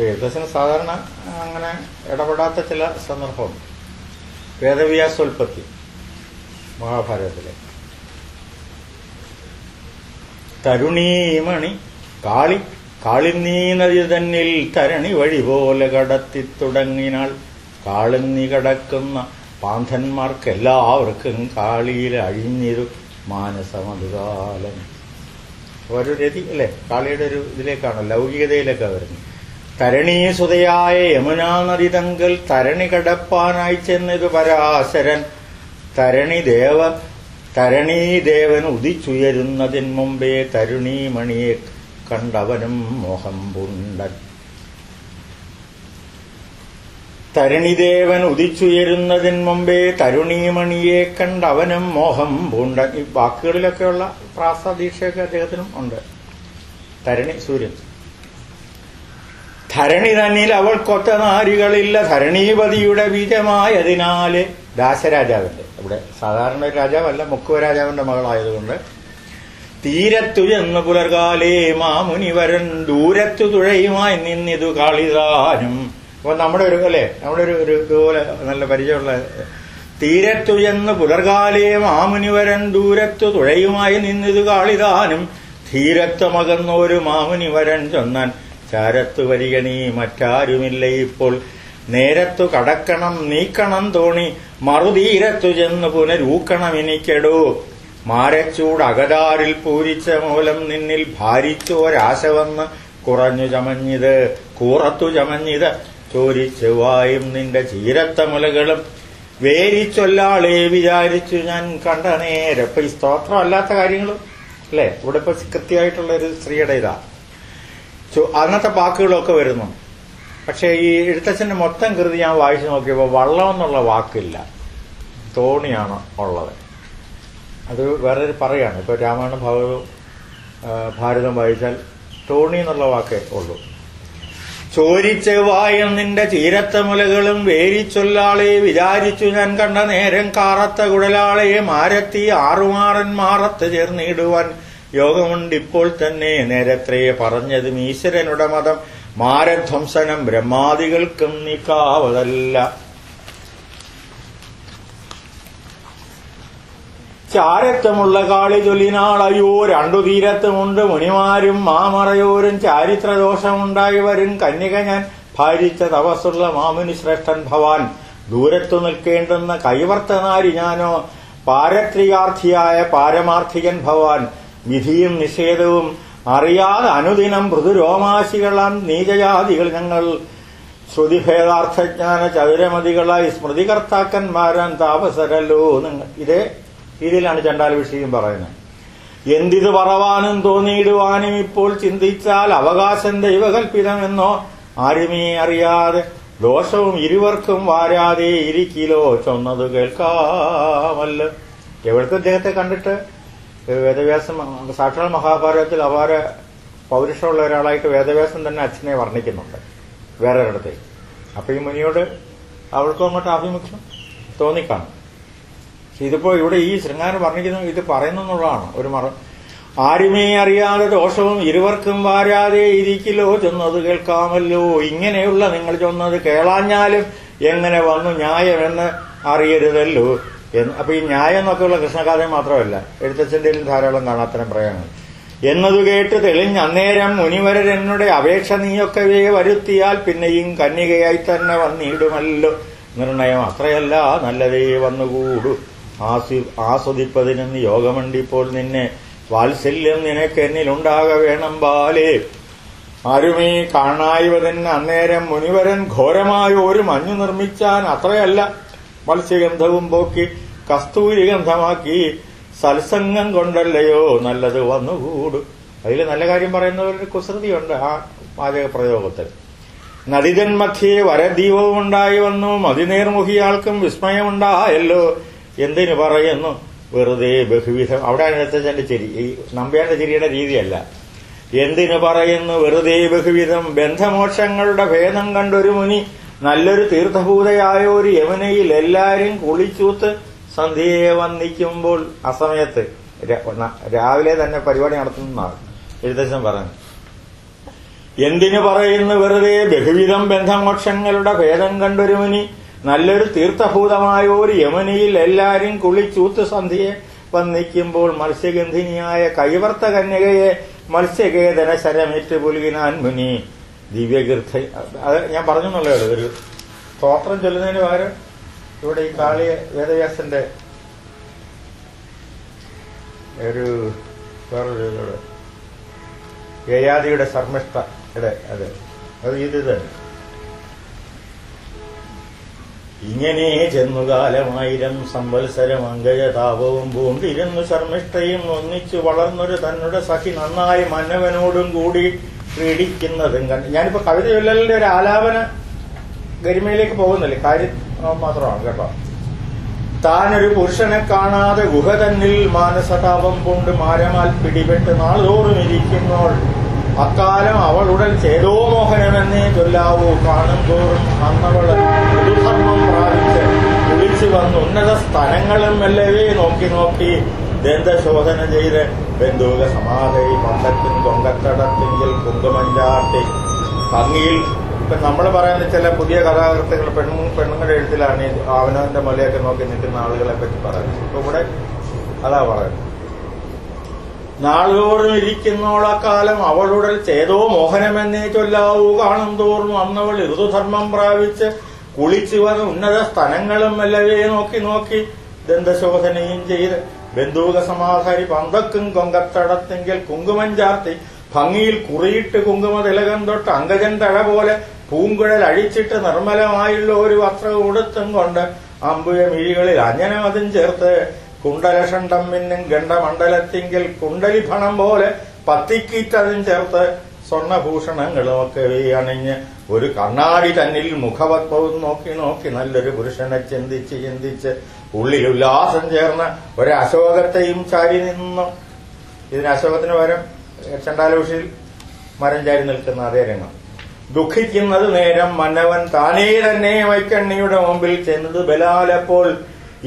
എഴുത്തച്ഛന് സാധാരണ അങ്ങനെ ഇടപെടാത്ത ചില സന്ദർഭമുണ്ട്. വേദവ്യാസോൽപ്പത്തി മഹാഭാരതത്തിലെ തരുണീമണി കാളിന്നീ നദി തന്നിൽ തരണി വഴി പോലെ കടത്തി തുടങ്ങിനാൾ. കാളിന്നി കടക്കുന്ന പാന്തന്മാർക്കെല്ലാവർക്കും കാളിയിൽ അഴിഞ്ഞിരു മാനസമതുകാലം. ഒരു രതി അല്ലേ, കാളിയുടെ ഒരു ഇതിലേക്കാണ്, ലൗകികതയിലേക്കാണ് വരുന്നത്. തരണീസുതയായ യമുനാ നദി തങ്കൽ തരണി കടപ്പാനായി ചെന്നിതു പരാശരൻ. തരണീദേവൻ ഉദിച്ചുയരുന്നതിന് മുമ്പേ തരുണീമണിയെ കണ്ടവനും മോഹം പൂണ്ടൻ. തരുണിദേവൻ ഉദിച്ചുയരുന്നതിന് മുമ്പേ തരുണീമണിയെ കണ്ടവനും മോഹം പൂണ്ടൻ. ഈ വാക്കുകളിലൊക്കെയുള്ള പ്രാസദീക്ഷയൊക്കെ അദ്ദേഹത്തിനും ഉണ്ട്. തരണി സൂര്യൻ. ധരണി തന്നിൽ അവൾക്കൊത്ത നാരികളില്ല ധരണീപതിയുടെ ബീജമായതിനാല്. ദാശരാജാവിന്റെ, ഇവിടെ സാധാരണ ഒരു രാജാവല്ല, മുക്കുവ രാജാവിന്റെ മകളായതുകൊണ്ട്. തീരത്തു ചെന്ന് പുലർകാലേ മാമുനിവരൻ ദൂരത്തു തുഴയുമായി നിന്നിതു കാളിദാനം. അപ്പൊ നമ്മുടെ ഒരു അല്ലേ, നമ്മുടെ ഒരു ഇതുപോലെ നല്ല പരിചയമുള്ള. തീരത്തു ചെന്ന് പുലർകാലേ മാമുനിവരൻ ദൂരത്തു തുഴയുമായി നിന്നിതു കാളിദാനം. ധീരത്വമകന്നൊരു മാമുനിവരൻ ചൊന്നാൻ ചാരത്തു വരിക നീ മറ്റാരുമില്ല ഇപ്പോൾ. നേരത്തു കടക്കണം നീക്കണം തോണി മറുതീരത്തു ചെന്ന് പുനരൂക്കണം എനിക്കെടോ. മാരച്ചൂട് അകതാരിൽ പൂരിച്ച മൂലം നിന്നിൽ ഭാരിച്ചോരാശ വന്ന് കൂറത്തു ചമഞ്ഞിത് ചോരിച്ചുവായും നിന്റെ ചീരത്ത മുലകളും വേരിച്ചൊല്ലാളെ വിചാരിച്ചു ഞാൻ കണ്ട നേരം. ഇപ്പൊ ഈ സ്തോത്രം അല്ലാത്ത കാര്യങ്ങളും അല്ലേ, ഇവിടെ ഇപ്പൊ കൃത്യമായിട്ടുള്ള ഒരു സ്ത്രീയുടെ ഇതാ അന്നത്തെ വാക്കുകളൊക്കെ വരുന്നു. പക്ഷെ ഈ എഴുത്തച്ഛന്റെ മൊത്തം കൃതി ഞാൻ വായിച്ചു നോക്കിയപ്പോൾ വള്ളം എന്നുള്ള വാക്കില്ല, തോണിയാണ് ഉള്ളത്. അത് വേറൊരു പറയാണ്. ഇപ്പൊ രാമായണം ഭാരതം വായിച്ചാൽ തോണി എന്നുള്ള വാക്കേ ഉള്ളൂ. ചോരിച്ചെവായും നിന്റെ ചീരത്ത മുലകളും വേരിച്ചൊല്ലാളെ വിചാരിച്ചു ഞാൻ കണ്ട നേരം കാറത്ത കുടലാളെ മാരത്തി ആറുമാറൻ മാറത്ത് ചേർന്നിടുവാൻ യോഗമുണ്ടിപ്പോൾ തന്നെ. നേരത്രേ പറഞ്ഞതും ഈശ്വരനുടെ മതം മാരധ്വംസനം ബ്രഹ്മാദികൾക്കും നീക്കാവതല്ല. ചാരത്വമുള്ള കാളി ചൊല്ലിനാളയോ രണ്ടു തീരത്തുമുണ്ട് മുനിമാരും മാമറയോരും ചാരിത്രദോഷമുണ്ടായി വരും കന്യക ഞാൻ ഭാരിച്ച തപസ്സുള്ള മാമുനി ശ്രേഷ്ഠൻ ഭവാൻ. ദൂരത്തു നിൽക്കേണ്ടുന്ന കൈവർത്തനാരി ഞാനോ പാരത്രികാർത്ഥിയായ പാരമാർത്ഥികൻ ഭവാൻ. വിധിയും നിഷേധവും അറിയാതെ അനുദിനം മൃദുരോമാശികളാം നീചജാതികൾ ഞങ്ങൾ. ശ്രുതിഭേദാർത്ഥജ്ഞാന ചതുരമതികളായി സ്മൃതികർത്താക്കന്മാരാൻ താപസരല്ലോ നിങ്ങൾ. ഇതേ രീതിയിലാണ് ചണ്ടാല വിഷയം പറയുന്നത്. എന്തിത് പറവാനും തോന്നിയിടുവാനും ഇപ്പോൾ ചിന്തിച്ചാൽ അവകാശം ദൈവകൽപ്പിതമെന്നോ ആരുമേ അറിയാതെ ദോഷവും ഇരുവർക്കും വാരാതെ ഇരിക്കിലോ ചൊന്നത് കേൾക്കാമല്ലോ. എവിടുത്തെ അദ്ദേഹത്തെ കണ്ടിട്ട് വേദവ്യാസം സാക്ഷാൽ മഹാഭാരതത്തിൽ അപാര പൗരുഷമുള്ള ഒരാളായിട്ട് വേദവ്യാസം തന്നെ അച്ഛനെ വർണ്ണിക്കുന്നുണ്ട് വേറെ ഒരിടത്തേക്ക്. അപ്പൊ ഈ മുനിയോട് അവൾക്കും അങ്ങോട്ട് ആഭിമുഖ്യം തോന്നിക്കാണും. ഇതിപ്പോ ഇവിടെ ഈ ശൃംഗാരം വർണ്ണിക്കുന്നത് ഇത് പറയുന്നുള്ളതാണ് ഒരു ആരുമേ അറിയാതെ ദോഷവും ഇരുവർക്കും വാരാതെ ഇരിക്കില്ലോ ചൊന്നത് കേൾക്കാമല്ലോ. ഇങ്ങനെയുള്ള നിങ്ങൾ ചൊന്നത് കേളാഞ്ഞാലും എങ്ങനെ വന്നു ന്യായമെന്ന് അറിയരുതല്ലോ. അപ്പൊ ഈ ന്യായം എന്നൊക്കെയുള്ള കൃഷ്ണഗാഥ മാത്രമല്ല, എഴുത്തച്ഛന്റെ ധാരാളം കാണാത്തരം പ്രയോഗങ്ങൾ. എന്നതു കേട്ട് തെളിഞ്ഞ് അന്നേരം മുനിവരൻ എന്നോട് അപേക്ഷ നീയൊക്കവേ വരുത്തിയാൽ പിന്നെയും കന്യകയായി തന്നെ വന്നിടുമല്ലോ. നിർണയം അത്രയല്ല നല്ലതേ വന്നുകൂടു ആസ്വദിപ്പതിനെന്ന് യോഗമുണ്ടിപ്പോൾ നിന്നെ വാത്സല്യം നിനക്കെന്നിലുണ്ടാക വേണം ബാലേ. ആരുമേ കാണായവതെന്ന് അന്നേരം മുനിവരൻ ഘോരമായ ഒരു മഞ്ഞു നിർമ്മിച്ചാൻ അത്രയല്ല മത്സ്യഗന്ധവും പോക്കി കസ്തൂരിഗന്ധമാക്കി സത്സംഗം കൊണ്ടല്ലയോ നല്ലത് വന്നുകൂടും. അതിൽ നല്ല കാര്യം പറയുന്നവരൊരു കുസൃതിയുണ്ട് ആ വാചക പ്രയോഗത്തിൽ. നദിതൻ മധ്യേ വരദീപവും ഉണ്ടായി വന്നു മതിനേർമുഖിയാൾക്കും വിസ്മയമുണ്ടായല്ലോ. എന്തിനു പറയുന്നു വെറുതെ ബഹുവിധം. അവിടെയാണ് എഴുത്തച്ഛന്റെ ചിരി, ഈ നമ്പ്യാന്റെ ചിരിയുടെ രീതിയല്ല. എന്തിനു പറയുന്നു വെറുതെ ബഹുവിധം ബന്ധമോക്ഷങ്ങളുടെ ഭേദം കണ്ടൊരു മുനി നല്ലൊരു തീർത്ഥഭൂതയായ ഒരു യമുനയിൽ എല്ലാരും കുളിച്ചൂത്ത് സന്ധ്യയെ വന്നിക്കുമ്പോൾ ആ സമയത്ത് രാവിലെ തന്നെ പരിപാടി നടത്തുന്നതാണ് എഴുത്തച്ഛൻ പറഞ്ഞു. എന്തിനു പറയുന്നു വെറുതെ ബഹുവിധം ബന്ധമോക്ഷങ്ങളുടെ ഭേദം കണ്ടൊരു മുനി നല്ലൊരു തീർത്ഥഭൂതമായ ഒരു യമുനയിൽ എല്ലാരും കുളിച്ചൂത്ത് സന്ധ്യയെ വന്നിക്കുമ്പോൾ മത്സ്യഗന്ധിനിയായ കൈവർത്ത കന്യകയെ മത്സ്യകേതന ശരമേറ്റ് പുലുകിനാൻ മുനി ദിവ്യകീർത്ത. അത് ഞാൻ പറഞ്ഞു എന്നുള്ളത് ഒരു സ്തോത്രം ചൊല്ലുന്നതിന് പകരം ഇവിടെ ഈ കാളിയ വേദവ്യാസന്റെ ഒരു വേറൊരു യയാദിയുടെ സർമ്മിഷ്ഠയുടെ അത് ഇത് തന്നെ. ഇങ്ങനെ ചെന്നുകാലമായിരം സംവത്സരം അങ്കജതാപവും പൂണ്ടിരുന്നു ശർമ്മിഷ്ഠയും ഒന്നിച്ചു വളർന്നൊരു തന്നുടെ സഖി നന്നായി മന്നവനോടും കൂടി ക്രീഡിക്കുന്നതും കണ്ടു. ഞാനിപ്പോ കവിത ചൊല്ലലിന്റെ ഒരു ആലാപന ഗരിമയിലേക്ക് പോകുന്നില്ല, കാര്യം മാത്രമാണ് കേട്ടോ. താനൊരു പുരുഷനെ കാണാതെ ഗുഹ തന്നിൽ മാനസതാപം കൊണ്ട് മാരമാൽ പിടിപെട്ട് നാൾതോറും ഇരിക്കുന്നോൾ അക്കാലം അവളുടൽ ചേതോമോഹനമെന്നേ ചൊല്ലാവൂ. കാണും തോറും അന്നവൾ ഋതുധർമ്മം പ്രാപിച്ച് കുളിച്ചു വന്ന് ഉന്നത സ്ഥലങ്ങളും മെല്ലവേ നോക്കി നോക്കി ദന്തശോധന ചെയ്ത് ബന്ധുക സമാധി പന്തത്തിൻ കൊങ്കത്തടത്തിങ്കിൽ കുങ്കുമഞ്ചാട്ടി ഭംഗിയിൽ. ഇപ്പൊ നമ്മൾ പറയുന്ന ചില പുതിയ കഥാകൃത്തുകൾ പെണ്ണുങ്ങളുടെ എഴുത്തിലാണ് ഈ അവനവന്റെ മലയൊക്കെ നോക്കി നിൽക്കുന്ന ആളുകളെ പറ്റി പറയുന്നത്. ഇപ്പൊ ഇവിടെ അതാ പറയുന്നത്. നാളുതോറും ഇരിക്കുന്നോളക്കാലം അവളുടെ ചേതോ മോഹനമെന്നേ ചൊല്ലാവൂ. കാണും തോറും അന്നവൾ ഋതുധർമ്മം പ്രാപിച്ച് കുളിച്ചു വന്ന് ഉന്നത സ്ഥലങ്ങളും മെല്ലവേ നോക്കി നോക്കി ദന്തശോധനയും ചെയ്ത് ബന്ധൂക സമാധാരി പന്തക്കും കൊങ്കത്തടത്തെങ്കിൽ കുങ്കുമം ചാർത്തി ഭംഗിയിൽ കുറിയിട്ട് കുങ്കുമ തിലകം തൊട്ട് അങ്കജൻ തഴ പോലെ പൂങ്കുഴൽ അഴിച്ചിട്ട് നിർമ്മലമായുള്ള ഒരു വസ്ത്രം ഉടുത്തും കൊണ്ട് അമ്പുയ മിഴികളിൽ അഞ്ജനമതും ചേർത്ത് കുണ്ടലഷണ്ടം മിന്നും ഗണ്ഡമണ്ഡലത്തിങ്കിൽ കുണ്ടലി ഫണം പോലെ പത്തിക്കീറ്റതും ചേർത്ത് സ്വർണഭൂഷണങ്ങളുമൊക്കെ അണിഞ്ഞ് ഒരു കണ്ണാടി തന്നിൽ മുഖവത്വവും നോക്കി നോക്കി നല്ലൊരു പുരുഷനെ ചിന്തിച്ച് ചിന്തിച്ച് ഉള്ളിൽ ഉല്ലാസം ചേർന്ന ഒരു അശോകത്തെയും ചാരി നിന്നു. ഇതിന് അശോകത്തിന് പകരം ചണ്ടാലൂഷിൽ മരം ചാരി നിൽക്കുന്ന അതേ രംഗം. ദുഃഖിക്കുന്നത് നേരം മന്നവൻ താനേ തന്നെ വൈക്കണ്ണിയുടെ മുമ്പിൽ ചെന്നത് ബലാലപ്പോൾ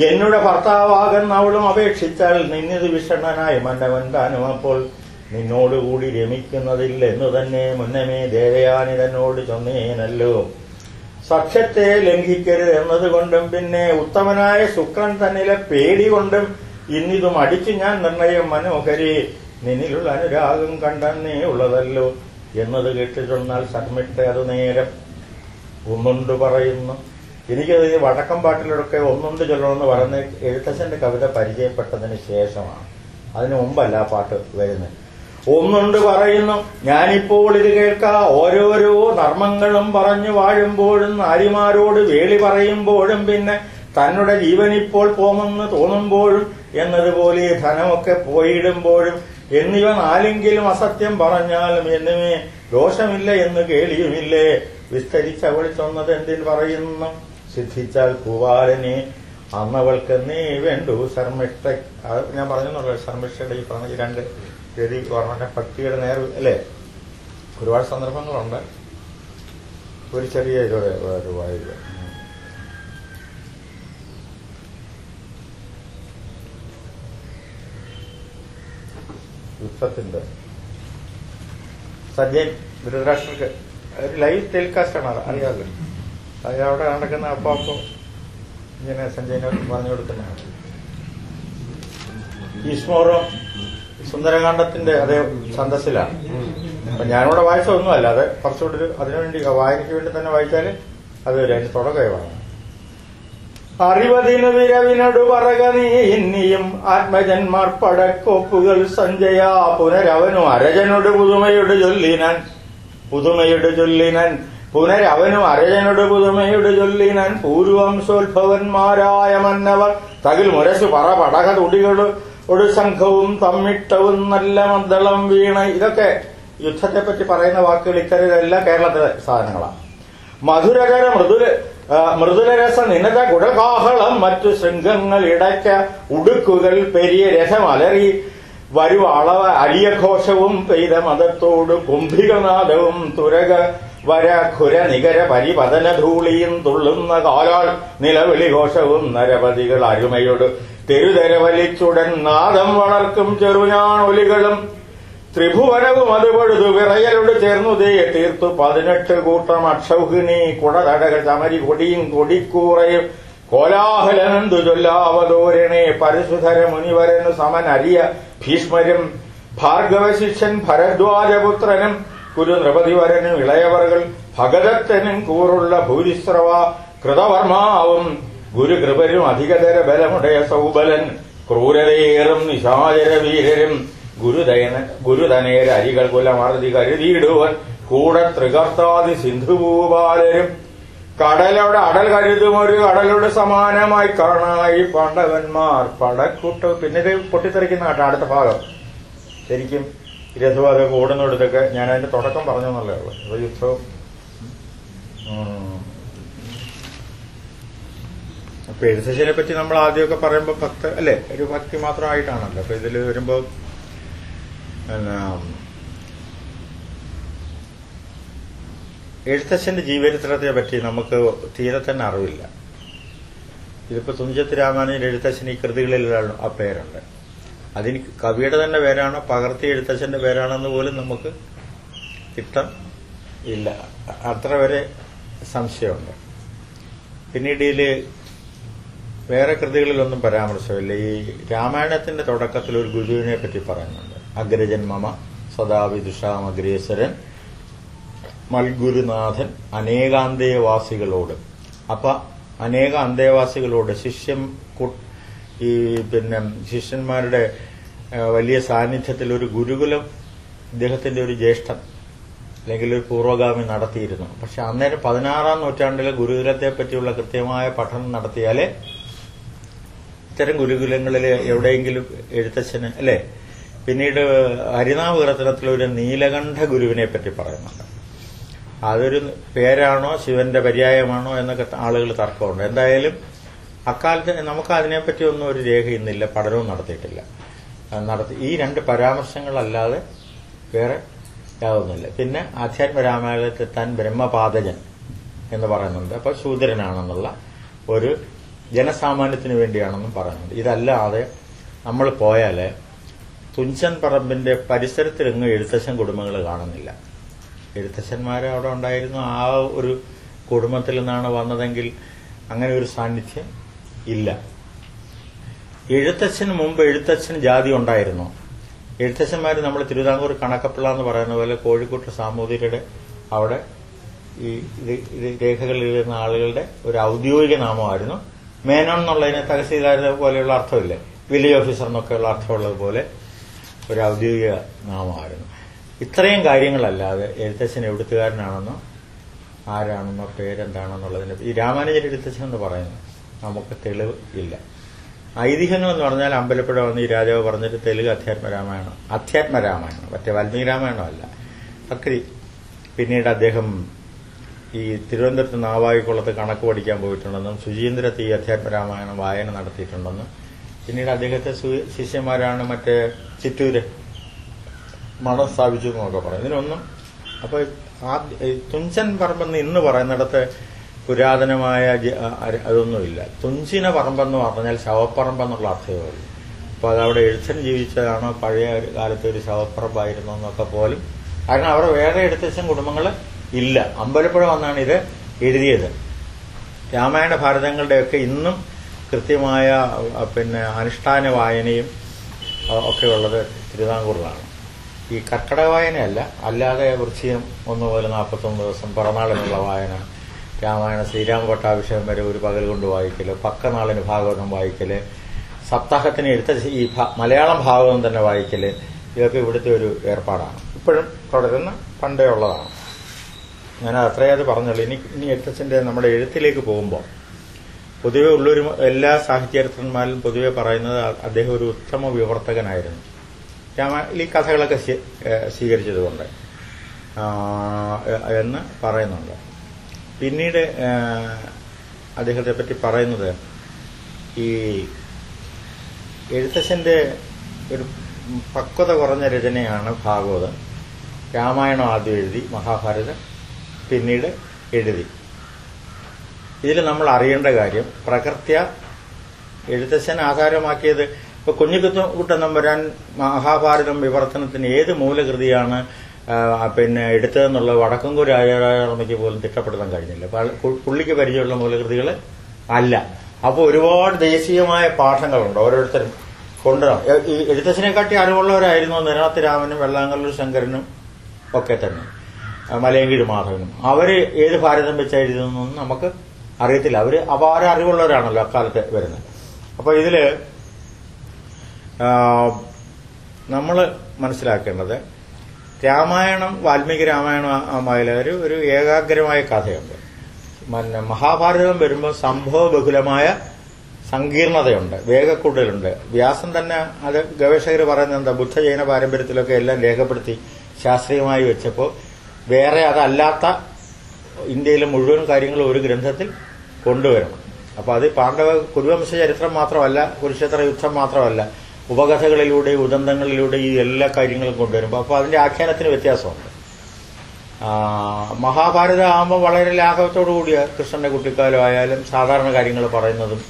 എന്നുടെ ഭർത്താവാകുന്ന അവളും അപേക്ഷിച്ചാൽ നിന്നിത് വിഷണ്ണനായി മന്നവൻ താനും അപ്പോൾ നിന്നോടുകൂടി രമിക്കുന്നതിൽ എന്നു തന്നെ മുന്നമേ ദേവയാനി തന്നോട് ചൊന്നേനല്ലോ. സഖ്യത്തെ ലംഘിക്കരുത് എന്നതുകൊണ്ടും പിന്നെ ഉത്തമനായ ശുക്രൻ തന്നിലെ പേടി കൊണ്ടും ഇന്നിതും അടിച്ചു ഞാൻ നിർണയം മനോഹരി നിന്നിലുള്ള അനുരാഗം കണ്ടെന്നേ ഉള്ളതല്ലോ എന്നത് കേട്ടിട്ടൊന്നാൽ ശർമ്മിട്ട അത് നേരം ഒന്നുണ്ട് പറയുന്നു. എനിക്കത് ഈ വടക്കം പാട്ടിലൊക്കെ ഒന്നുണ്ട് ചൊല്ലണമെന്ന് പറയുന്ന എഴുത്തച്ഛന്റെ കവിത പരിചയപ്പെട്ടതിന് ശേഷമാണ്, അതിനു മുമ്പല്ല ആ പാട്ട് വരുന്നത്. ഒന്നുണ്ട് പറയുന്നു ഞാനിപ്പോൾ ഇത് കേൾക്കാ ഓരോരോ നർമ്മങ്ങളും പറഞ്ഞു വാഴുമ്പോഴും നാരിമാരോട് വേളി പറയുമ്പോഴും പിന്നെ തന്നുടെ ജീവനിപ്പോൾ പോമെന്ന് തോന്നുമ്പോഴും എന്നതുപോലെ ധനമൊക്കെ പോയിടുമ്പോഴും എന്നിവ നാലെങ്കിലും അസത്യം പറഞ്ഞാലും എന്നുമേ ദോഷമില്ല എന്ന് കേളിയുമില്ലേ. വിസ്തരിച്ച് അവൾ ചൊന്നത് എന്തിന് പറയുന്നു സിദ്ധിച്ചാൽ പൂവാലനെ അന്നവൾക്കെന്നേ വേണ്ടു ശർമ്മിഷ്ഠ. ഞാൻ പറഞ്ഞെന്നുള്ളൂ ശർമ്മിഷ്ഠയുടെ ഈ പറഞ്ഞ രണ്ട് ഗതി വർണ്ണന ഭക്തിയുടെ നേർ അല്ലേ. ഒരുപാട് സന്ദർഭങ്ങളുണ്ട്. ഒരു ചെറിയ ഇതോടെ ഒരു വായിക്കുക. യുദ്ധത്തിന്റെ സഞ്ജയ് ധൃതരാഷ്ട്രക്ക് ഒരു ലൈവ് ടെലികാസ്റ്റാണ്, അറിയാമല്ലോ. അത് അവിടെ നടക്കുന്ന അപ്പം ഇങ്ങനെ സഞ്ജയനെ പറഞ്ഞു കൊടുക്കുന്നതാണ്. ഈശ്മോറും സുന്ദരകാന്ഡത്തിന്റെ അതേ ഛന്ദസ്സിലാണ്. അപ്പൊ ഞാനിവിടെ വായിച്ചതൊന്നുമല്ല, അത് കുറച്ചുകൂടി അതിനുവേണ്ടി വായനയ്ക്ക് വേണ്ടി തന്നെ വായിച്ചാല് അത് അതിന് തുടക്കമായി വാങ്ങും. അറിവതിനു വിരവിനോട് പറക നീ ഇന്നിയും ആത്മജന്മാർ പടക്കോപ്പുകൾ സഞ്ജയ പുനരവനും അരജനോട് പുതുമയോട് ചൊല്ലിനാൻ പുനരവനും അരജനോട് പുതുമയോട് ചൊല്ലിനാൻ പൂർവംശോത്ഭവന്മാരായ മന്നവർ തകിൽ മുരശു പറ പടക തുടികളോട് സംഘവും തമ്മിട്ടവും നല്ല മദ്ദളം വീണ. ഇതൊക്കെ യുദ്ധത്തെപ്പറ്റി പറയുന്ന വാക്കുകൾ ഇത്തരത്തിലെല്ലാം കേരളത്തിലെ സാധനങ്ങളാണ്. മധുരകര മൃദുലരസ നിനത കുടകാഹളം മറ്റു ശൃംഗങ്ങൾ ഇടയ്ക്ക ഉടുക്കുകൾ പെരിയ രഥമലറി വരു അളവ അലിയഘോഷവും പെയ്ത മതത്തോട് കുംഭികനാദവും തുരക വര ഖുര നികര പരിപതനധൂളിയും തുള്ളുന്ന കാലാൾ നിലവിളി ഘോഷവും നരപതികൾ അരുമയോട് തെരുതെര വലിച്ചുടൻ നാദം വളർക്കും ചെറുഞാണൊലികളും ത്രിഭുവനവും അത് പൊഴുതു വിറയലോട് ചേർന്നു തീർത്തു 18 കൂട്ടം അക്ഷൗഹിണി കുടതടകൾ ചമരി കൊടിയും കൊടിക്കൂറയും കോലാഹലനന്തു ചൊല്ലാവതോരണേ പരശുധര മുനിവരനു സമൻ അരിയ ഭീഷ്മരും ഭാർഗവശിഷ്യൻ ഭരദ്വാജപുത്രനും കുരു നൃപതിവരനും ഇളയവർകൾ ഭഗദത്തനും കൂറുള്ള ഭൂരിശ്രവ കൃതവർമാവും ഗുരുകൃപരും അധികതര ബലമുടയ സൗബലൻ ക്രൂരതയേറും നിശാചര വീരരും ഗുരുതനേര അരികൾ കുലമറുതി കരുതിയിടുവൻ കൂടെ ത്രികർത്താതി സിന്ധുഭൂപാലരും കടലോട് അടൽ കരുതും ഒരു കടലോട് സമാനമായി കാണായി പാണ്ഡവന്മാർ പടക്കൂട്ട്. പിന്നെ ഇത് പൊട്ടിത്തെറിക്കുന്ന കേട്ടോ അടുത്ത ഭാഗം. ശരിക്കും രഥവാദമൊക്കെ ഓടുന്നിടത്തൊക്കെ ഞാൻ അതിന്റെ തുടക്കം പറഞ്ഞെന്നുള്ളേ ഉള്ളൂ. അപ്പൊ യുദ്ധവും അപ്പൊ എഴുത്തച്ഛനെ പറ്റി നമ്മൾ ആദ്യമൊക്കെ പറയുമ്പോൾ അല്ലേ ഒരു ഭക്തി മാത്രമായിട്ടാണല്ലോ. അപ്പൊ ഇതിൽ വരുമ്പോ എഴുത്തച്ഛന്റെ ജീവചരിത്രത്തെ പറ്റി നമുക്ക് തീരെ തന്നെ അറിവില്ല. ഇതിപ്പോ തുഞ്ചത്ത് രാമാനുജൻ എഴുത്തച്ഛൻ ഈ കൃതികളിലാണ് ആ പേരുണ്ട്. അതിന് കവിയുടെ തന്നെ പേരാണോ പകർത്തിയ എഴുത്തച്ഛന്റെ പേരാണെന്ന് പോലും നമുക്ക് കിട്ടാൻ ഇല്ല. അത്ര വരെ സംശയമുണ്ട്. പിന്നീട് ഇതില് വേറെ കൃതികളിലൊന്നും പരാമർശമില്ല. ഈ രാമായണത്തിന്റെ തുടക്കത്തിൽ ഒരു ഗുരുവിനെ പറ്റി പറയുന്നുണ്ട്. അഗ്രജൻ മമ സദാവിദുഷാമഗ്രേശ്വരൻ മൽഗുരുനാഥൻ അനേകാന്തേവാസികളോട്. അപ്പൊ അനേക അന്തേവാസികളോട് ശിഷ്യന്മാരുടെ വലിയ സാന്നിധ്യത്തിൽ ഒരു ഗുരുകുലം ഇദ്ദേഹത്തിന്റെ ഒരു ജ്യേഷ്ഠൻ അല്ലെങ്കിൽ ഒരു പൂർവ്വഗാമി നടത്തിയിരുന്നു. പക്ഷെ അന്നേരം 16-ാം നൂറ്റാണ്ടിലെ ഗുരുകുലത്തെ പറ്റിയുള്ള കൃത്യമായ പഠനം നടത്തിയാലേ ഇത്തരം ഗുരുകുലങ്ങളിൽ എവിടെയെങ്കിലും എഴുത്തച്ഛന് അല്ലെ. പിന്നീട് ഹരിനാമകീർത്തനത്തിലൊരു നീലകണ്ഠ ഗുരുവിനെ പറ്റി പറയുന്നുണ്ട്. അതൊരു പേരാണോ ശിവന്റെ പര്യായമാണോ എന്നൊക്കെ ആളുകൾ തർക്കമുണ്ട്. എന്തായാലും അക്കാലത്ത് നമുക്ക് അതിനെപ്പറ്റി ഒന്നും ഒരു രേഖ ഇന്നില്ല, പഠനവും നടത്തിയിട്ടില്ല. ഈ രണ്ട് പരാമർശങ്ങളല്ലാതെ വേറെ യാതൊന്നുമില്ല. പിന്നെ ആധ്യാത്മരാമായണത്തിൽ താൻ ബ്രഹ്മപാദജൻ എന്ന് പറയുന്നുണ്ട്. അപ്പൊ ശൂദ്രനാണെന്നുള്ള ഒരു ജനസാമാന്യത്തിന് വേണ്ടിയാണെന്നും പറയുന്നുണ്ട്. ഇതല്ലാതെ നമ്മൾ പോയാല് തുഞ്ചൻ പറമ്പിന്റെ പരിസരത്തിലെങ്ങും എഴുത്തച്ഛൻ കുടുംബങ്ങൾ കാണുന്നില്ല. എഴുത്തച്ഛന്മാർ അവിടെ ഉണ്ടായിരുന്നു. ആ ഒരു കുടുംബത്തിൽ നിന്നാണ് വന്നതെങ്കിൽ അങ്ങനെ ഒരു സാന്നിധ്യം ഇല്ല. എഴുത്തച്ഛന് മുമ്പ് എഴുത്തച്ഛൻ ജാതി ഉണ്ടായിരുന്നു. എഴുത്തച്ഛന്മാർ നമ്മൾ തിരുവിതാംകൂർ കണക്കപ്പിള്ള എന്ന് പറയുന്ന പോലെ കോഴിക്കോട്ട് സാമൂതിരിയുടെ അവിടെ ഈ രേഖകളിൽ എഴുതുന്ന ആളുകളുടെ ഒരു ഔദ്യോഗിക നാമമായിരുന്നു മേനോൻ എന്നുള്ളതിന് തഹസീൽദാർ പോലെയുള്ള അർത്ഥമില്ലേ, വില്ലേജ് ഓഫീസർ എന്നൊക്കെയുള്ള അർത്ഥമുള്ളതുപോലെ ഒരു ഔദ്യോഗിക നാമമായിരുന്നു. ഇത്രയും കാര്യങ്ങളല്ലാതെ എഴുത്തച്ഛൻ എവിടുത്തുകാരനാണെന്നോ ആരാണെന്നോ പേരെന്താണെന്നുള്ളതിന് ഈ രാമാനുജൻ എഴുത്തച്ഛൻ എന്ന് പറയുന്നത് നമുക്ക് തെളിവ് ഇല്ല. ഐതിഹ്യങ്ങൾ എന്ന് പറഞ്ഞാൽ അമ്പലപ്പുഴ വന്ന് ഈ രാജാവ് പറഞ്ഞിട്ട് തെലുങ്ക് അധ്യാത്മരാമായണം മറ്റേ വാൽമീകി രാമായണമല്ല അക്രി. പിന്നീട് അദ്ദേഹം ഈ തിരുവനന്തപുരത്ത് നാവായിക്കുളത്ത് കണക്ക് പഠിക്കാൻ പോയിട്ടുണ്ടെന്നും ശുചീന്ദ്രത്ത് ഈ അധ്യാത്മരാമായണം വായന നടത്തിയിട്ടുണ്ടെന്നും പിന്നീട് അദ്ദേഹത്തെ ശിഷ്യന്മാരാണ് മറ്റേ ചിറ്റൂര് മഠം സ്ഥാപിച്ചു എന്നൊക്കെ പറയും. ഇതിനൊന്നും അപ്പൊ തുഞ്ചൻ പറമ്പെന്ന് ഇന്ന് പറയുന്നിടത്ത് പുരാതനമായ അതൊന്നുമില്ല. തുഞ്ചിന പറമ്പെന്ന് പറഞ്ഞാൽ ശവപ്പറമ്പെന്നുള്ള അർത്ഥമേ ഉള്ളൂ. അപ്പൊ അതവിടെ എഴുത്തച്ഛൻ ജീവിച്ചതാണോ പഴയ കാലത്ത് ഒരു ശവപ്പറമ്പായിരുന്നു എന്നൊക്കെ പോലും. കാരണം അവിടെ വേറെ എഴുത്തച്ഛൻ കുടുംബങ്ങൾ ഇല്ല. അമ്പലപ്പുഴ വന്നാണ് ഇത് എഴുതിയത്. രാമായണ ഭാരതങ്ങളുടെയൊക്കെ ഇന്നും കൃത്യമായ അനുഷ്ഠാന വായനയും ഒക്കെ ഉള്ളത് തിരുവിതാംകൂറിലാണ്. ഈ കർക്കടക വായനയല്ല, അല്ലാതെ വൃശ്ചികം 1 മുതൽ 41 ദിവസം പിറന്നാളിനുള്ള വായന, രാമായണ ശ്രീരാമ പട്ടാഭിഷേകം വരെ ഒരു പകൽ കൊണ്ട് വായിക്കല്, പക്കനാളിന് ഭാഗവതം വായിക്കല്, സപ്താഹത്തിന് എടുത്ത ഈ മലയാളം ഭാഗവതം തന്നെ വായിക്കല്, ഇതൊക്കെ ഇവിടുത്തെ ഒരു ഏർപ്പാടാണ്. ഇപ്പോഴും തുടരുന്ന പണ്ടേ ഉള്ളതാണ്. ഞാൻ അത്രയേ അത് പറഞ്ഞുള്ളൂ. ഇനി എഴുത്തച്ഛന്റെ നമ്മുടെ എഴുത്തിലേക്ക് പോകുമ്പോൾ പൊതുവെ ഉള്ളൊരു എല്ലാ സാഹിത്യകാരന്മാരിലും പൊതുവെ പറയുന്നത് അദ്ദേഹം ഒരു ഉത്തമ വിവർത്തകനായിരുന്നു. ഈ കഥകളൊക്കെ സ്വീകരിച്ചതുകൊണ്ട് എന്ന് പറയുന്നുണ്ട്. പിന്നീട് അദ്ദേഹത്തെ പറ്റി പറയുന്നത് ഈ എഴുത്തച്ഛന്റെ ഒരു പക്വത കുറഞ്ഞ രചനയാണ് ഭാഗവതം. രാമായണം ആദ്യം എഴുതി, മഹാഭാരതം പിന്നീട് എഴുതി. ഇതിൽ നമ്മൾ അറിയേണ്ട കാര്യം പ്രകൃത്യ എഴുത്തച്ഛൻ ആധാരമാക്കിയത് ഇപ്പൊ കുഞ്ഞിക്കുട്ടൻ നമ്പുരാൻ മഹാഭാരതം വിവർത്തനത്തിന് ഏത് മൂലകൃതിയാണ് പിന്നെ എടുത്തതെന്നുള്ളത് വടക്കൻകൂർ ആചാര്യർക്ക് പോലും തിട്ടപ്പെടുത്താൻ കഴിഞ്ഞില്ല. പുള്ളിക്ക് പരിചയമുള്ള മൂലകൃതികൾ അല്ല. അപ്പോൾ ഒരുപാട് ദേശീയമായ പാഠങ്ങളുണ്ട് ഓരോരുത്തരും കൊണ്ടുവരണം. ഈ എഴുത്തച്ഛനെക്കാട്ടി അറിവുള്ളവരായിരുന്നു നിരാത്ത് രാമനും വെള്ളാങ്കല്ലൂർ ശങ്കരനും ഒക്കെ തന്നെ, മലയങ്കിഴ് മാധവനും. അവര് ഏത് ഭാരതം വെച്ച് എഴുതുന്നൊന്നും നമുക്ക് അറിയത്തില്ല. അവര് അപാര അറിവുള്ളവരാണല്ലോ അക്കാലത്ത് വരുന്നത്. അപ്പൊ ഇതില് നമ്മൾ മനസ്സിലാക്കേണ്ടത് രാമായണം, വാൽമീകി രാമായണമായാലും ഒരു ഏകാഗ്രമായ കഥയുണ്ട്. മഹാഭാരതം വരുമ്പോൾ സംഭവ ബഹുലമായ സങ്കീർണതയുണ്ട്, വേഗക്കൂടുതലുണ്ട്. വ്യാസൻ തന്നെ അത് ഗവേഷകർ പറയുന്നത് എന്താ, ബുദ്ധ ജൈന പാരമ്പര്യത്തിലൊക്കെ എല്ലാം രേഖപ്പെടുത്തി ശാസ്ത്രീയമായി വെച്ചപ്പോൾ വേറെ അതല്ലാത്ത ഇന്ത്യയിലെ മുഴുവൻ കാര്യങ്ങളും ഒരു ഗ്രന്ഥത്തിൽ കൊണ്ടുവരണം. അപ്പൊ അത് പാണ്ഡവ കുരുവംശ ചരിത്രം മാത്രമല്ല, കുരുക്ഷേത്ര യുദ്ധം മാത്രമല്ല, ഉപകഥകളിലൂടെ ഉദന്തങ്ങളിലൂടെ ഈ എല്ലാ കാര്യങ്ങളും കൊണ്ടുവരുമ്പോൾ അപ്പോൾ അതിന്റെ ആഖ്യാനത്തിന് വ്യത്യാസമുണ്ട്. മഹാഭാരതം ആകുമ്പോൾ വളരെ ലാഘവത്തോടു കൂടിയ കൃഷ്ണന്റെ കുട്ടിക്കാലം ആയാലും സാധാരണ കാര്യങ്ങൾ പറയുന്നതും,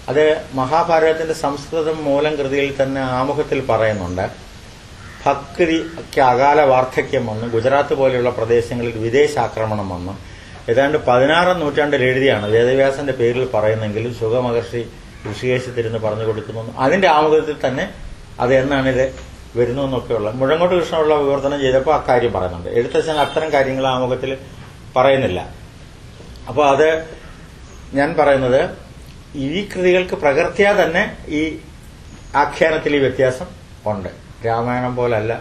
അത് മഹാഭാരതത്തിന്റെ സംസ്കൃതം മൂലം കൃതിയിൽ തന്നെ ആമുഖത്തിൽ പറയുന്നുണ്ട്. ഭക്തിക്ക് അകാല വാർദ്ധക്യം വന്ന് ഗുജറാത്ത് പോലെയുള്ള പ്രദേശങ്ങളിൽ വിദേശാക്രമണം വന്ന് ഏതാണ്ട് 16ാം നൂറ്റാണ്ടിൽ എഴുതിയാണ് വേദവ്യാസന്റെ പേരിൽ പറയുന്നെങ്കിലും സുഖമഹർഷി ഋഷികേശത്തിരുന്ന് പറഞ്ഞു കൊടുക്കുന്നു. അതിന്റെ ആമുഖത്തിൽ തന്നെ അത് എന്നാണ് ഇത് വരുന്നതെന്നൊക്കെയുള്ള മുഴങ്ങോട്ട് കൃഷ്ണനുള്ള വിവർത്തനം ചെയ്തപ്പോൾ അക്കാര്യം പറയുന്നുണ്ട്. എഴുത്തച്ഛൻ അത്തരം കാര്യങ്ങൾ ആമുഖത്തിൽ പറയുന്നില്ല. അപ്പോൾ അത് ഞാൻ പറയുന്നത് ഈ കൃതികൾക്ക് പ്രകൃത്യാ തന്നെ ഈ ആഖ്യാനത്തിൽ ഈ വ്യത്യാസം ഉണ്ട്. രാമായണം പോലല്ല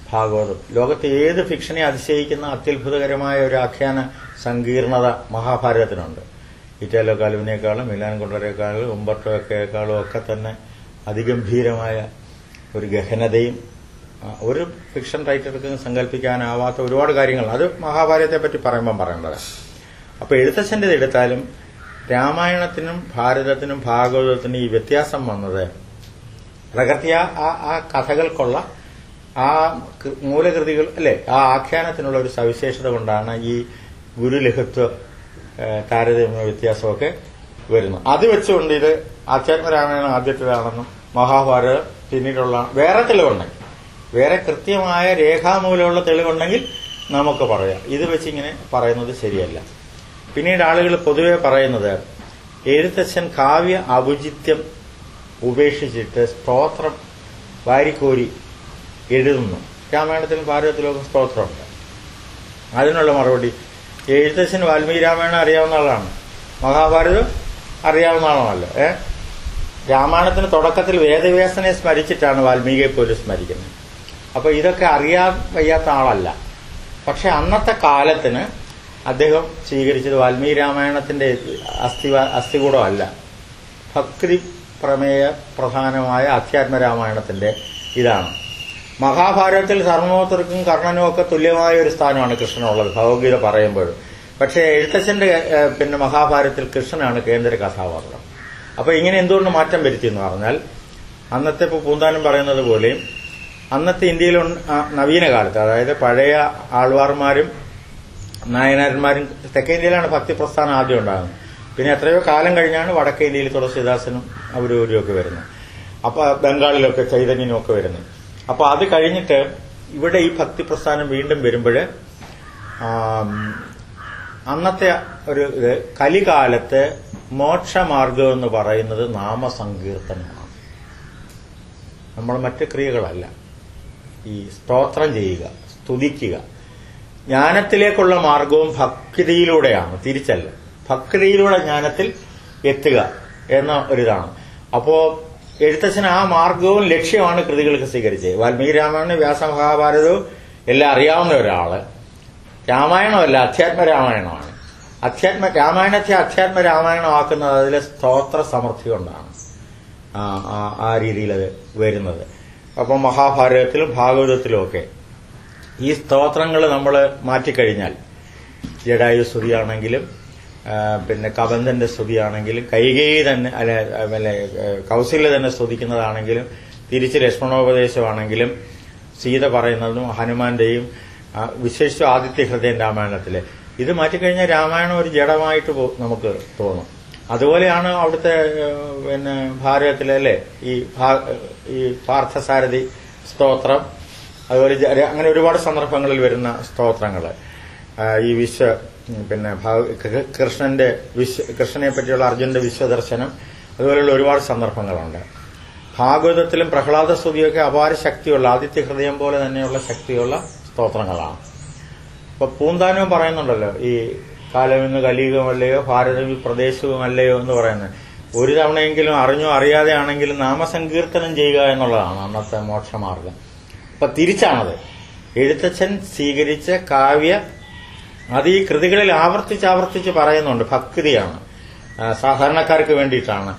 ഭാഗവതം. ലോകത്തെ ഏത് ഫിക്ഷനെ അതിശയിക്കുന്ന അത്യത്ഭുതകരമായ ഒരു ആഖ്യാന സങ്കീർണത മഹാഭാരതത്തിനുണ്ട്. ഇറ്റാലോ കാലുവിനേക്കാളും മിലാൻ കുണ്ടറേക്കാളും ഉംബർട്ടോയേക്കാളും ഒക്കെ തന്നെ അതിഗംഭീരമായ ഒരു ഗഹനതയും ഒരു ഫിക്ഷൻ റൈറ്റർക്ക് സങ്കല്പിക്കാനാവാത്ത ഒരുപാട് കാര്യങ്ങൾ അത് മഹാഭാരതത്തെ പറ്റി പറയുമ്പം പറയേണ്ടതാണ്. അപ്പൊ എഴുത്തച്ഛൻ്റെത് എടുത്താലും രാമായണത്തിനും ഭാരതത്തിനും ഭാഗവതത്തിനും ഈ വ്യത്യാസം വന്നത് പ്രകൃതി ആ കഥകൾക്കുള്ള ആ മൂലകൃതികൾ അല്ലെ, ആ ആഖ്യാനത്തിനുള്ള ഒരു സവിശേഷത കൊണ്ടാണ് ഈ ഗുരുലഹത്വ താരതമ്യ വ്യത്യാസമൊക്കെ വരുന്നത്. അത് വെച്ചുകൊണ്ട് ഇത് ആധ്യാത്മരാമായണം ആദ്യത്തേതാണെന്നും മഹാഭാരതം പിന്നീടുള്ള വേറെ തെളിവുണ്ടെങ്കിൽ, വേറെ കൃത്യമായ രേഖാമൂലമുള്ള തെളിവുണ്ടെങ്കിൽ നമുക്ക് പറയാം. ഇത് വെച്ചിങ്ങനെ പറയുന്നത് ശരിയല്ല. പിന്നീട് ആളുകൾ പൊതുവെ പറയുന്നത് എഴുത്തച്ഛൻ കാവ്യ ഔചിത്യം ഉപേക്ഷിച്ചിട്ട് സ്തോത്രം വാരിക്കോരി എഴുതുന്നു. രാമായണത്തിലും ഭാരതത്തിലും സ്തോത്രമുണ്ട്. അതിനുള്ള മറുപടി എഴുത്തച്ഛൻ വാൽമീകി രാമായണം അറിയാവുന്ന ആളാണ്, മഹാഭാരതം അറിയാവുന്ന ആളാണല്ലോ. രാമായണത്തിന് തുടക്കത്തിൽ വേദവ്യാസനെ സ്മരിച്ചിട്ടാണ് വാൽമീകിയെ പോലും സ്മരിക്കുന്നത്. അപ്പൊ ഇതൊക്കെ അറിയാൻ വയ്യാത്ത ആളല്ല. പക്ഷെ അന്നത്തെ കാലത്തിന് അദ്ദേഹം സ്വീകരിച്ചത് വാൽമീകി രാമായണത്തിന്റെ അസ്ഥികൂടമല്ല, ഭക്തി പ്രമേയ പ്രധാനമായ അധ്യാത്മരാമായണത്തിന്റെ ഇതാണ്. മഹാഭാരതത്തിൽ സർവമൂർത്തിക്കും കർണനും ഒക്കെ തുല്യമായ ഒരു സ്ഥാനമാണ് കൃഷ്ണനുള്ളത് ഭഗവത്ഗീത പറയുമ്പോഴും. പക്ഷേ എഴുത്തച്ഛന്റെ പിന്നെ മഹാഭാരതത്തിൽ കൃഷ്ണനാണ് കേന്ദ്ര കഥാപാത്രം. അപ്പൊ ഇങ്ങനെ എന്തുകൊണ്ട് മാറ്റം വരുത്തി എന്ന് പറഞ്ഞാൽ, അന്നത്തെ ഇപ്പോൾ പൂന്താനം പറയുന്നത് പോലെ അന്നത്തെ ഇന്ത്യയിൽ നവീന കാലത്ത്, അതായത് പഴയ ആൾവാർമാരും നായനാരന്മാരും തെക്കേ ഇന്ത്യയിലാണ് ഭക്തി പ്രസ്ഥാനം ആദ്യം ഉണ്ടാകുന്നത്. പിന്നെ എത്രയോ കാലം കഴിഞ്ഞാണ് വടക്കേ ഇന്ത്യയിൽ തുളസിദാസനും അവരും ഒക്കെ വരുന്നത്. അപ്പൊ ബംഗാളിലൊക്കെ ചൈതന്യനും ഒക്കെ വരുന്നത്. അപ്പൊ അത് കഴിഞ്ഞിട്ട് ഇവിടെ ഈ ഭക്തി പ്രസ്ഥാനം വീണ്ടും വരുമ്പോൾ അന്നത്തെ ഒരു കലികാലത്ത് മോക്ഷമാർഗം എന്ന് പറയുന്നത് നാമസങ്കീർത്തനമാണ്. നമ്മൾ മറ്റ് ക്രിയകളല്ല. ഈ സ്തോത്രം ചെയ്യുക, സ്തുതിക്കുക. ജ്ഞാനത്തിലേക്കുള്ള മാർഗവും ഭക്തിയിലൂടെയാണ്, തിരിച്ചല്ല. ഭക്തിയിലൂടെ ജ്ഞാനത്തിൽ എത്തുക എന്ന ഒരിതാണ്. അപ്പോ എഴുത്തച്ഛൻ ആ മാർഗവും ലക്ഷ്യമാണ് കൃതികൾക്ക് സ്വീകരിച്ചത്. വാൽമീകി രാമായണം, വ്യാസമഹാഭാരതവും എല്ലാം അറിയാവുന്ന ഒരാള്. രാമായണമല്ല, അധ്യാത്മരാമായണമാണ്. രാമായണത്തെ അധ്യാത്മരാമായണമാക്കുന്നത് അതിലെ സ്തോത്ര സമൃദ്ധി കൊണ്ടാണ് ആ രീതിയിൽ അത് വരുന്നത്. അപ്പം മഹാഭാരതത്തിലും ഭാഗവതത്തിലും ഒക്കെ ഈ സ്തോത്രങ്ങൾ നമ്മൾ മാറ്റിക്കഴിഞ്ഞാൽ, ജഡായു സ്തുതിയാണെങ്കിലും പിന്നെ കബന്ധന്റെ സ്തുതിയാണെങ്കിലും കൈകേയി തന്നെ അല്ലെ കൗസല്യ തന്നെ സ്തുതിക്കുന്നതാണെങ്കിലും തിരിച്ച് ലക്ഷ്മണോപദേശമാണെങ്കിലും സീത പറയുന്നതും ഹനുമാന്റെയും വിശേഷിച്ചും ആദിത്യ ഹൃദയം രാമായണത്തിലെ ഇത് മാറ്റിക്കഴിഞ്ഞാൽ രാമായണം ഒരു ജഡമായിട്ട് നമുക്ക് തോന്നും. അതുപോലെയാണ് അവിടുത്തെ പിന്നെ ഭാരതത്തിലെ അല്ലേ ഈ പാർത്ഥസാരഥി സ്തോത്രം, അതുപോലെ അങ്ങനെ ഒരുപാട് സന്ദർഭങ്ങളിൽ വരുന്ന സ്തോത്രങ്ങൾ, ഈ പിന്നെ കൃഷ്ണനെ പറ്റിയുള്ള അർജുനന്റെ വിശ്വദർശനം, അതുപോലെയുള്ള ഒരുപാട് സന്ദർഭങ്ങളുണ്ട്. ഭാഗവതത്തിലും പ്രഹ്ലാദ സ്തുതിയൊക്കെ അപാര ശക്തിയുള്ള, ആദിത്യ ഹൃദയം പോലെ തന്നെയുള്ള ശക്തിയുള്ള സ്തോത്രങ്ങളാണ്. ഇപ്പൊ പൂന്താനവും പറയുന്നുണ്ടല്ലോ, ഈ കാലമിന്ന് കലിയുഗമല്ലയോ ഭാരതം ഈ പ്രദേശവുമല്ലയോ എന്ന് പറയുന്നത്. ഒരു തവണയെങ്കിലും അറിഞ്ഞോ അറിയാതെ ആണെങ്കിലും നാമസങ്കീർത്തനം ചെയ്യുക എന്നുള്ളതാണ് അന്നത്തെ മോക്ഷമാർഗം. അപ്പൊ തിരിച്ചാണത്. എഴുത്തച്ഛൻ സ്വീകരിച്ച കാവ്യ അത് ഈ കൃതികളിൽ ആവർത്തിച്ച് പറയുന്നുണ്ട്. ഭക്തിയാണ്, സാധാരണക്കാർക്ക് വേണ്ടിയിട്ടാണ്.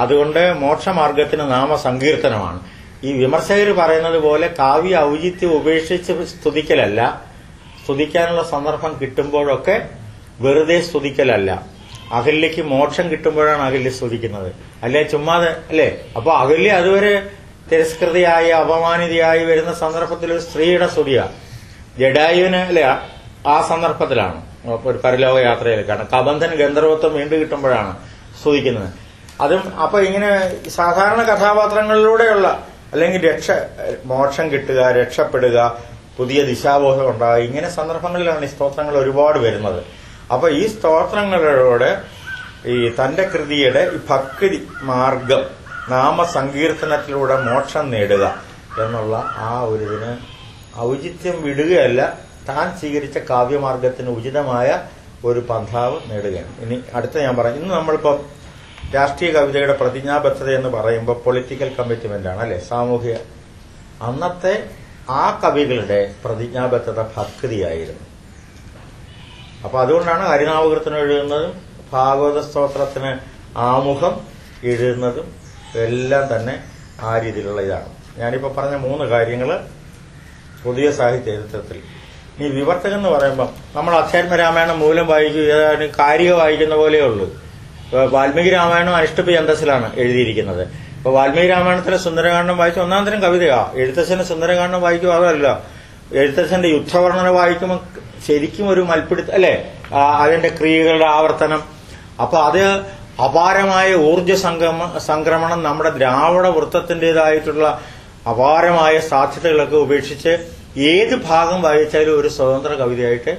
അതുകൊണ്ട് മോക്ഷമാർഗത്തിന് നാമസങ്കീർത്തനമാണ്. ഈ വിമർശകർ പറയുന്നത് പോലെ കാവ്യ ഔചിത്യം ഉപേക്ഷിച്ച് സ്തുതിക്കലല്ല, സ്തുതിക്കാനുള്ള സന്ദർഭം കിട്ടുമ്പോഴൊക്കെ വെറുതെ സ്തുതിക്കലല്ല. അഹല്യയ്ക്ക് മോക്ഷം കിട്ടുമ്പോഴാണ് അഹല്യ സ്തുതിക്കുന്നത്, അല്ലെ ചുമ്മാതെ അല്ലേ? അപ്പൊ അഹല്യ അതുവരെ തിരസ്കൃതിയായി അപമാനിതയായി വരുന്ന സന്ദർഭത്തിൽ ഒരു സ്ത്രീയുടെ സ്തുതിയ. ജഡായുവിന് അല്ലെ ആ സന്ദർഭത്തിലാണ്, ഒരു പരലോക യാത്രയിലേക്കാണ്. കബന്ധൻ ഗന്ധർവത്വം വീണ്ടും കിട്ടുമ്പോഴാണ് സ്തുതിക്കുന്നത്. അതും അപ്പൊ ഇങ്ങനെ സാധാരണ കഥാപാത്രങ്ങളിലൂടെയുള്ള അല്ലെങ്കിൽ മോക്ഷം കിട്ടുക, രക്ഷപ്പെടുക, പുതിയ ദിശാബോധം ഉണ്ടാകുക, ഇങ്ങനെ സന്ദർഭങ്ങളിലാണ് ഈ സ്തോത്രങ്ങൾ ഒരുപാട് വരുന്നത്. അപ്പൊ ഈ സ്തോത്രങ്ങളോട് ഈ തന്റെ കൃതിയുടെ ഈ ഭക്തി മാർഗം നാമസങ്കീർത്തനത്തിലൂടെ മോക്ഷം നേടുക എന്നുള്ള ആ ഒരു ഇതിന് ഔചിത്യം വിടുകയല്ല, താൻ സ്വീകരിച്ച കാവ്യമാർഗത്തിന് ഉചിതമായ ഒരു പന്ഥാവ് നേടുകയാണ്. ഇനി അടുത്ത ഞാൻ പറയാം. ഇന്ന് നമ്മളിപ്പം രാഷ്ട്രീയ കവിതയുടെ പ്രതിജ്ഞാബദ്ധത എന്ന് പറയുമ്പോൾ പൊളിറ്റിക്കൽ കമ്മിറ്റ്മെന്റ് ആണ് അല്ലെ, സാമൂഹിക. അന്നത്തെ ആ കവികളുടെ പ്രതിജ്ഞാബദ്ധത ഭക്തിയായിരുന്നു. അപ്പൊ അതുകൊണ്ടാണ് ഹരിനാമകീർത്തനം എഴുതുന്നതും ഭാഗവത സ്തോത്രത്തിന് ആമുഖം എഴുതുന്നതും എല്ലാം തന്നെ ആ രീതിയിലുള്ള ഇതാണ്. ഞാനിപ്പോ പറഞ്ഞ 3 കാര്യങ്ങൾ പുതിയ സാഹിത്യ ചരിത്രത്തിൽ. ഈ വിവർത്തകം എന്ന് പറയുമ്പോൾ നമ്മൾ അധ്യാത്മരാമായണം മൂലം വായിക്കുക, കാരിക വായിക്കുന്ന പോലെയേ ഉള്ളൂ. വാൽമീകി രാമായണം അനിഷ്ടപി ഛന്ദസ്സിലാണ് എഴുതിയിരിക്കുന്നത്. ഇപ്പൊ വാൽമീകി രാമായണത്തിലെ സുന്ദരകാന്ഡം വായിച്ച ഒന്നാം തരം കവിതയാ. എഴുത്തച്ഛന്റെ സുന്ദരകാന്ഡം വായിക്കും അതല്ല, എഴുത്തച്ഛന്റെ യുദ്ധവർണ്ണന വായിക്കുമ്പോൾ ശരിക്കും ഒരു മൽപ്പിടുത്തം അല്ലെ, അതിന്റെ ക്രിയകളുടെ ആവർത്തനം. അപ്പൊ അത് അപാരമായ ഊർജ്ജ സംക്രമണം, നമ്മുടെ ദ്രാവിഡ വൃത്തത്തിന്റേതായിട്ടുള്ള അപാരമായ സാധ്യതകളൊക്കെ ഉപേക്ഷിച്ച് ഏത് ഭാഗം വായിച്ചാലും ഒരു സ്വതന്ത്ര കവിതയായിട്ട്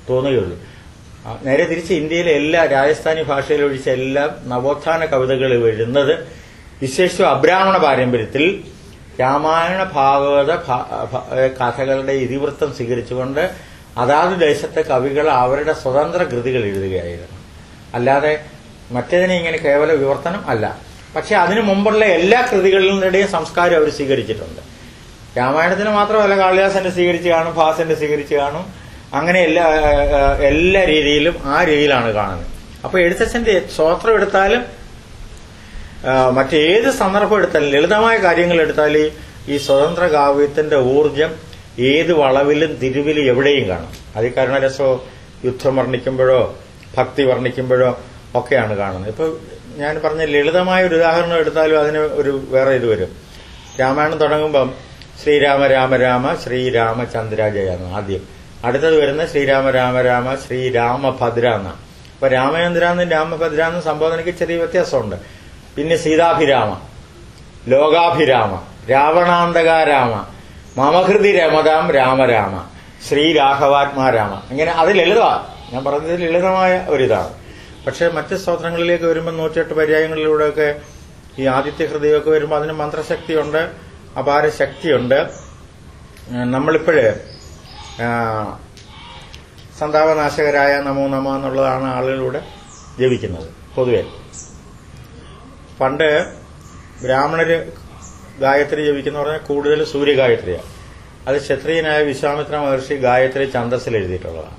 തോന്നുകയുള്ളൂ. നേരെ തിരിച്ച് ഇന്ത്യയിലെ എല്ലാ രാജസ്ഥാനി ഭാഷയിലൊഴിച്ച എല്ലാ നവോത്ഥാന കവിതകൾ വരുന്നത് വിശേഷിച്ചും അബ്രാഹ്മണ പാരമ്പര്യത്തിൽ രാമായണ ഭാഗവത കഥകളുടെ ഇതിവൃത്തം സ്വീകരിച്ചുകൊണ്ട് അതാത് ദേശത്തെ കവികൾ അവരുടെ സ്വതന്ത്ര കൃതികൾ എഴുതുകയായിരുന്നു. അല്ലാതെ മറ്റേതിനെ ഇങ്ങനെ കേവല വിവർത്തനം അല്ല. പക്ഷെ അതിനു മുമ്പുള്ള എല്ലാ കൃതികളിലുടെയും സംസ്കാരം അവർ സ്വീകരിച്ചിട്ടുണ്ട്. രാമായണത്തിന് മാത്രമല്ല, കാളിദാസന്റെ സ്വീകരിച്ച് കാണും, ഭാസന്റെ സ്വീകരിച്ച് കാണും. അങ്ങനെ എല്ലാ രീതിയിലും ആ രീതിയിലാണ് കാണുന്നത്. അപ്പൊ എഴുത്തച്ഛന്റെ സ്തോത്രം എടുത്താലും മറ്റേത് സന്ദർഭം എടുത്താലും ലളിതമായ കാര്യങ്ങൾ എടുത്താൽ ഈ സ്വതന്ത്ര കാവ്യത്തിന്റെ ഊർജം ഏത് വളവിലും തിരിവിലും എവിടെയും കാണും. അത് കരുണരസോ യുദ്ധം വർണ്ണിക്കുമ്പോഴോ ഭക്തി വർണ്ണിക്കുമ്പോഴോ ഒക്കെയാണ് കാണുന്നത്. ഇപ്പൊ ഞാൻ പറഞ്ഞ ലളിതമായ ഒരു ഉദാഹരണം എടുത്താലും അതിന് ഒരു വേറെ ഇത് വരും. രാമായണം തുടങ്ങുമ്പം ശ്രീരാമ രാമ രാമ ശ്രീരാമചന്ദ്ര ജയ എന്ന് ആദ്യം. അടുത്തത് വരുന്ന ശ്രീരാമ രാമ രാമ ശ്രീരാമഭദ്ര എന്നാണ്. അപ്പൊ രാമചന്ദ്രാന്നും രാമഭദ്രാന്നും സംബോധനയ്ക്ക് ചെറിയ വ്യത്യാസമുണ്ട്. പിന്നെ സീതാഭിരാമ, ലോകാഭിരാമ, രാവണാന്തകാരാമ, മമഹൃതി രമതാം രാമരാമ, ശ്രീരാഘവാത്മാരാമ. ഇങ്ങനെ അത് ലളിതമാണ്. ഞാൻ പറഞ്ഞത് ലളിതമായ ഒരിതാണ്. പക്ഷെ മറ്റ് സ്തോത്രങ്ങളിലേക്ക് വരുമ്പോൾ 108 പര്യായങ്ങളിലൂടെയൊക്കെ ഈ ആദിത്യ ഹൃദയമൊക്കെ വരുമ്പോൾ അതിന് മന്ത്രശക്തിയുണ്ട്, അപാര ശക്തിയുണ്ട്. നമ്മളിപ്പോഴ് സന്താപനാശകരായ നമോ നമ എന്നുള്ളതാണ് ആളുകളിലൂടെ ജപിക്കുന്നത് പൊതുവെ. പണ്ട് ബ്രാഹ്മണര് ഗായത്രി ജപിക്കുന്ന പറഞ്ഞാൽ കൂടുതൽ സൂര്യഗായത്രിയാണ്. അത് ക്ഷത്രിയനായ വിശ്വാമിത്ര മഹർഷി ഗായത്രി ഛന്ദസ്സിൽ എഴുതിയിട്ടുള്ളതാണ്.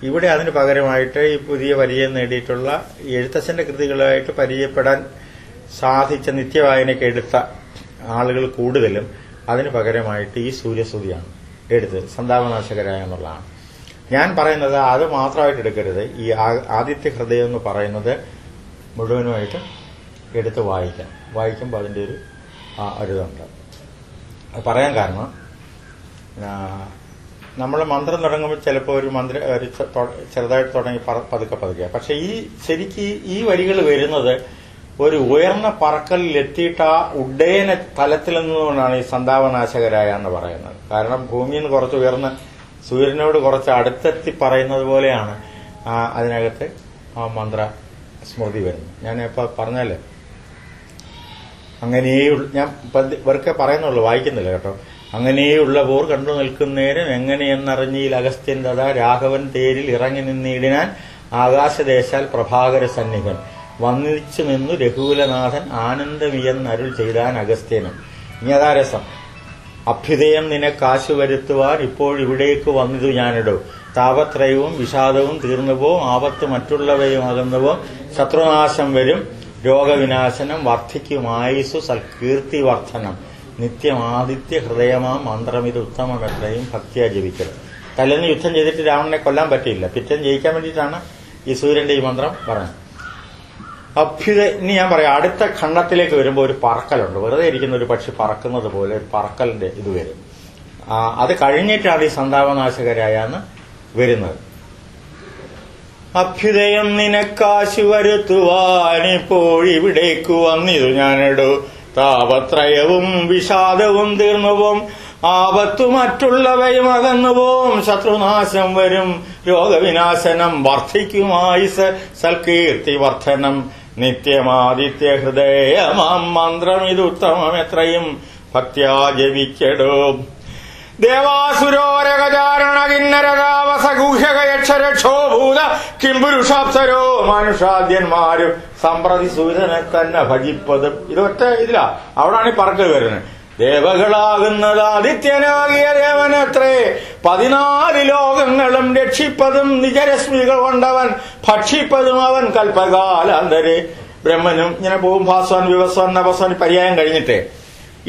ഇവിടെ അതിന് പകരമായിട്ട് ഈ പുതിയ പരിചയം നേടിയിട്ടുള്ള എഴുത്തച്ഛന്റെ കൃതികളായിട്ട് പരിചയപ്പെടാൻ സാധിച്ച നിത്യവായനയ്ക്ക് എടുത്ത ആളുകൾ കൂടുതലും അതിന് പകരമായിട്ട് ഈ സൂര്യസ്തുതിയാണ് എടുത്തത്, സന്താപനാശകരായ എന്നുള്ളതാണ്. ഞാൻ പറയുന്നത് അത് മാത്രമായിട്ട് എടുക്കരുത്. ഈ ആദിത്യ ഹൃദയം എന്ന് പറയുന്നത് മുഴുവനുമായിട്ട് എടുത്ത് വായിക്കുമ്പോൾ അതിൻ്റെ ഒരു ഇതുണ്ട്. അത് പറയാൻ കാരണം നമ്മൾ മന്ത്രം തുടങ്ങുമ്പോൾ ചിലപ്പോൾ ഒരു ചെറുതായിട്ട് തുടങ്ങി പതുക്കെ പക്ഷെ ശരിക്ക് ഈ വരികൾ വരുന്നത് ഒരു ഉയർന്ന പറക്കലിൽ എത്തിയിട്ട് ആ ഉഡ്ഡയന തലത്തിൽ നിന്നുകൊണ്ടാണ് ഈ സന്താപനാശകരായ എന്ന് പറയുന്നത്. കാരണം ഭൂമിയിൽ നിന്ന് കുറച്ച് ഉയർന്ന് സൂര്യനോട് കുറച്ച് അടുത്തെത്തി പറയുന്നത് പോലെയാണ് അതിനകത്ത് ആ മന്ത്ര സ്മൃതി വരുന്നത്. ഞാൻ ഇപ്പൊ പറഞ്ഞാലേ അങ്ങനെയുള്ള ഞാൻ വെറുതെ പറയുന്നുള്ളൂ, വായിക്കുന്നില്ല കേട്ടോ. അങ്ങനെയുള്ളവർ കണ്ടു നിൽക്കുന്നേരം എങ്ങനെയെന്നറിഞ്ഞിൽ അഗസ്ത്യൻ തഥാ രാഘവൻ തേരിൽ ഇറങ്ങി നിന്നിടിനാൻ ആകാശദേശാൽ പ്രഭാകര സന്നിധൻ വന്നിച്ചു നിന്നു രഘുകുലനാഥൻ ആനന്ദമിയെന്നരുൾ ചെയ്താൻ അഗസ്ത്യനും. ഇനി അതാ രസം. അഭ്യുദയം നിനക്കാശു വരുത്തുവാൻ ഇപ്പോഴിവിടേക്ക് വന്നിതു ഞാനിടൂ. താപത്രയവും വിഷാദവും തീർന്നുപോവും, ആപത്ത് മറ്റുള്ളവയും അകന്നുപോവും, ശത്രുനാശം വരും, രോഗവിനാശനം വർദ്ധിക്കും, ആയുസ്സു സൽകീർത്തി വർദ്ധനം, നിത്യമാദിത്യ ഹൃദയമാം മന്ത്രമിത് ഉത്തമമെത്രയും ഭക്തിയാ ജപിക്കരുത്. തലേന്ന് യുദ്ധം ചെയ്തിട്ട് രാവണനെ കൊല്ലാൻ പറ്റിയില്ല, പിറ്റേന്ന് ജയിക്കാൻ വേണ്ടിയിട്ടാണ് ഈ സൂര്യന്റെ ഈ മന്ത്രം പറഞ്ഞത്. ഇനി ഞാൻ പറയാം, അടുത്ത ഖണ്ഡത്തിലേക്ക് വരുമ്പോൾ ഒരു പറക്കലുണ്ട്. വെറുതെ ഇരിക്കുന്ന ഒരു പക്ഷി പറക്കുന്നത് പോലെ ഒരു പറക്കലിന്റെ ഇത് വരും. അത് കഴിഞ്ഞിട്ടാണ് ഈ സന്താപനാശകരായെന്ന് വരുന്നത്. അഭ്യുദയം നിനക്കാശു വരുത്തുവാനിപ്പോഴിവിടേക്കു വന്നിതു ഞാനിടൂ. താപത്രയവും വിഷാദവും തീർന്നുപോം, ആപത്തു മറ്റുള്ളവയും അകന്നുപോം, ശത്രുനാശം വരും, രോഗവിനാശനം വർദ്ധിക്കുമായുസ് സൽകീർത്തി വർദ്ധനം, നിത്യമാദിത്യ ഹൃദയമാം മന്ത്രം ഇതുത്തമമെത്രയും ഭക്ത്യാ ജപിക്കടോ. ദേവാസുരോരകചാരണ കിന്നരതാവസഗൂഹ്യകയക്ഷരക്ഷോഭൂത കിംപുരുഷാപ്സരോ മനുഷ്യാദ്യന്മാരും സമ്പ്രതി സൂര്യനെ തന്നെ ഭജിപ്പതും. ഇതൊറ്റ ഇതിലാ, അവിടാണ് ഈ പറക്കൽ വരുന്നത്. ദേവകളാകുന്നത് ആദിത്യനാകിയ ദേവനത്രേ, 14 ലോകങ്ങളും രക്ഷിപ്പതും നിജരശ്മികൾ കൊണ്ടവൻ ഭക്ഷിപ്പതും അവൻ കൽപ്പകാലാന്തരെ. ബ്രഹ്മനും ഇങ്ങനെ പോകും. ഭാസ്വാൻ വിവസ്വാൻ നവസ്വാൻ പര്യായം കഴിഞ്ഞിട്ടേ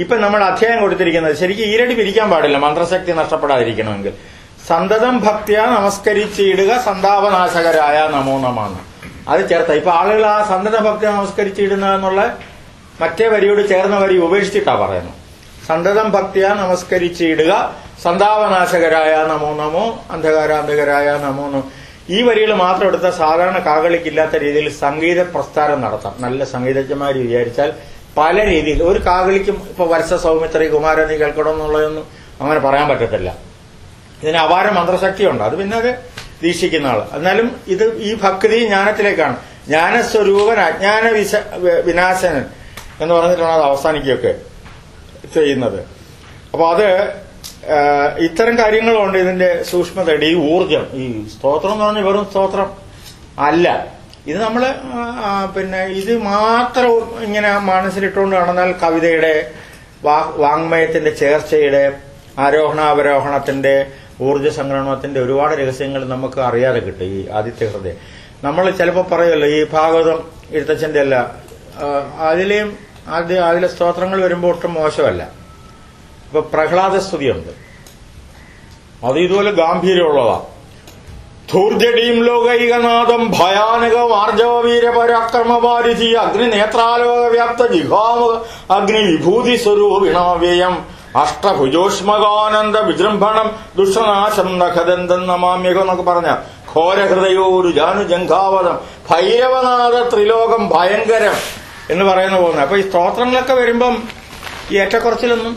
ഇപ്പൊ നമ്മൾ അധ്യായം കൊടുത്തിരിക്കുന്നത് ശരിക്കും ഈരടി പിരിക്കാൻ പാടില്ല, മന്ത്രശക്തി നഷ്ടപ്പെടാതിരിക്കണമെങ്കിൽ. സന്തതം ഭക്തിയാ നമസ്കരിച്ചിടുക സന്താപനാശകരായ നമോ നമാന്ന് അത് ചേർത്ത. ഇപ്പൊ ആളുകൾ ആ സന്തത ഭക്തിയെ നമസ്കരിച്ചിടുന്ന എന്നുള്ള മറ്റേ വരിയോട് ചേർന്ന വരി ഉപേക്ഷിച്ചിട്ടാ പറയുന്നത്. സന്തതം ഭക്തിയാ നമസ്കരിച്ചിടുക സന്താപനാശകരായ നമോ നമോ, അന്ധകാരാന്ധകരായ നമോ നമോ. ഈ വരികൾ മാത്രം എടുത്ത സാധാരണ കാകളിക്കില്ലാത്ത രീതിയിൽ സംഗീത പ്രസ്ഥാനം നടത്താം. നല്ല സംഗീതജ്ഞന്മാർ വിചാരിച്ചാൽ പല രീതിയിൽ. ഒരു കാകളിക്കും ഇപ്പൊ വർഷ സൗമിത്രി കുമാരൻ നീ കേൾക്കണം എന്നുള്ളതൊന്നും അങ്ങനെ പറയാൻ പറ്റത്തില്ല. ഇതിന് അപാര മന്ത്രശക്തിയുണ്ട്. അത് പിന്നെ അത് ദീക്ഷിക്കുന്ന ആള്. എന്നാലും ഇത് ഈ ഭക്തി ജ്ഞാനത്തിലേക്കാണ്. ജ്ഞാനസ്വരൂപൻ അജ്ഞാന വിനാശനൻ എന്ന് പറഞ്ഞിട്ടാണ് അത് അവസാനിക്കുകയൊക്കെ ചെയ്യുന്നത്. അപ്പൊ അത് ഇത്തരം കാര്യങ്ങളുണ്ട് ഇതിന്റെ സൂക്ഷ്മതയുടെ. ഈ ഊർജം, ഈ സ്തോത്രം എന്ന് പറഞ്ഞാൽ വെറും സ്തോത്രം അല്ല. ഇത് നമ്മള് പിന്നെ ഇത് മാത്രം ഇങ്ങനെ മനസ്സിലിട്ടുകൊണ്ട് നടന്നാൽ കവിതയുടെ വാങ്മയത്തിന്റെ ചേർച്ചയുടെ ആരോഹണാവരോഹണത്തിന്റെ ഊർജ്ജ സംക്രമണത്തിന്റെ ഒരുപാട് രഹസ്യങ്ങൾ നമുക്ക് അറിയാതെ കിട്ടും. ഈ ആദിത്യ ഹൃദയം നമ്മൾ ചിലപ്പോൾ പറയുമല്ലോ, ഈ ഭാഗവതം എഴുത്തച്ഛന്റെ അല്ല, അതിലെ സ്തോത്രങ്ങൾ വരുമ്പോൾ ഒട്ടും മോശമല്ല. ഇപ്പൊ പ്രഹ്ലാദസ്തുതിയുണ്ട്, അത് ഇതുപോലെ ഗാംഭീര്യമുള്ളതാ. ധൂർജടീം ലോകൈകനാഥം ഭയാനകം ആർജവ വീരപരാക്രമവാരിധി അഗ്നി നേത്രാലോക വ്യാപ്ത ജിഹാമുഖ അഗ്നി വിഭൂതി സ്വരൂപിണാവ്യയം അഷ്ടഭുജോഷ്മകാനന്ദ വിജൃംഭണം ദുഷ്ടനാശം നഖദന്തം നമാമ്യകം എന്നൊക്കെ പറഞ്ഞ ഘോരഹൃദയോരു ജാനുജംഘാവതം ഭൈരവനാഥ ത്രിലോകം ഭയങ്കരം എന്ന് പറയുന്ന പോകുന്നത്. അപ്പൊ ഈ സ്തോത്രങ്ങളൊക്കെ വരുമ്പം ഈ ഏറ്റക്കുറച്ചിലൊന്നും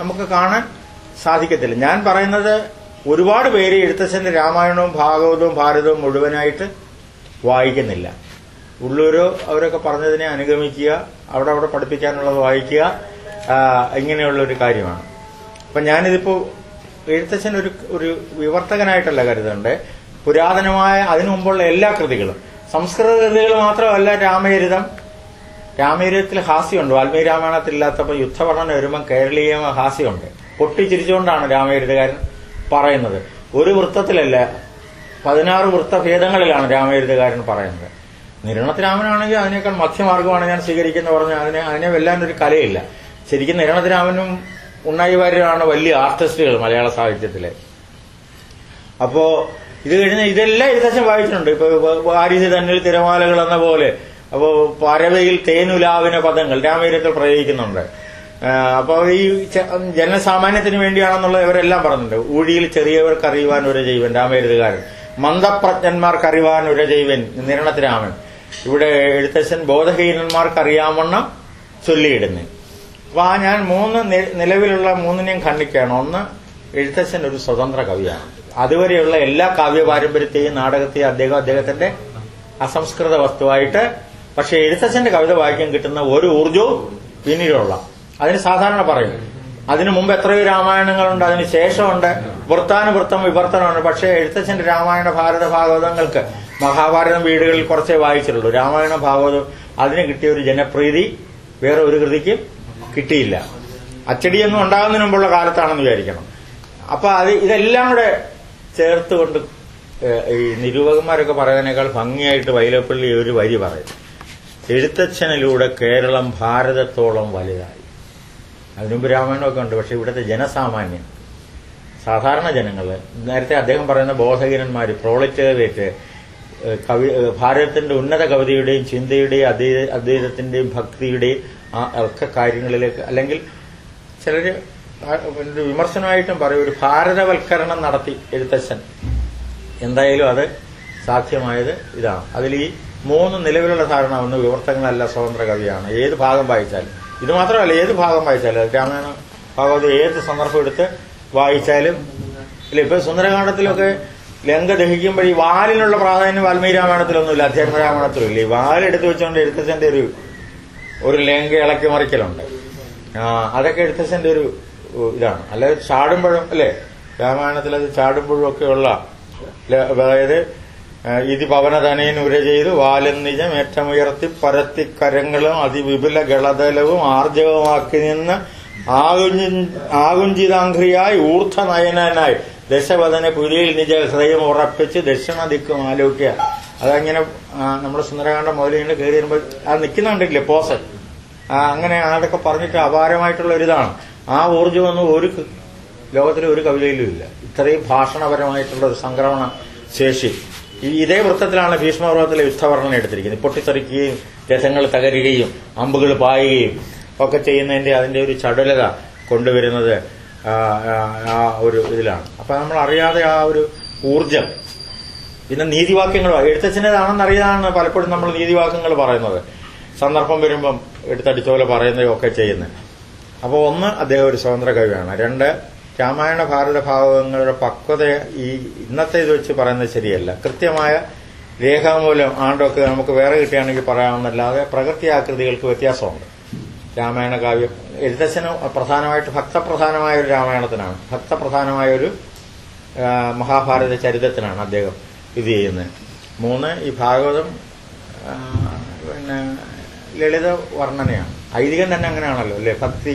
നമുക്ക് കാണാൻ സാധിക്കത്തില്ല. ഞാൻ പറയുന്നത് ഒരുപാട് പേര് എഴുത്തച്ഛന്റെ രാമായണവും ഭാഗവതവും ഭാരതവും മുഴുവനായിട്ട് വായിക്കുന്നില്ല. ഉള്ളൂരോ അവരൊക്കെ പറഞ്ഞതിനെ അനുഗമിക്കുക, അവിടെ പഠിപ്പിക്കാനുള്ളത് വായിക്കുക, ഇങ്ങനെയുള്ളൊരു കാര്യമാണ്. അപ്പൊ ഞാനിതിപ്പോ എഴുത്തച്ഛൻ ഒരു വിവർത്തകനായിട്ടല്ല കരുതണ്ടേ. പുരാതനമായ അതിനു മുമ്പുള്ള എല്ലാ കൃതികളും, സംസ്കൃത കൃതികൾ മാത്രമല്ല, രാമചരിതത്തിൽ ഹാസ്യമുണ്ട്. വാൽമീകി രാമായണത്തിൽ ഇല്ലാത്തപ്പോൾ യുദ്ധവർണ്ണന വരുമ്പം കേരളീയ ഹാസ്യമുണ്ട്. പൊട്ടിച്ചിരിച്ചുകൊണ്ടാണ് രാമചരിതകാരൻ പറയുന്നത്. ഒരു വൃത്തത്തിലല്ല, 16 വൃത്തഭേദങ്ങളിലാണ് രാമചരിതകാരൻ പറയുന്നത്. നിരണത്തിരാമനാണെങ്കിൽ അതിനേക്കാൾ മധ്യമാർഗമാണ് ഞാൻ സ്വീകരിക്കുന്ന പറഞ്ഞാൽ അതിനെ വെല്ലാനൊരു കലയില്ല. ശരിക്കും നിരണത്തിരാമനും ഉണ്ണായി വാര്യരുമാണ് വലിയ ആർട്ടിസ്റ്റുകൾ മലയാള സാഹിത്യത്തിലെ. അപ്പോ ഇത് കഴിഞ്ഞ് ഇതെല്ലാം എഴുത്തച്ഛൻ വായിച്ചിട്ടുണ്ട്. ഇപ്പൊ വാരിധി തന്നിൽ തിരമാലകൾ എന്ന പോലെ. അപ്പോ പരവയിൽ തേനുലാവിന പദങ്ങൾ രാമചരിതത്തിൽ പ്രയോഗിക്കുന്നുണ്ട്. അപ്പൊ ഈ ജനസാമാന്യത്തിന് വേണ്ടിയാണെന്നുള്ളത് ഇവരെല്ലാം പറഞ്ഞിട്ടുണ്ട്. ഊഴിയിൽ ചെറിയവർക്ക് അറിയുവാൻ ഒരു ജൈവൻ, രാമേരുകാരൻ. മന്ദപ്രജ്ഞന്മാർക്ക് അറിയുവാൻ ഒരു ജൈവൻ, നിരണത്തിരാമൻ. ഇവിടെ എഴുത്തച്ഛൻ ബോധഹീനന്മാർക്ക് അറിയാമണ്ണം ചൊല്ലിയിടുന്നു. അപ്പൊ ഞാൻ നിലവിലുള്ള മൂന്നിനെയും ഖണ്ഡിക്കുകയാണ്. ഒന്ന്, എഴുത്തച്ഛൻ ഒരു സ്വതന്ത്ര കവിയാണ്. അതുവരെയുള്ള എല്ലാ കാവ്യ പാരമ്പര്യത്തെയും നാടകത്തെയും അദ്ദേഹത്തിന്റെ അസംസ്കൃത വസ്തുവായിട്ട്, പക്ഷെ എഴുത്തച്ഛന്റെ കവിത വായിക്കാൻ കിട്ടുന്ന ഒരു ഊർജവും പിന്നീടുള്ള അതിന് സാധാരണ പറയും. അതിനു മുമ്പ് എത്രയോ രാമായണങ്ങളുണ്ട്, അതിന് ശേഷമുണ്ട്, വൃത്താനുവൃത്തം വിവർത്തനമുണ്ട്. പക്ഷേ എഴുത്തച്ഛന്റെ രാമായണ ഭാരത ഭാഗവതങ്ങൾക്ക് മഹാഭാരതം വീടുകളിൽ കുറച്ചേ വായിച്ചിട്ടുള്ളൂ. രാമായണ ഭാഗവതം അതിന് കിട്ടിയ ഒരു ജനപ്രീതി വേറെ ഒരു കൃതിക്കും കിട്ടിയില്ല. അച്ചടിയൊന്നും ഉണ്ടാകുന്നതിന് മുമ്പുള്ള കാലത്താണെന്ന് വിചാരിക്കണം. അപ്പൊ ഇതെല്ലാം കൂടെ ചേർത്തുകൊണ്ട് ഈ നിരൂപകന്മാരൊക്കെ പറയുന്നതിനേക്കാൾ ഭംഗിയായിട്ട് വൈലോപ്പിള്ളി ഒരു വരി പറയും: എഴുത്തച്ഛനിലൂടെ കേരളം ഭാരതത്തോളം വലുതായി. അതിനുമുമ്പ് രാമായണമൊക്കെ ഉണ്ട്, പക്ഷെ ഇവിടുത്തെ ജനസാമാന്യം, സാധാരണ ജനങ്ങള്, നേരത്തെ അദ്ദേഹം പറയുന്ന ബോധഹീനന്മാര്, പ്രോളിറ്റേറിയറ്റ്, ഭാരതത്തിന്റെ ഉന്നത കവിതയുടെയും ചിന്തയുടെയും അദ്വൈതത്തിന്റെയും ഭക്തിയുടെയും ഒക്കെ കാര്യങ്ങളിലേക്ക്, അല്ലെങ്കിൽ ചിലര് വിമർശനമായിട്ടും പറയും, ഒരു ഭാരതവൽക്കരണം നടത്തി എഴുത്തച്ഛൻ. എന്തായാലും അത് സാധ്യമായത് ഇതാണ്. അതിൽ ഈ മൂന്ന് നിലവിലുള്ള ധാരണ: ഒന്ന്, വിവർത്തനങ്ങളല്ല, സ്വതന്ത്ര കവിയാണ്. ഏത് ഭാഗം വായിച്ചാലും, ഇത് മാത്രമല്ല, ഏത് ഭാഗം വായിച്ചാലും, രാമായണ ഭാഗവതം ഏത് സന്ദർഭം എടുത്ത് വായിച്ചാലും ഇല്ല. ഇപ്പൊ സുന്ദരകാണ്ഡത്തിലൊക്കെ ലങ്ക ദഹിക്കുമ്പോൾ ഈ വാലിനുള്ള പ്രാധാന്യം വാൽമീകി രാമായണത്തിലൊന്നുമില്ല, അധ്യാത്മ രാമായണത്തിലും ഇല്ല. ഈ വാലെടുത്ത് വെച്ചുകൊണ്ട് എഴുത്തച്ഛന്റെ ഒരു ലങ്ക ഇളക്കി മറിക്കലുണ്ട്. അതൊക്കെ എഴുത്തച്ഛന്റെ ഒരു ഇതാണ്. അല്ലാതെ ചാടുമ്പോഴും അല്ലെ, രാമായണത്തിൽ അത് ചാടുമ്പോഴും ഒക്കെയുള്ള, അതായത് ഇതി പവനതനയൻ ഉര ചെയ്ത് വാലെന്നിജം ഏറ്റമുയർത്തി പരത്തി കരങ്ങളും അതിവിപുല ഗളതലവും ആർജവമാക്കി നിന്ന് ആകുഞ്ചിതാംഘ്രിയായി ഊർധനയനായി ദശവദന പുരിയിൽ നിജ ഹൃദയം ഉറപ്പിച്ച് ദക്ഷിണ ദിക്കും ആലോക്യ. അതങ്ങനെ നമ്മുടെ സുന്ദരകാണ്ഡം മുതലിങ്ങനെ കയറി വരുമ്പോൾ അത് നിൽക്കുന്നുണ്ടെങ്കിലേ പോസ്, അങ്ങനെ അതൊക്കെ പറഞ്ഞിട്ട് അപാരമായിട്ടുള്ള ഒരിതാണ്. ആ ഊർജ്ജമൊന്നും ലോകത്തിലെ ഒരു കവിതയിലും ഇല്ല. ഇത്രയും ഭാഷണപരമായിട്ടുള്ള ഒരു സംക്രമണ ശേഷി. ഇതേ വൃത്തത്തിലാണ് ഭീഷ്മപർവ്വത്തിലെ യുദ്ധവർണ്ണന എടുത്തിരിക്കുന്നത്. പൊട്ടിത്തെറിക്കുകയും രഥങ്ങൾ തകരുകയും അമ്പുകൾ പായുകയും ഒക്കെ ചെയ്യുന്നതിന്റെ അതിന്റെ ഒരു ചടുലത കൊണ്ടുവരുന്നത് ആ ഒരു ഇതിലാണ്. അപ്പൊ നമ്മൾ അറിയാതെ ആ ഒരു ഊർജം. പിന്നെ നീതിവാക്യങ്ങൾ എഴുത്തച്ഛൻ്റെതാണെന്നറിയാതാണ് പലപ്പോഴും നമ്മൾ നീതിവാക്യങ്ങൾ പറയുന്നത്, സന്ദർഭം വരുമ്പം എടുത്തടിച്ച പോലെ പറയുന്നതൊക്കെ ചെയ്യുന്നത്. അപ്പോൾ ഒന്ന്, അദ്ദേഹം ഒരു സ്വതന്ത്ര കവിയാണ്. രണ്ട്, രാമായണ ഭാരത ഭാഗവതങ്ങളുടെ പക്വത ഈ ഇന്നത്തെ ഇത് വെച്ച് പറയുന്നത് ശരിയല്ല. കൃത്യമായ രേഖാമൂലം ആണ്ടൊക്കെ നമുക്ക് വേറെ കിട്ടുകയാണെങ്കിൽ പറയാമെന്നല്ലാതെ പ്രകൃതിയാകൃതികൾക്ക് വ്യത്യാസമുണ്ട്. രാമായണ കാവ്യം എഴുത്തച്ഛന് പ്രധാനമായിട്ട് ഭക്തപ്രധാനമായ ഒരു രാമായണത്തിനാണ്, ഭക്തപ്രധാനമായ ഒരു മഹാഭാരത ചരിത്രത്തിനാണ് അദ്ദേഹം ഇത് ചെയ്യുന്നത്. മൂന്ന്, ഈ ഭാഗവതം പിന്നെ ലളിത വർണ്ണനയാണ്. ഐതിഹ്യം തന്നെ അങ്ങനെയാണല്ലോ അല്ലെ, ഭക്തി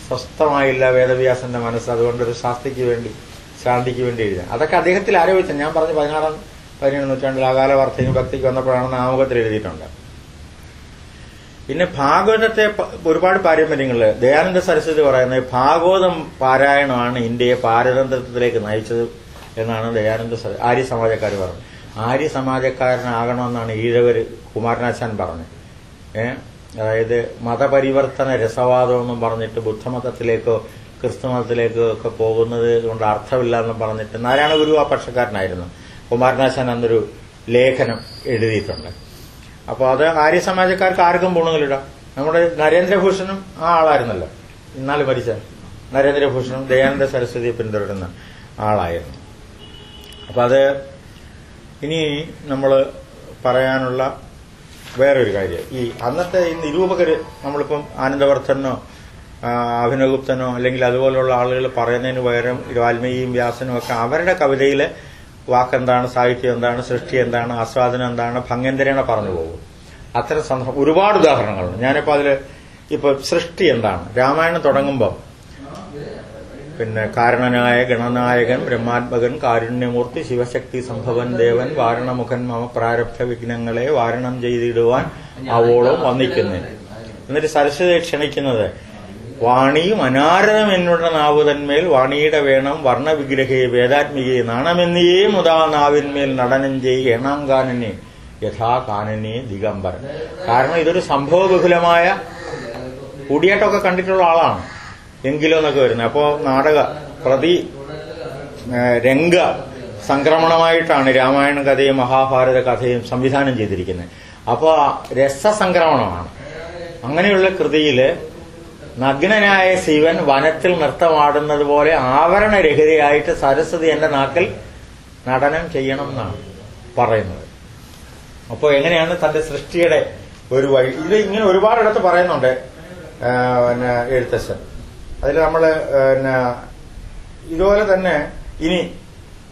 സ്വസ്ഥമായില്ല വേദവ്യാസന്റെ മനസ്സ്, അതുകൊണ്ടൊരു ശാന്തിക്ക് വേണ്ടി എഴുതാൻ. അതൊക്കെ അദ്ദേഹത്തിൽ ആരോപിച്ച, ഞാൻ പറഞ്ഞ 16-17 നൂറ്റാണ്ടിൽ അകാല വാർത്തയും ഭക്തിക്ക് വന്നപ്പോഴാണെന്ന് ആമുഖത്തിൽ എഴുതിയിട്ടുണ്ട്. പിന്നെ ഭാഗവതത്തെ ഒരുപാട് പാരമ്പര്യങ്ങളില് ദയാനന്ദ സരസ്വതി പറയുന്നത് ഭാഗവതം പാരായണമാണ് ഇന്ത്യയെ പാരതന്ത്ര്യത്തിലേക്ക് നയിച്ചത് എന്നാണ് ദയാനന്ദ ആര്യ സമാജക്കാർ പറഞ്ഞത്. ആര്യ സമാജക്കാരനാകണമെന്നാണ് ഈഴവര് കുമാരനാശാൻ പറഞ്ഞത്. അതായത് മതപരിവർത്തന രസവാദം എന്നും പറഞ്ഞിട്ട് ബുദ്ധമതത്തിലേക്കോ ക്രിസ്തുമതത്തിലേക്കോ ഒക്കെ പോകുന്നത് കൊണ്ട് അർത്ഥമില്ല എന്നും പറഞ്ഞിട്ട് നാരായണ ഗുരു ആ പക്ഷക്കാരനായിരുന്നു. കുമാരനാശാൻ അന്നൊരു ലേഖനം എഴുതിയിട്ടുണ്ട്. അപ്പോൾ അത് ആര്യ സമാജക്കാർക്ക് ആർക്കും ഗുണങ്ങളിടാം. നമ്മുടെ നരേന്ദ്രഭൂഷണും ആ ആളായിരുന്നല്ലോ, ഇന്നാല് മരിച്ച നരേന്ദ്രഭൂഷണും ദയാനന്ദ സരസ്വതിയെ പിന്തുടരുന്ന ആളായിരുന്നു. അപ്പൊ അത് ഇനി നമ്മൾ പറയാനുള്ള വേറൊരു കാര്യം, ഈ അന്നത്തെ ഈ നിരൂപകര്, നമ്മളിപ്പം ആനന്ദവർദ്ധനോ അഭിനവഗുപ്തനോ അല്ലെങ്കിൽ അതുപോലുള്ള ആളുകൾ പറയുന്നതിന് പകരം വാൽമീകിയും വ്യാസനും ഒക്കെ അവരുടെ കവിതയിലെ വാക്കെന്താണ്, സാഹിത്യം എന്താണ്, സൃഷ്ടി എന്താണ്, ആസ്വാദനം എന്താണ്, ഭംഗ്യന്തരേണ പറഞ്ഞു പോകും. അത്തരം സന്ദർഭം ഒരുപാട് ഉദാഹരണങ്ങളുണ്ട്. ഞാനിപ്പോ അതില് ഇപ്പൊ സൃഷ്ടി എന്താണ്, രാമായണം തുടങ്ങുമ്പം പിന്നെ കാരണനായ ഗണനായകൻ ബ്രഹ്മാത്മകൻ കാരുണ്യമൂർത്തി ശിവശക്തി സംഭവൻ ദേവൻ വാരണമുഖൻ മമ പ്രാരബ്ധ വിഘ്നങ്ങളെ വാരണം ചെയ്തിടുവാൻ അവോളം വന്നിക്കുന്നു. എന്നിട്ട് സരസ്വതിയെ ക്ഷണിക്കുന്നത് വാണിയും അനാരദം എന്നുടെ നാവുതന്മേൽ വാണിയുടെ വേണം വർണ്ണവിഗ്രഹേ വേദാത്മികയെ നാണമെന്നിയേ മുതാ നാവിന്മേൽ നടനം ചെയ്യ എണാങ്കാനനെ യഥാ കാനനെ ദിഗംബരൻ. കാരണം ഇതൊരു സംഭവബഹുലമായ കൂടിയാട്ടമൊക്കെ കണ്ടിട്ടുള്ള ആളാണ്. എങ്കിലോ എന്നൊക്കെ വരുന്നത്. അപ്പോ നാടക പ്രതി രംഗ സംക്രമണമായിട്ടാണ് രാമായണ കഥയും മഹാഭാരത കഥയും സംവിധാനം ചെയ്തിരിക്കുന്നത്. അപ്പോൾ രസസംക്രമണമാണ്. അങ്ങനെയുള്ള കൃതിയില് നഗ്നനായ ശിവൻ വനത്തിൽ നൃത്തമാടുന്നത് പോലെ ആവരണരഹിതയായിട്ട് സരസ്വതി എന്റെ നാക്കിൽ നടനം ചെയ്യണം എന്നാണ് പറയുന്നത്. അപ്പോൾ എങ്ങനെയാണ് തന്റെ സൃഷ്ടിയുടെ ഒരു വഴി, ഇത് ഇങ്ങനെ ഒരുപാടിടത്ത് പറയുന്നുണ്ട് പിന്നെ എഴുത്തച്ഛൻ. അതിൽ നമ്മള് പിന്നെ ഇതുപോലെ തന്നെ ഇനി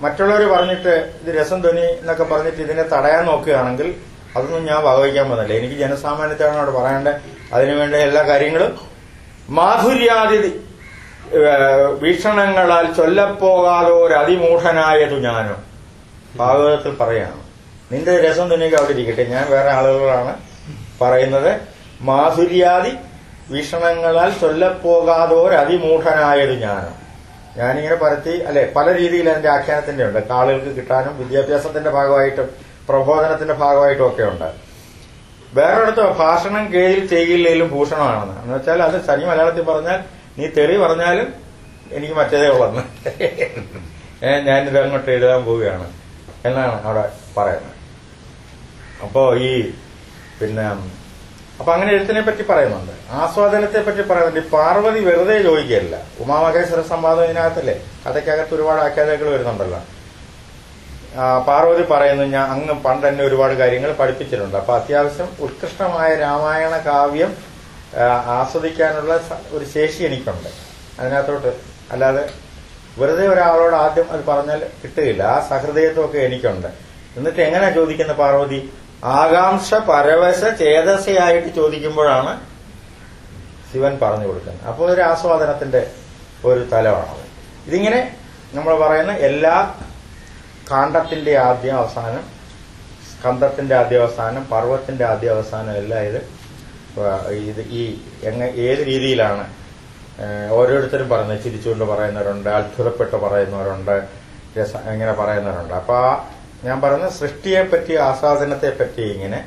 മറ്റുള്ളവർ പറഞ്ഞിട്ട് ഇത് രസം ധ്വനി എന്നൊക്കെ പറഞ്ഞിട്ട് ഇതിനെ തടയാൻ നോക്കുകയാണെങ്കിൽ അതൊന്നും ഞാൻ വകവയ്ക്കാൻ പോകുന്നില്ല. എനിക്ക് ജനസാമാന്യത്താണ് അവിടെ പറയേണ്ടത്. അതിനുവേണ്ട എല്ലാ കാര്യങ്ങളും മാധുര്യാദി വീക്ഷണങ്ങളാൽ ചൊല്ലപ്പോകാതൊരതിമൂഢനായതു ഞാനും ഭാഗവതത്തിൽ പറയാണ്. നിന്റെ രസം ധ്വനിയൊക്കെ അവിടെ ഇരിക്കട്ടെ, ഞാൻ വേറെ ആളുകളാണ് പറയുന്നത്. മാധുര്യാദി വീക്ഷണങ്ങളാൽ ചൊല്ലപ്പോകാതൊരതിമൂഢനായതു ഞാനും. ഞാനിങ്ങനെ പരത്തി അല്ലെ പല രീതിയിൽ അതിന്റെ ആഖ്യാനത്തിന്റെ ഉണ്ട്. ആളുകൾക്ക് കിട്ടാനും വിദ്യാഭ്യാസത്തിന്റെ ഭാഗമായിട്ടും പ്രബോധനത്തിന്റെ ഭാഗമായിട്ടും ഒക്കെ ഉണ്ട്. വേറൊരിടത്ത് ഭാഷണം കേയിൽ ചെയ്യില്ലേലും ഭൂഷണമാണെന്ന്. എന്ന് വെച്ചാൽ അത് തനി മലയാളത്തിൽ പറഞ്ഞാൽ നീ തെറി പറഞ്ഞാലും എനിക്ക് മറ്റേതേ ഉള്ളെന്ന്. ഞാനിത് അങ്ങോട്ട് എഴുതാൻ പോവുകയാണ് എന്നാണ് അവിടെ പറയുന്നത്. അപ്പോ അപ്പൊ അങ്ങനെ എഴുത്തിനെ പറ്റി പറയുന്നുണ്ട്, ആസ്വാദനത്തെ പറ്റി പറയുന്നുണ്ട്. ഈ പാർവതി വെറുതെ ചോദിക്കുകയല്ല. ഉമാമഹേശ്വര സംവാദം ഇതിനകത്തല്ലേ, കഥയ്ക്കകത്ത് ഒരുപാട് ആഖ്യാതകൾ വരുന്നുണ്ടല്ലോ. പാർവതി പറയുന്നു, ഞാൻ അങ്ങ് പണ്ട് തന്നെ ഒരുപാട് കാര്യങ്ങൾ പഠിപ്പിച്ചിട്ടുണ്ട്. അപ്പൊ അത്യാവശ്യം ഉത്കൃഷ്ടമായ രാമായണ കാവ്യം ആസ്വദിക്കാനുള്ള ഒരു ശേഷി എനിക്കുണ്ട് അതിനകത്തോട്ട്. അല്ലാതെ വെറുതെ ഒരാളോട് ആദ്യം അത് പറഞ്ഞാൽ കിട്ടുകയില്ല. ആ സഹൃദയത്വമൊക്കെ എനിക്കുണ്ട്. എന്നിട്ട് എങ്ങനെ ചോദിക്കുന്ന പാർവതി, ആകാംക്ഷ പരവശ ചേതസയായിട്ട് ചോദിക്കുമ്പോഴാണ് ശിവൻ പറഞ്ഞു കൊടുക്കുന്നത്. അപ്പോൾ ഒരു ആസ്വാദനത്തിന്റെ ഒരു തലമാണത്. ഇതിങ്ങനെ നമ്മൾ പറയുന്ന എല്ലാ കാണ്ഡത്തിന്റെ ആദ്യം അവസാനം, സ്കന്ധത്തിന്റെ ആദ്യ അവസാനം, പർവ്വത്തിന്റെ ആദ്യ അവസാനം എല്ലാം ഇത് ഏത് രീതിയിലാണ് ഓരോരുത്തരും പറയുന്നത്. ചിരിച്ചുകൊണ്ട് പറയുന്നവരുണ്ട്, അത്ഭുതപ്പെട്ട് പറയുന്നവരുണ്ട്, ഇങ്ങനെ പറയുന്നവരുണ്ട്. അപ്പൊ ഞാൻ പറയുന്ന സൃഷ്ടിയെപ്പറ്റി, ആസ്വാദനത്തെപ്പറ്റി ഇങ്ങനെ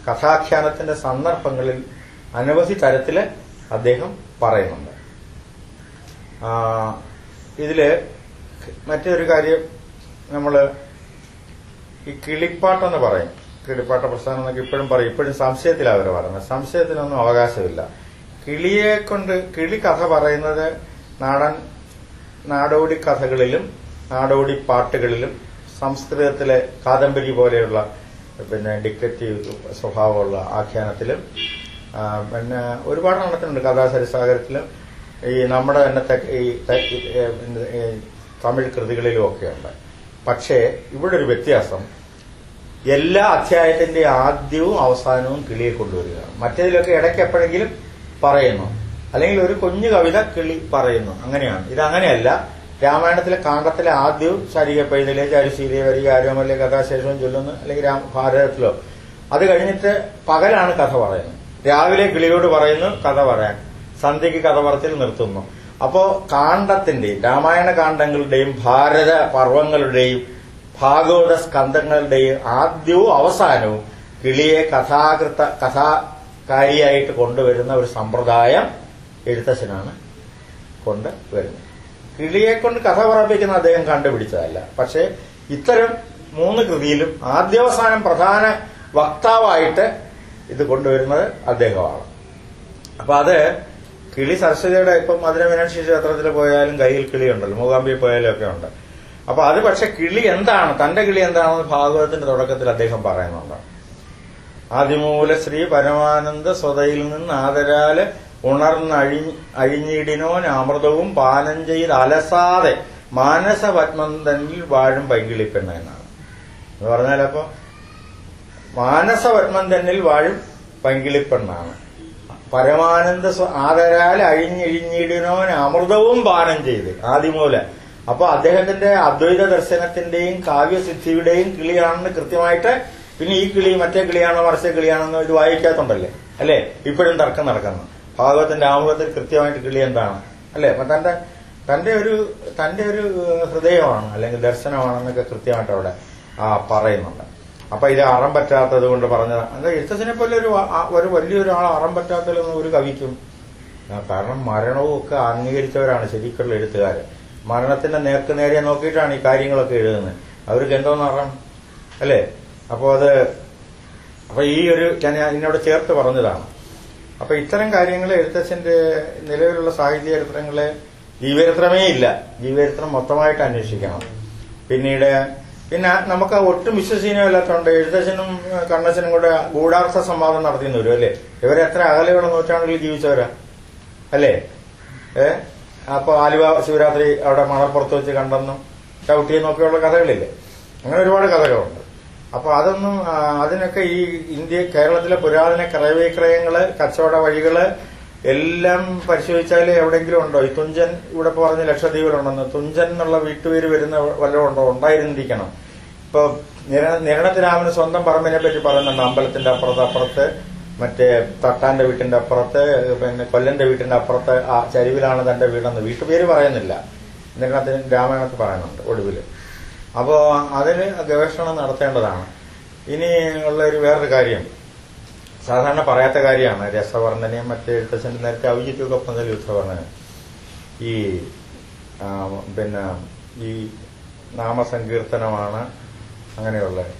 കഥാഖ്യാനത്തിന്റെ സന്ദർഭങ്ങളിൽ അനവധി തരത്തില് അദ്ദേഹം പറയുന്നുണ്ട്. ഇതില് മറ്റൊരു കാര്യം, നമ്മള് ഈ കിളിപ്പാട്ടെന്ന് പറയും, കിളിപ്പാട്ട പ്രസ്ഥാനം എന്നൊക്കെ ഇപ്പോഴും പറയും. ഇപ്പോഴും സംശയത്തിലാണ് അവർ പറയുന്നത്. സംശയത്തിനൊന്നും അവകാശമില്ല. കിളിയെ കൊണ്ട് കിളി കഥ പറയുന്നത് നാടോടി കഥകളിലും നാടോടി പാട്ടുകളിലും സംസ്കൃതത്തിലെ കാദംബരി പോലെയുള്ള ഡിക്റ്റേറ്റീവ് സ്വഭാവമുള്ള ആഖ്യാനത്തിലും പിന്നെ ഒരുപാട് നടത്തുന്നുണ്ട്. കഥാസരിസാഗരത്തിലും ഈ നമ്മുടെ തന്നെ തമിഴ് കൃതികളിലും ഒക്കെയുണ്ട്. പക്ഷേ ഇവിടെ ഒരു വ്യത്യാസം, എല്ലാ അധ്യായത്തിന്റെ ആദ്യവും അവസാനവും കിളിയെ കൊണ്ടുവരികയാണ്. മറ്റേതിലൊക്കെ ഇടയ്ക്ക് എപ്പോഴെങ്കിലും പറയുന്നു, അല്ലെങ്കിൽ ഒരു കുഞ്ഞു കവിത കിളി പറയുന്നു, അങ്ങനെയാണ്. ഇതങ്ങനെയല്ല. രാമായണത്തിലെ കാണ്ഡത്തിലെ ആദ്യവും ശരിക പൈതലെ ചരുശീലെ വരിക ആരോമല്ലെ കഥാശേഷവും ചൊല്ലുന്നു, അല്ലെങ്കിൽ ഭാരതത്തിലോ. അത് കഴിഞ്ഞിട്ട് പകലാണ് കഥ പറയുന്നത്. രാവിലെ കിളിയോട് പറയുന്നു കഥ പറയാൻ, സന്ധ്യയ്ക്ക് കഥ പറച്ചിൽ നിർത്തുന്നു. അപ്പോ കാണ്ഡത്തിന്റെയും രാമായണ കാണ്ഡങ്ങളുടെയും ഭാരത പർവ്വങ്ങളുടെയും ഭാഗവത സ്കന്ധങ്ങളുടെയും ആദ്യവും അവസാനവും കിളിയെ കഥാകാരിയായിട്ട് കൊണ്ടുവരുന്ന ഒരു സമ്പ്രദായം എഴുത്തച്ഛനാണ് കൊണ്ടുവരുന്നത്. കിളിയെ കൊണ്ട് കഥ പറപ്പിക്കുന്ന അദ്ദേഹം കണ്ടുപിടിച്ചതല്ല. പക്ഷേ ഇത്തരം 3 കൃതിയിലും ആദ്യാവസാനം പ്രധാന വക്താവായിട്ട് ഇത് കൊണ്ടുവരുന്നത് അദ്ദേഹമാണ്. അപ്പൊ അത് കിളി സരസ്വതിയുടെ ഇപ്പം മധുര മീനാക്ഷി ക്ഷേത്രത്തിൽ പോയാലും കയ്യിൽ കിളിയുണ്ടല്ലോ, മൂകാംബിയിൽ പോയാലും ഒക്കെ ഉണ്ട്. അപ്പൊ അത് പക്ഷെ കിളി എന്താണ്, തന്റെ കിളി എന്താണെന്ന് ഭാഗവതത്തിന്റെ തുടക്കത്തിൽ അദ്ദേഹം പറയുന്നുണ്ട്. ആദിമൂല ശ്രീ പരമാനന്ദ സ്വതയിൽ നിന്ന് ആദരാല് അഴിഞ്ഞിടിനോൻ അമൃതവും പാനം ചെയ്ത് അലസാതെ മാനസപത്മം തന്നിൽ വാഴും പൈങ്കിളിപ്പെണ്ണ എന്നാണ്. എന്ന് പറഞ്ഞാൽ അപ്പൊ മാനസപത്മം തന്നിൽ വാഴും പൈങ്കിളിപ്പെണ്ണാണ്. പരമാനന്ദ ആദരാൽ അഴിഞ്ഞിടിനോൻ അമൃതവും പാനം ചെയ്ത് ആദിമൂല. അപ്പൊ അദ്ദേഹത്തിന്റെ അദ്വൈത ദർശനത്തിന്റെയും കാവ്യസിദ്ധിയുടെയും കിളിയാണെന്ന് കൃത്യമായിട്ട്, പിന്നെ ഈ കിളി മറ്റേ കിളിയാണോ മറിച്ച കിളിയാണെന്നോ ഇത് വായിക്കാത്തുണ്ടല്ലേ, അല്ലെ? ഇപ്പോഴും തർക്കം നടക്കുന്നു. ഭാഗവതത്തിന്റെ ആമുഖത്തിൽ കൃത്യമായിട്ട് കിളി എന്താണ്, അല്ലെ? തന്റെ ഒരു ഹൃദയമാണ് അല്ലെങ്കിൽ ദർശനമാണെന്നൊക്കെ കൃത്യമായിട്ട് അവിടെ പറയുന്നുണ്ട്. അപ്പൊ ഇത് അറം പറ്റാത്തത് കൊണ്ട് പറഞ്ഞതാണ്. എഴുത്തച്ഛനെ പോലെ ഒരു വലിയൊരാൾ അറം പറ്റാത്തതൊന്നും ഒരു കവിക്കും കാരണം മരണവും ഒക്കെ അംഗീകരിച്ചവരാണ് ശരിക്കുള്ള എഴുത്തുകാർ. മരണത്തിന്റെ നേർക്ക് നേരെ നോക്കിയിട്ടാണ് ഈ കാര്യങ്ങളൊക്കെ എഴുതുന്നത്. അവർക്ക് എന്തോന്ന് അറിയാം അല്ലേ? അപ്പൊ ഈ ഒരു ഞാൻ ഇതിനോട് ചേർത്ത് പറഞ്ഞതാണ്. അപ്പൊ ഇത്തരം കാര്യങ്ങൾ എഴുത്തച്ഛന്റെ നിലവിലുള്ള സാഹിത്യ ചരിത്രങ്ങളെ ജീവചരിത്രമേ ഇല്ല, ജീവചരിത്രം മൊത്തമായിട്ട് അന്വേഷിക്കണം. പിന്നെ നമുക്ക് ഒട്ടും വിശ്വസനീയമല്ലാത്തതുകൊണ്ട് എഴുത്തച്ഛനും കണ്ണച്ഛനും കൂടെ ഗൂഢാർത്ഥ സംവാദം നടത്തിയെന്ന് വരും അല്ലേ? ഇവരെ എത്ര അകലെയുള്ള നൂറ്റാണ്ടുകളിൽ ജീവിച്ചവരാ അല്ലേ? അപ്പൊ ആലുവ ശിവരാത്രി അവിടെ മണപ്പുറത്ത് വെച്ച് കണ്ടെന്നും ചവിട്ടിയെന്നൊക്കെയുള്ള കഥകളില്ലേ? അങ്ങനെ ഒരുപാട് കഥകളുണ്ട്. അപ്പൊ അതിനൊക്കെ ഈ കേരളത്തിലെ പുരാതന ക്രയവിക്രയങ്ങള്, കച്ചവട വഴികള് എല്ലാം പരിശോധിച്ചാൽ എവിടെയെങ്കിലും ഉണ്ടോ? ഈ തുഞ്ചൻ ഇവിടെ പറഞ്ഞ് ലക്ഷദ്വീപിലുണ്ടെന്ന്, തുഞ്ചൻ എന്നുള്ള വീട്ടുപേര് വരുന്ന വല്ലതും ഉണ്ടോ? ഉണ്ടായിരുന്നിരിക്കണം. ഇപ്പൊ നിരണത്തിരാമന് സ്വന്തം പറമ്പിനെ പറ്റി പറയുന്നുണ്ട്. അമ്പലത്തിന്റെ അപ്പുറത്ത് മറ്റേ തട്ടാന്റെ വീട്ടിന്റെ അപ്പുറത്ത്, പിന്നെ കൊല്ലന്റെ വീട്ടിന്റെ അപ്പുറത്ത് ആ ചരിവിലാണ് തന്റെ വീടെന്ന് വീട്ടുപേര് പറയുന്നില്ല. നിരണത്തിന് രാമായണത്തിൽ പറയുന്നുണ്ട് ഒടുവില്. അപ്പോ അതിന് ഗവേഷണം നടത്തേണ്ടതാണ്. ഇനി ഉള്ള വേറൊരു കാര്യം, സാധാരണ പറയാത്ത കാര്യമാണ്, രസവർണ്ണനയും മറ്റേ എഴുത്തച്ഛന്റെ നേരത്തെ ഔചിത്യമൊക്കെ മുതൽ യുദ്ധവർണ്ണനം, ഈ നാമസങ്കീർത്തനമാണ് അങ്ങനെയുള്ളത്.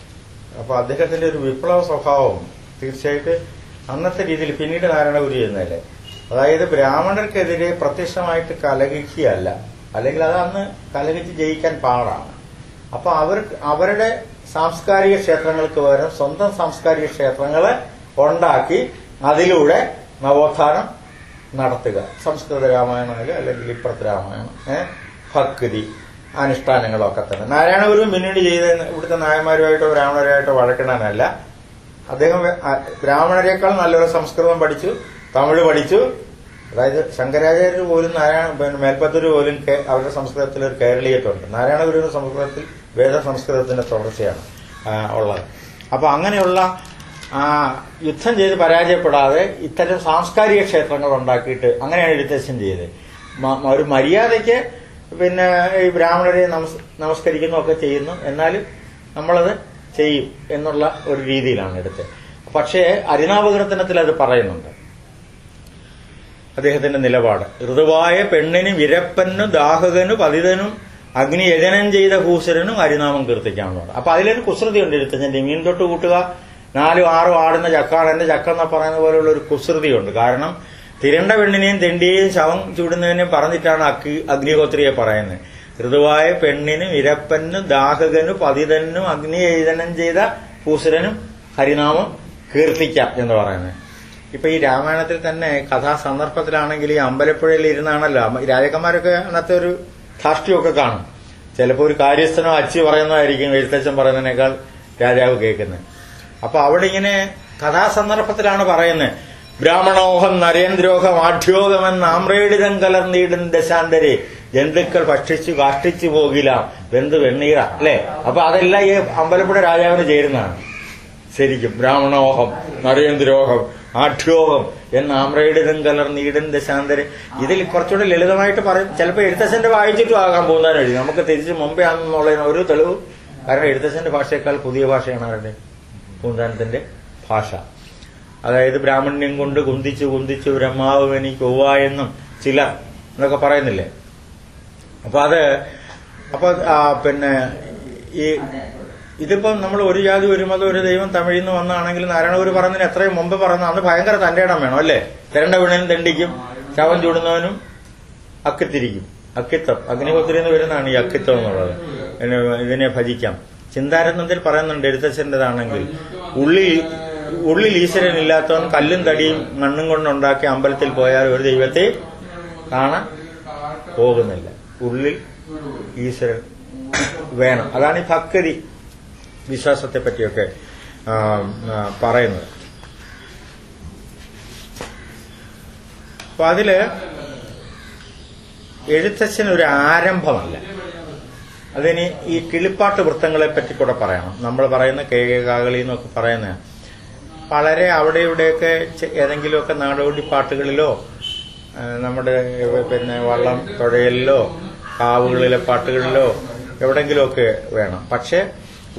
അപ്പൊ അദ്ദേഹത്തിന്റെ ഒരു വിപ്ലവ സ്വഭാവം തീർച്ചയായിട്ട് അന്നത്തെ രീതിയിൽ പിന്നീട് നാരായണഗുരു ചെയ്യുന്നതല്ലേ. അതായത് ബ്രാഹ്മണർക്കെതിരെ പ്രത്യക്ഷമായിട്ട് കലഹിക്കുകയല്ല, അല്ലെങ്കിൽ അത് അന്ന് കലഹിച്ച് ജയിക്കാൻ പാടാണ്. അപ്പൊ അവരുടെ സാംസ്കാരിക ക്ഷേത്രങ്ങൾക്ക് പകരം സ്വന്തം സാംസ്കാരിക ക്ഷേത്രങ്ങളെ ഉണ്ടാക്കി അതിലൂടെ നവോത്ഥാനം നടത്തുക. സംസ്കൃത രാമായണങ്ങളിൽ അല്ലെങ്കിൽ ഇപ്പുറത്തെ രാമായണം, ഭക്തി, അനുഷ്ഠാനങ്ങളൊക്കെ തന്നെ. നാരായണഗുരു പിന്നീട് ചെയ്ത ഇവിടുത്തെ നായന്മാരുമായിട്ടോ ബ്രാഹ്മണരുമായിട്ടോ വഴക്കിടാനല്ല. അദ്ദേഹം ബ്രാഹ്മണരെക്കാൾ നല്ലൊരു സംസ്കൃതം പഠിച്ചു, തമിഴ് പഠിച്ചു. അതായത് ശങ്കരാചാര്യർ പോലും മേൽപ്പത്തൂര് പോലും അവരുടെ സംസ്കൃതത്തിൽ ഒരു കേരളീയത്വമുണ്ട്. നാരായണഗുരുവിന്റെ സംസ്കൃതത്തിൽ വേദ സംസ്കൃതത്തിന്റെ തുടർച്ചയാണ് ഉള്ളത്. അപ്പൊ അങ്ങനെയുള്ള യുദ്ധം ചെയ്ത് പരാജയപ്പെടാതെ ഇത്തരം സാംസ്കാരിക ക്ഷേത്രങ്ങൾ ഉണ്ടാക്കിയിട്ട് അങ്ങനെയാണ് എഴുത്തച്ഛൻ ചെയ്തത്. ഒരു മര്യാദയ്ക്ക് ഈ ബ്രാഹ്മണരെ നമസ്കരിക്കുന്നതൊക്കെ ചെയ്യുന്നു, എന്നാലും നമ്മളത് ചെയ്യും എന്നുള്ള ഒരു രീതിയിലാണ് എടുത്തത്. പക്ഷേ അരിനാപകീർത്തനത്തിൽ അത് പറയുന്നുണ്ട്, അദ്ദേഹത്തിന്റെ നിലപാട്. ഋതുവായ പെണ്ണിന് വിരപ്പനും ദാഹകനും പതിതനും അഗ്നി യജനം ചെയ്ത ഭൂസുരനും ഹരിനാമം കീർത്തിക്കാമെന്നുണ്ട്. അപ്പൊ അതിലൊരു കുസൃതിയുണ്ട് എഴുത്തച്ഛന്റെ. മീൻ തൊട്ട് കൂട്ടുക 4 6 ആടുന്ന ചക്കാണ് എന്റെ ചക്ക എന്ന് പറയുന്ന പോലെയുള്ള ഒരു കുസൃതിയുണ്ട്. കാരണം തിരണ്ട പെണ്ണിനെയും തെണ്ടിയെയും ശവം ചൂടുന്നതിനെയും പറഞ്ഞിട്ടാണ് അഗ്നിഹോത്രിയെ പറയുന്നത്. ഋതുവായ പെണ്ണിനും ഇരപ്പനും ദാഹകനും പതിതനും അഗ്നിയജനം ചെയ്ത ഭൂസുരനും ഹരിനാമം കീർത്തിക്കാം എന്ന് പറയുന്നത്. ഇപ്പൊ ഈ രാമായണത്തിൽ തന്നെ കഥാസന്ദർഭത്തിലാണെങ്കിൽ ഈ അമ്പലപ്പുഴയിൽ ഇരുന്നാണല്ലോ രാജാക്കന്മാരൊക്കെ അന്നത്തെ ഒരു ധാർഷ്ട്യമൊക്കെ കാണും. ചിലപ്പോൾ ഒരു കാര്യസ്ഥനോ അച്ചി പറയുന്നതായിരിക്കും എഴുത്തച്ഛൻ പറയുന്നതിനേക്കാൾ രാജാവ് കേൾക്കുന്നത്. അപ്പൊ അവിടെ ഇങ്ങനെ കഥാസന്ദർഭത്തിലാണ് പറയുന്നത്, ബ്രാഹ്മണോഹം നരേന്ദ്രോഹം ആഢ്യോഗമെന്ന് ആമ്രേടിതം കലർന്നീടും ദശാന്തരെ ജന്തുക്കൾ ഭക്ഷിച്ചു കാഷ്ടിച്ചു പോകില്ല വെന്ത് വെണ്ണീറ അല്ലെ. അപ്പൊ അതെല്ലാം ഈ അമ്പലപ്പുഴ രാജാവിന് ചേരുന്നതാണ്. ശരിക്കും ബ്രാഹ്മണോഹം നരേന്ദ്രോഹം ആഢ്യോഗം എന്ന് ആമ്രേടിതം കലർന്നീടും ദശാന്തരെ. ഇതിൽ കുറച്ചുകൂടെ ലളിതമായിട്ട് പറയും. ചിലപ്പോൾ എഴുത്തച്ഛന്റെ വായിച്ചിട്ടും ആകാൻ പോകുന്നതിന് വഴി നമുക്ക് തിരിച്ച് മുമ്പേ ആണെന്നുള്ളതിന് ഒരു തെളിവ്. കാരണം എഴുത്തച്ഛന്റെ ഭാഷയേക്കാൾ പുതിയ ഭാഷയാണ് അവരുടെ പൂന്താനത്തിന്റെ ഭാഷ. അതായത് ബ്രാഹ്മണ്യം കൊണ്ട് കുന്തിച്ചു കുന്തിച്ചു ബ്രഹ്മാവ് എനിക്ക് ഒവ്വായെന്നും ചിലർ എന്നൊക്കെ പറയുന്നില്ലേ. ഇതിപ്പം നമ്മൾ ഒരു ജാതി ഒരു മതം ഒരു ദൈവം തമിഴിൽ നിന്ന് വന്നാണെങ്കിൽ നാരായണഗുരു പറയുന്നതിന് എത്രയും മുമ്പ് പറയുന്ന അന്ന് ഭയങ്കര തന്റെ ഇടം വേണം അല്ലേ. തിരണ്ട വീണനും തെണ്ടിക്കും ശവം ചൂടുന്നവനും അക്കിത്തിരിക്കും. അക്കിത്തം അഗ്നിഹോത്രി എന്ന് വരുന്നതാണ് ഈ അക്കിത്തം എന്നുള്ളത്. ഇതിനെ ഭജിക്കാം. ചിന്താരത്നത്തിൽ പറയുന്നുണ്ട് എഴുത്തച്ഛൻ്റെതാണെങ്കിൽ, ഉള്ളിൽ ഈശ്വരൻ ഇല്ലാത്തവൻ കല്ലും തടിയും മണ്ണും കൊണ്ടുണ്ടാക്കി അമ്പലത്തിൽ പോയാൽ ഒരു ദൈവത്തെ കാണാൻ പോകുന്നില്ല. ഉള്ളിൽ ഈശ്വരൻ വേണം. അതാണ് ഈ ഭക്തി വിശ്വാസത്തെ പറ്റിയൊക്കെ പറയുന്നത്. അപ്പൊ അതില് എഴുത്തച്ഛൻ ഒരു ആരംഭമല്ല. അതിന് ഈ കിളിപ്പാട്ട് വൃത്തങ്ങളെ പറ്റി കൂടെ പറയണം. നമ്മൾ പറയുന്ന കാകളി എന്നൊക്കെ പറയുന്ന വളരെ അവിടെ ഇവിടെയൊക്കെ ഏതെങ്കിലുമൊക്കെ നാടോടി പാട്ടുകളിലോ നമ്മുടെ വള്ളം തുഴയലിലോ കാവുകളിലെ പാട്ടുകളിലോ എവിടെങ്കിലുമൊക്കെ വേണം. പക്ഷെ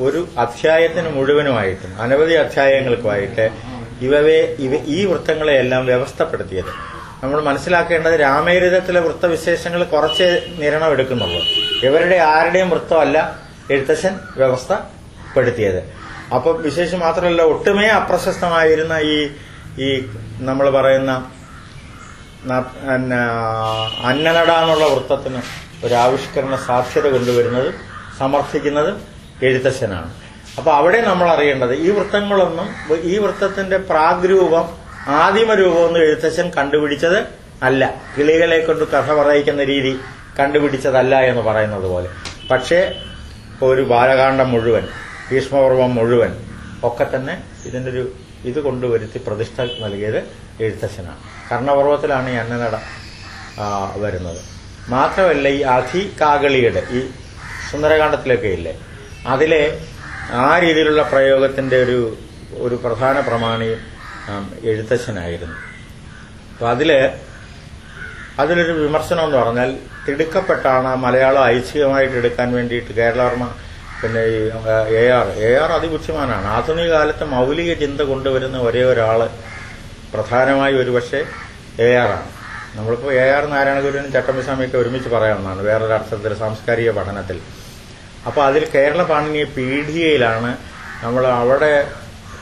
ഒരു അധ്യായത്തിന് മുഴുവനുമായിട്ടും അനവധി അധ്യായങ്ങൾക്കുമായിട്ട് ഈ വൃത്തങ്ങളെയെല്ലാം വ്യവസ്ഥപ്പെടുത്തിയത് നമ്മൾ മനസ്സിലാക്കേണ്ടത് രാമചരിതത്തിലെ വൃത്തവിശേഷങ്ങൾ കുറച്ച് നിരണം എടുക്കുന്നുള്ളൂ. ഇവരുടെ ആരുടെയും വൃത്തമല്ല എഴുത്തച്ഛൻ വ്യവസ്ഥപ്പെടുത്തിയത്. അപ്പൊ വിശേഷം മാത്രമല്ല, ഒട്ടുമേ അപ്രശസ്തമായിരുന്ന ഈ നമ്മൾ പറയുന്ന അന്നനട എന്നുള്ള വൃത്തത്തിന് ഒരു ആവിഷ്കരണ സാധ്യത കൊണ്ടുവരുന്നതും സമർത്ഥിക്കുന്നതും എഴുത്തച്ഛനാണ്. അപ്പൊ അവിടെ നമ്മൾ അറിയേണ്ടത് ഈ വൃത്തത്തിന്റെ പ്രാഗ്രൂപം ആദിമരൂപമൊന്നും എഴുത്തച്ഛൻ കണ്ടുപിടിച്ചത് അല്ല. കിളികളെ കൊണ്ട് കഥ പറയിക്കുന്ന രീതി കണ്ടുപിടിച്ചതല്ല എന്ന് പറയുന്നത് പോലെ. പക്ഷേ ഒരു ബാലകാണ്ഡം മുഴുവൻ, ഭീഷ്മപർവം മുഴുവൻ ഒക്കെ തന്നെ ഇതിന്റെ ഒരു ഇത് കൊണ്ടുവരുത്തി പ്രതിഷ്ഠ നൽകിയത് എഴുത്തച്ഛനാണ്. കർണപർവത്തിലാണ് ഈ അന്നനട വരുന്നത്. മാത്രമല്ല, ഈ അധികാകളിയുടെ ഈ സുന്ദരകാന്ഡത്തിലൊക്കെ ഇല്ലേ, അതിലെ ആ രീതിയിലുള്ള പ്രയോഗത്തിന്റെ ഒരു പ്രധാന പ്രമാണിയും എഴുത്തച്ഛനായിരുന്നു. അപ്പൊ അതിലൊരു വിമർശനം എന്ന് പറഞ്ഞാൽ, തിടുക്കപ്പെട്ടാണ് മലയാളം ഐച്ഛികമായിട്ട് എടുക്കാൻ വേണ്ടിയിട്ട് കേരളവർമ്മ, പിന്നെ ഈ AR അതിബുദ്ധിമാനാണ്. ആധുനിക കാലത്ത് മൗലിക ചിന്ത കൊണ്ടുവരുന്ന ഒരേ ഒരാള് പ്രധാനമായി ഒരുപക്ഷെ AR ആണ്. നമ്മളിപ്പോൾ AR നാരായണഗുരുവിനും ചട്ടമ്പിസ്വാമിയൊക്കെ ഒരുമിച്ച് പറയാവുന്നതാണ് വേറൊരർത്ഥത്തിൽ സാംസ്കാരിക പഠനത്തിൽ. അപ്പൊ അതിൽ കേരള പാണിനി പീഠികയിലാണ് നമ്മൾ അവിടെ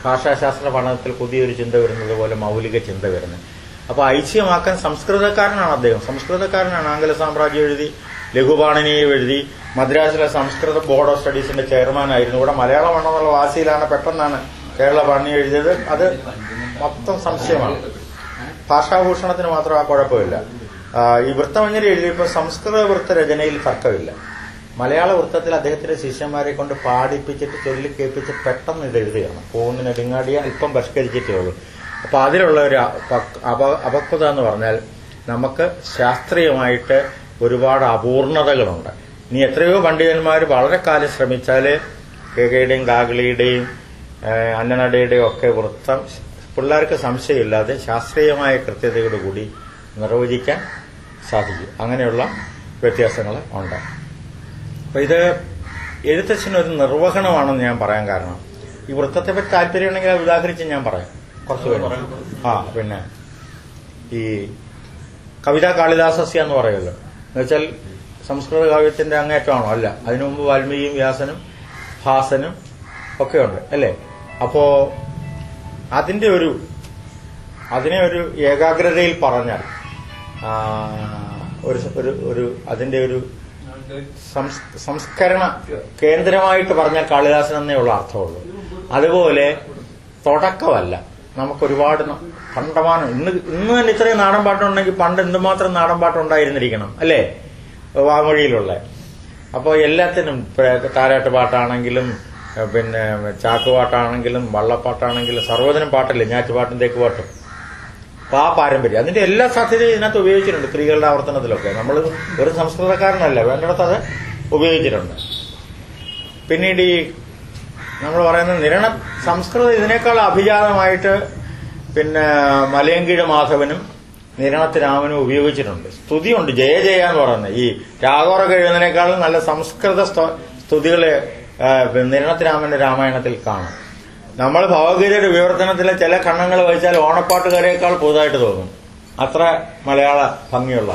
ഭാഷാശാസ്ത്ര പഠനത്തിൽ പുതിയൊരു ചിന്ത വരുന്നത് പോലെ മൗലിക ചിന്ത വരുന്നത്. അപ്പൊ ഐച്ഛികമാക്കാൻ സംസ്കൃതക്കാരനാണ് അദ്ദേഹം. സംസ്കൃതക്കാരനാണ്. ആംഗല സാമ്രാജ്യം എഴുതി, ലഘുപാണിനിയും എഴുതി, മദ്രാസിലെ സംസ്കൃത ബോർഡ് ഓഫ് സ്റ്റഡീസിന്റെ ചെയർമാനായിരുന്നു. ഇവിടെ മലയാളമാണെന്നുള്ള വാശിയിലാണ് പെട്ടെന്നാണ് കേരള പാണിനി എഴുതിയത്. അത് മൊത്തം സംശയമാണ്. ഭാഷാഭൂഷണത്തിന് മാത്രം ആ കുഴപ്പമില്ല. ഈ വൃത്തമഞ്ജരി എഴുതിയപ്പോൾ സംസ്കൃത വൃത്ത രചനയിൽ തർക്കമില്ല. മലയാള വൃത്തത്തിൽ അദ്ദേഹത്തിന്റെ ശിഷ്യന്മാരെ കൊണ്ട് പാടിപ്പിച്ചിട്ട് ചൊല്ലിക്കേൽപ്പിച്ച് പെട്ടെന്ന് ഇത് എഴുതുകയാണ്. പോകുന്നതിന് ഡിങ്ങാടിയ അല്പം പരിഷ്കരിച്ചിട്ടേ ഉള്ളൂ. അപ്പൊ അതിലുള്ള ഒരു അപക്വത എന്ന് പറഞ്ഞാൽ, നമുക്ക് ശാസ്ത്രീയമായിട്ട് ഒരുപാട് അപൂർണതകളുണ്ട്. ഇനി എത്രയോ പണ്ഡിതന്മാർ വളരെ കാലം ശ്രമിച്ചാല് കേകയുടെയും കാകളിയുടെയും അന്നനടയുടെയും ഒക്കെ വൃത്തം പിള്ളേർക്ക് സംശയമില്ലാതെ ശാസ്ത്രീയമായ കൃത്യതയോടുകൂടി നിർവചിക്കാൻ സാധിക്കും. അങ്ങനെയുള്ള വ്യത്യാസങ്ങൾ ഉണ്ട്. അപ്പൊ ഇത് എഴുത്തച്ഛനൊരു നിർവഹണമാണെന്ന് ഞാൻ പറയാൻ കാരണം, ഈ വൃത്തത്തെ പറ്റി താല്പര്യമുണ്ടെങ്കിൽ അത് ഉദാഹരിച്ച് ഞാൻ പറയാം കുറച്ച് പേര്. പിന്നെ ഈ കവിതാ കാളിദാസസ്യ എന്ന് പറയുമല്ലോ, എന്നുവെച്ചാൽ സംസ്കൃത കാവ്യത്തിന്റെ അങ്ങേറ്റമാണോ? അല്ല. അതിനു മുമ്പ് വാൽമീകിയും വ്യാസനും ഭാസനും ഒക്കെ ഉണ്ട് അല്ലേ? അപ്പോ അതിനെ ഒരു ഏകാഗ്രതയിൽ പറഞ്ഞാൽ, അതിന്റെ ഒരു സംസ്കരണ കേന്ദ്രമായിട്ട് പറഞ്ഞാൽ കാളിദാസൻ എന്നേ ഉള്ള അർത്ഥമുള്ളൂ. അതുപോലെ തുടക്കമല്ല, നമുക്കൊരുപാട് കണ്ടമാനം ഇന്ന് തന്നെ ഇത്രയും നാടൻ പാട്ടുണ്ടെങ്കിൽ പണ്ട് എന്തുമാത്രം നാടൻ പാട്ടുണ്ടായിരുന്നിരിക്കണം അല്ലേ? വാമൊഴിയിലുള്ള. അപ്പോൾ എല്ലാത്തിനും താരാട്ട് പാട്ടാണെങ്കിലും പിന്നെ ചാക്കുപാട്ടാണെങ്കിലും വള്ളപ്പാട്ടാണെങ്കിലും സർവ്വതിനും പാട്ടല്ലേ, ഞാറ്റുപാട്ടും തേക്കുപാട്ടും. അപ്പൊ ആ പാരമ്പര്യം, അതിന്റെ എല്ലാ സാധ്യതയും ഇതിനകത്ത് ഉപയോഗിച്ചിട്ടുണ്ട്. സ്ത്രീകളുടെ ആവർത്തനത്തിലൊക്കെ നമ്മൾ ഒരു സംസ്കൃതക്കാരനല്ല, വേണ്ടിടത്ത് അത് ഉപയോഗിച്ചിട്ടുണ്ട്. പിന്നീട് ഈ നമ്മൾ പറയുന്ന സംസ്കൃതം ഇതിനേക്കാൾ അഭിജാതമായിട്ട് പിന്നെ മലയങ്കീഴ മാധവനും നിരണത്ത് രാമനും ഉപയോഗിച്ചിട്ടുണ്ട്. സ്തുതിയുണ്ട്, ജയ ജയ എന്ന് പറയുന്നത്. ഈ രാഘവറൊക്കെ എഴുതുന്നതിനേക്കാളും നല്ല സംസ്കൃത സ്തുതികളെ നിരണത്ത് രാമന്റെ രാമായണത്തിൽ കാണും. നമ്മൾ ഭഗവത്ഗീതയുടെ വിവർത്തനത്തിലെ ചില ഖണ്ഡങ്ങൾ വായിച്ചാൽ ഓണപ്പാട്ടുകാരേക്കാൾ പുതുതായിട്ട് തോന്നും. അത്ര മലയാള ഭംഗിയുള്ള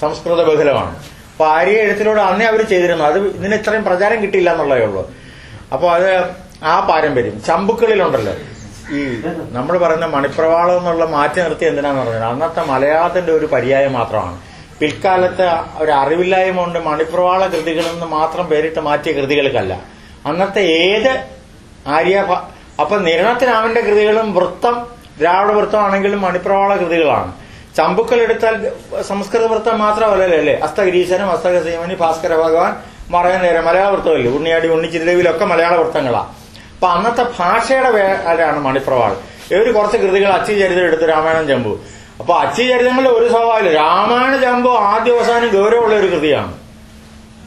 സംസ്കൃത ബഹുലമാണ്. അപ്പൊ ആര്യ എഴുത്തിലൂടെ അന്നേ അവർ ചെയ്തിരുന്നു. അത് ഇതിന് ഇത്രയും പ്രചാരം കിട്ടിയില്ല എന്നുള്ളതേ ഉള്ളൂ. അപ്പൊ അത് ആ പാരമ്പര്യം ചമ്പുക്കളിലുണ്ടല്ലോ. ഈ നമ്മൾ പറയുന്ന മണിപ്രവാളം എന്നുള്ള മാറ്റി നിർത്തി എന്തിനാന്ന് പറഞ്ഞാൽ അന്നത്തെ മലയാളത്തിന്റെ ഒരു പര്യായം മാത്രമാണ്. പിൽക്കാലത്ത് ഒരു അറിവില്ലായ്മ കൊണ്ട് മണിപ്രവാള കൃതികളിൽ നിന്ന് മാത്രം പേരിട്ട് മാറ്റിയ കൃതികൾക്കല്ല. അന്നത്തെ ഏത് അപ്പൊ നിരണത്തിരാമന്റെ കൃതികളും വൃത്തം ദ്രാവിഡ വൃത്തമാണെങ്കിലും മണിപ്രവാള കൃതികളാണ്. ചമ്പുക്കൾ എടുത്താൽ സംസ്കൃത വൃത്തം മാത്രമല്ലല്ലോ അല്ലേ? അസ്തഗിരീശനും അസ്തകസീമനി ഭാസ്കര ഭഗവാൻ മറയാൻ നേരം മലയാള വൃത്തമല്ലേ? ഉണ്ണിയാടി ഉണ്ണിച്ചിരവിലൊക്കെ മലയാള വൃത്തങ്ങളാണ്. അപ്പൊ അന്നത്തെ ഭാഷയുടെ പേരാണ് മണിപ്രവാൾ. ഇവര് കുറച്ച് കൃതികൾ അച്ചിചരിതം എടുത്ത് രാമായണം ചമ്പു. അപ്പൊ അച്ചിചരിതങ്ങളിൽ ഒരു സ്വഭാവമില്ല. രാമായണ ചമ്പു ആദ്യ അവസാനം ഗൗരവമുള്ള ഒരു കൃതിയാണ്.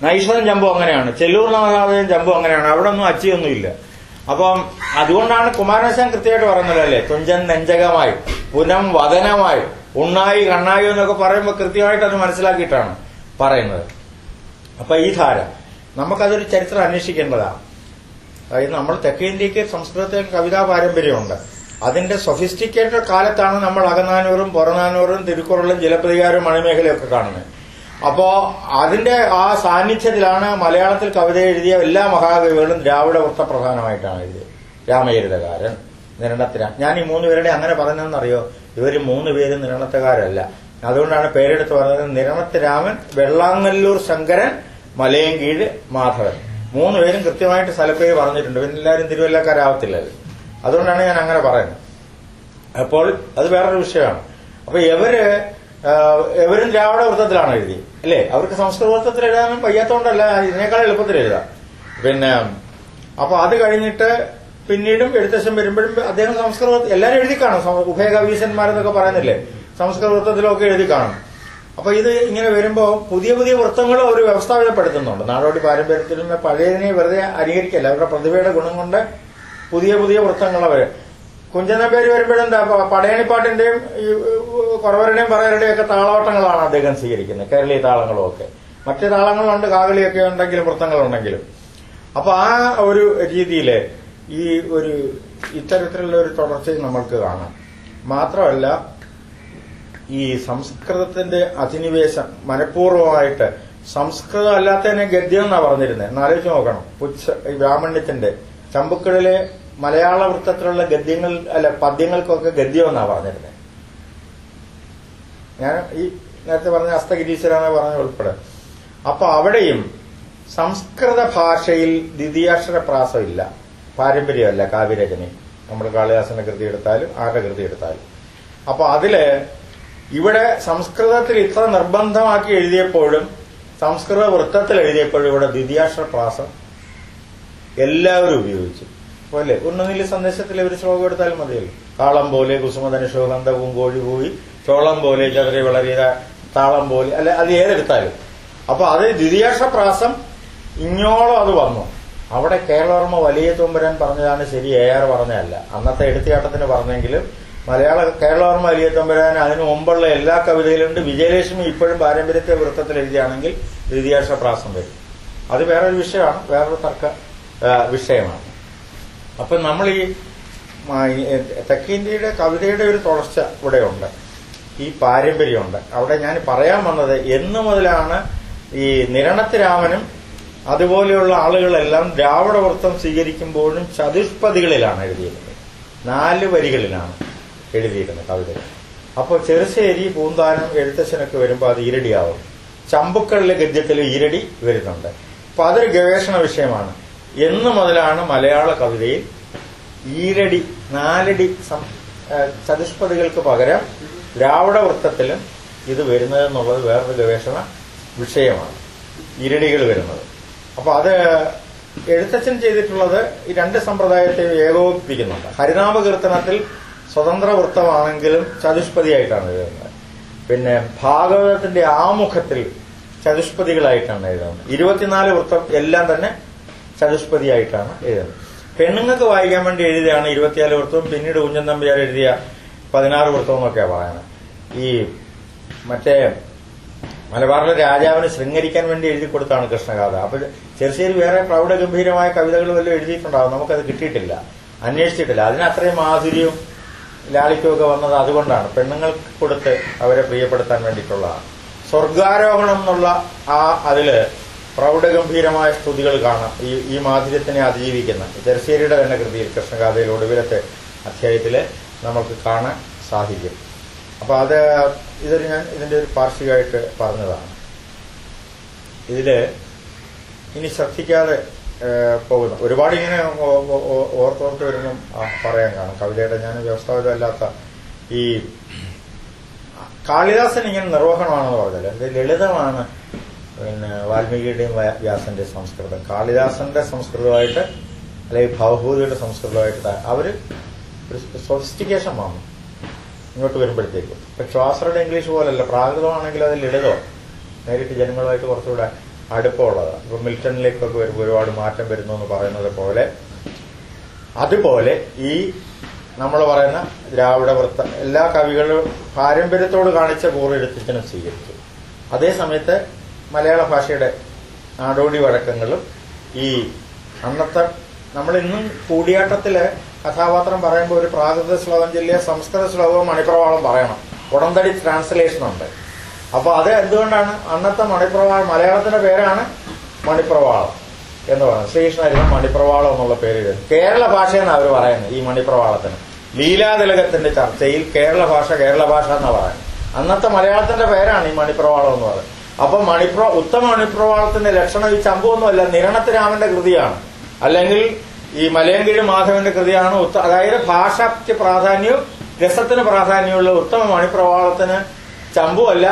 നൈഷധം ചമ്പു അങ്ങനെയാണ്, ചെല്ലൂർ നാഗാവയം ചമ്പു അങ്ങനെയാണ്. അവിടെ ഒന്നും അച്ചിയൊന്നുമില്ല. അപ്പം അതുകൊണ്ടാണ് കുമാരനാശാൻ കൃത്യമായിട്ട് പറയുന്നത് അല്ലേ, തുഞ്ചൻ നെഞ്ചകമായി പുനം വദനമായി ഉണ്ണായി കണ്ണായി എന്നൊക്കെ പറയുമ്പോൾ കൃത്യമായിട്ട് അത് മനസ്സിലാക്കിയിട്ടാണ് പറയുന്നത്. അപ്പൊ ഈ ധാര നമുക്കതൊരു ചരിത്രം അന്വേഷിക്കേണ്ടതാണ്. അതായത് നമ്മൾ തെക്കേ ഇന്ത്യക്ക് സംസ്കൃതത്തിൽ കവിതാ പാരമ്പര്യമുണ്ട്. അതിന്റെ സൊഫിസ്റ്റിക്കേറ്റഡ് കാലത്താണ് നമ്മൾ അകനാനൂറും പുറനാനൂറും തിരുക്കുറളും ജലപ്രതികാരവും മണിമേഖലയും ഒക്കെ കാണുന്നത്. അപ്പോ അതിന്റെ ആ സാന്നിധ്യത്തിലാണ് മലയാളത്തിൽ കവിത എഴുതിയ എല്ലാ മഹാകവികളും ദ്രാവിഡ വൃത്ത പ്രധാനമായിട്ടാണ് എഴുതിയത്. രാമചരിതകാരൻ, നിരണത്തിര. ഞാൻ ഈ 3 പേരുടെ അങ്ങനെ പറഞ്ഞതെന്നറിയോ? ഇവർ 3 പേരും നിരണത്തുകാരല്ല. അതുകൊണ്ടാണ് പേരെടുത്ത് പറഞ്ഞത്. നിരണത്തിരാമൻ, വെള്ളാങ്ങല്ലൂർ ശങ്കരൻ, മലയൻകീഴ് മാധവൻ. 3 പേരും കൃത്യമായിട്ട് സ്ഥലപ്പേര് പറഞ്ഞിട്ടുണ്ട്. പിന്നെ എല്ലാവരും തിരുവല്ലക്കാരാവത്തില്ലല്ലോ. അതുകൊണ്ടാണ് ഞാൻ അങ്ങനെ പറയുന്നത്. അപ്പോൾ അത് വേറൊരു വിഷയമാണ്. അപ്പൊ എവരും ദ്രാവിഡ വൃത്തത്തിലാണ് എഴുതി അല്ലേ? അവർക്ക് സംസ്കൃത വൃത്തത്തിൽ എഴുതാനും വയ്യാത്തോണ്ടല്ല, ഇതിനേക്കാൾ എളുപ്പത്തിൽ എഴുതാം. പിന്നെ അപ്പൊ അത് കഴിഞ്ഞിട്ട് പിന്നീടും എഴുത്തച്ഛൻ വരുമ്പോഴും അദ്ദേഹം സംസ്കൃത എല്ലാവരും എഴുതി കാണും. ഉഭയകവീശന്മാരെന്നൊക്കെ പറയുന്നില്ലേ, സംസ്കൃത വൃത്തത്തിലൊക്കെ എഴുതി കാണും. അപ്പൊ ഇത് ഇങ്ങനെ വരുമ്പോൾ പുതിയ പുതിയ വൃത്തങ്ങളും അവർ വ്യവസ്ഥാപിതപ്പെടുത്തുന്നുണ്ട്. നാടോടി പാരമ്പര്യത്തിൽ നിന്ന് പഴയതിനെ വെറുതെ അനുകരിക്കല്ല. അവരുടെ പ്രതിഭയുടെ ഗുണം കൊണ്ട് പുതിയ പുതിയ വൃത്തങ്ങൾ അവര്. കുഞ്ചനപ്പേര് വരുമ്പോഴെന്താ, പടയണിപ്പാട്ടിന്റെയും ഈ കുറവരുടെയും പറയരുടെയും ഒക്കെ താളോട്ടങ്ങളാണ് അദ്ദേഹം സ്വീകരിക്കുന്നത്, കേരളീയ താളങ്ങളും ഒക്കെ. മറ്റു താളങ്ങളുണ്ട്, കാകളിയൊക്കെ ഉണ്ടെങ്കിലും വൃത്തങ്ങളുണ്ടെങ്കിലും. അപ്പൊ ആ ഒരു രീതിയില് ഈ ഒരു ഇത്തരത്തിലുള്ള ഒരു തുടർച്ചയും നമ്മൾക്ക് കാണാം. മാത്രമല്ല, ഈ സംസ്കൃതത്തിന്റെ അധിനിവേശം മനഃപൂർവ്വമായിട്ട് സംസ്കൃതം അല്ലാത്തതിനെ ഗദ്യം എന്നാ പറഞ്ഞിരുന്നത്. എന്നാലോചിച്ച് നോക്കണം. ഈ ബ്രാഹ്മണ്യത്തിന്റെ ചമ്പുക്കളിലെ മലയാള വൃത്തത്തിലുള്ള ഗദ്യങ്ങൾ പദ്യങ്ങൾക്കൊക്കെ ഗദ്യം എന്നാ പറഞ്ഞിരുന്നത്. ഞാൻ ഈ നേരത്തെ പറഞ്ഞ ഹസ്തഗിരീശ്വരാന്ന് പറഞ്ഞ ഉൾപ്പെടെ. അപ്പൊ അവിടെയും സംസ്കൃത ഭാഷയിൽ ദ്വിതീയാക്ഷര പ്രാസമില്ല, പാരമ്പര്യമല്ല കാവ്യരചന. നമ്മൾ കാളിദാസന്റെ കൃതി എടുത്താലും ആരുടെ കൃതി എടുത്താലും. അപ്പൊ അതില് ഇവിടെ സംസ്കൃതത്തിൽ ഇത്ര നിർബന്ധമാക്കി എഴുതിയപ്പോഴും സംസ്കൃത വൃത്തത്തിൽ എഴുതിയപ്പോഴും ഇവിടെ ദ്വിതീയാക്ഷര പ്രാസം എല്ലാവരും ഉപയോഗിച്ചു. പോലെ ഉണ്ണുന്നില്ല സന്ദേശത്തിലെ ഒരു ശ്ലോകം എടുത്താലും മതിയല്ലോ. കാളം പോലെ കുസുമധനുഷോഗന്ധവും കോഴി പോയി, ചോളം പോലെ ചതറി വളരിയ താളം പോലെ, അല്ല അത് ഏതെടുത്താലും. അപ്പൊ അത് ദ്വിതീയാക്ഷര പ്രാസം ഇങ്ങോളം അത് വന്നു. അവിടെ കേരളവർമ്മ വലിയ തമ്പുരാൻ പറഞ്ഞതാണ് ശരി, AR പറഞ്ഞതല്ല. അന്നത്തെ എടുത്തിയാട്ടത്തിന് പറഞ്ഞെങ്കിലും കേരളവർമ്മ വലിയ തമ്പുരാൻ അതിനു മുമ്പുള്ള എല്ലാ കവിതയിലുണ്ട്. വിജയലക്ഷ്മി ഇപ്പോഴും പാരമ്പര്യത്തെ വൃത്തത്തിൽ എഴുതിയാണെങ്കിൽ ദ്വിതീയാക്ഷര പ്രാസം വരും. അത് വേറൊരു വിഷയമാണ്, വേറൊരു തർക്ക വിഷയമാണ്. അപ്പൊ നമ്മൾ ഈ തെക്കേന്ത്യയുടെ കവിതയുടെ ഒരു തുടർച്ച ഇവിടെയുണ്ട്, ഈ പാരമ്പര്യമുണ്ട്. അവിടെ ഞാൻ പറയാൻ വന്നത്, എന്ന് മുതലാണ് ഈ നിരണത്തിരാമനും അതുപോലെയുള്ള ആളുകളെല്ലാം ദ്രാവിഡ വൃത്തം സ്വീകരിക്കുമ്പോഴും ചതുഷ്പതികളിലാണ് എഴുതിയിരുന്നത്. 4 വരികളിലാണ് എഴുതിയിരുന്നത് കവിതകൾ. അപ്പോൾ ചെറുശ്ശേരി, പൂന്താനം, എഴുത്തച്ഛനൊക്കെ വരുമ്പോൾ അത് ഈരടിയാവും. ചമ്പുക്കളിലെ ഗദ്യത്തിൽ ഈരടി വരുന്നുണ്ട്. അപ്പൊ അതൊരു ഗവേഷണ വിഷയമാണ്. എന്ന് മുതലാണ് മലയാള കവിതയിൽ ഈരടി 4 ചതുഷ്പതികൾക്ക് പകരം ദ്രാവിഡ വൃത്തത്തിലും ഇത് വരുന്നതെന്നുള്ളത് വേറൊരു ഗവേഷണ വിഷയമാണ്, ഈരടികൾ വരുന്നത്. അപ്പൊ അത് എഴുത്തച്ഛൻ ചെയ്തിട്ടുള്ളത് ഈ 2 സമ്പ്രദായത്തെയും ഏകോപിപ്പിക്കുന്നുണ്ട്. ഹരിനാമകീർത്തനത്തിൽ സ്വതന്ത്ര വൃത്തമാണെങ്കിലും ചതുഷ്പതിയായിട്ടാണ് എഴുതുന്നത്. പിന്നെ ഭാഗവതത്തിന്റെ ആമുഖത്തിൽ ചതുഷ്പതികളായിട്ടാണ് എഴുതുന്നത്. 24 വൃത്തം എല്ലാം തന്നെ ചതുഷ്പതിയായിട്ടാണ് എഴുതുന്നത്. പെണ്ണുങ്ങൾക്ക് വായിക്കാൻ വേണ്ടി എഴുതിയാണ് 24 വൃത്തവും. പിന്നീട് കുഞ്ചൻ നമ്പ്യാർ എഴുതിയ 16 വൃത്തം എന്നൊക്കെയാണ് പറയുന്നത്. ഈ മറ്റേ മലബാറിലെ രാജാവിന് ശൃംഗരിക്കാൻ വേണ്ടി എഴുതി കൊടുത്താണ് കൃഷ്ണഗാഥ. അപ്പൊ ചെറുശ്ശേരി വേറെ പ്രൗഢഗംഭീരമായ കവിതകൾ വല്ലതും എഴുതിയിട്ടുണ്ടാവും, നമുക്കത് കിട്ടിയിട്ടില്ല, അന്വേഷിച്ചിട്ടില്ല. അതിന് അത്രയും മാധുര്യവും ലാളിത്യമൊക്കെ വന്നത് അതുകൊണ്ടാണ്, പെണ്ണുങ്ങൾക്ക് കൊടുത്ത് അവരെ പ്രിയപ്പെടുത്താൻ വേണ്ടിയിട്ടുള്ളതാണ്. സ്വർഗാരോഹണം എന്നുള്ള അതില് പ്രൗഢഗംഭീരമായ സ്തുതികൾ കാണാം. ഈ മാധുര്യത്തിനെ അതിജീവിക്കുന്ന ചെറുശ്ശേരിയുടെ തന്നെ കൃതിയിൽ കൃഷ്ണഗാഥയിൽ ഒടുവിലത്തെ അധ്യായത്തില് നമുക്ക് കാണാൻ സാധിക്കും. അപ്പൊ ഞാൻ ഇതിന്റെ ഒരു പാർശ്വികമായിട്ട് പറഞ്ഞതാണ്. ഇതില് ഇനി ശ്രദ്ധിക്കാതെ പോകുന്നു ഒരുപാട് ഇങ്ങനെ ഓർത്തോർത്ത് വരുമ്പം പറയാൻ കാണും. കവിതയുടെ ഞാൻ വ്യവസ്ഥാപിതമല്ലാത്ത ഈ കാളിദാസൻ ഇങ്ങനെ നിർവഹണമാണെന്ന് പറഞ്ഞാൽ അത് ലളിതമാണ്. പിന്നെ വാൽമീകിയുടെയും വ്യാസന്റെയും സംസ്കൃതം കാളിദാസന്റെ സംസ്കൃതമായിട്ട് അല്ലെങ്കിൽ ഭവഭൂതിയുടെ സംസ്കൃതമായിട്ട് അവര് സൊഫിസ്റ്റിക്കേഷൻ വന്നു ഇങ്ങോട്ട് വരുമ്പോഴത്തേക്കും. ഇപ്പൊ ശ്വാസറുടെ ഇംഗ്ലീഷ് പോലല്ല, പ്രാകൃതമാണെങ്കിൽ അത് ലളിതമാണ്, നേരിട്ട് ജനങ്ങളുമായിട്ട് കുറച്ചുകൂടെ അടുപ്പമുള്ളതാണ്. ഇപ്പൊ മിൽട്ടണിലേക്കൊക്കെ വരുമ്പോൾ ഒരുപാട് മാറ്റം വരുന്നു എന്ന് പറയുന്നത് പോലെ അതുപോലെ ഈ നമ്മൾ പറയുന്ന ദ്രാവിഡ വൃത്ത എല്ലാ കവികളും പാരമ്പര്യത്തോട് കാണിച്ച പൂർവ്വെഴുത്തച്ഛനും സ്വീകരിച്ചു. അതേസമയത്ത് മലയാള ഭാഷയുടെ നാടോടി വഴക്കങ്ങളും ഈ അന്നത്തെ നമ്മളിന്നും കൂടിയാട്ടത്തില് കഥാപാത്രം പറയുമ്പോൾ ഒരു പ്രാകൃത ശ്ലോകം ചൊല്ലിയ സംസ്കൃത ശ്ലോകവും മണിപ്രവാളം പറയണം. ഉടന്തടി ട്രാൻസ്ലേഷൻ ഉണ്ട്. അപ്പൊ അത് എന്തുകൊണ്ടാണ് അന്നത്തെ മണിപ്രവാളം, മലയാളത്തിന്റെ പേരാണ് മണിപ്രവാളം എന്ന് പറയുന്നത്. ശ്രീകൃഷ്ണായിരുന്നു മണിപ്രവാളം എന്നുള്ള പേര്. കേരള ഭാഷയെന്നാണ് അവർ പറയുന്നത് ഈ മണിപ്രവാളത്തിന്. ലീലാതിലകത്തിന്റെ ചർച്ചയിൽ കേരള ഭാഷ എന്നാണ് പറയുന്നത്. അന്നത്തെ മലയാളത്തിന്റെ പേരാണ് ഈ മണിപ്രവാളം എന്ന് പറയുന്നത്. അപ്പൊ ഉത്തമ മണിപ്രവാളത്തിന്റെ ലക്ഷണം ഈ ചമ്പുവൊന്നുമല്ല, നിരണത്ത് രാമന്റെ കൃതിയാണ്, അല്ലെങ്കിൽ ഈ മലയങ്കിഴി മാധവന്റെ കൃതിയാണ്. അതായത് ഭാഷയ്ക്ക് പ്രാധാന്യവും രസത്തിന് പ്രാധാന്യമുള്ള ഉത്തമ മണിപ്രവാളത്തിന് ചമ്പുവല്ല,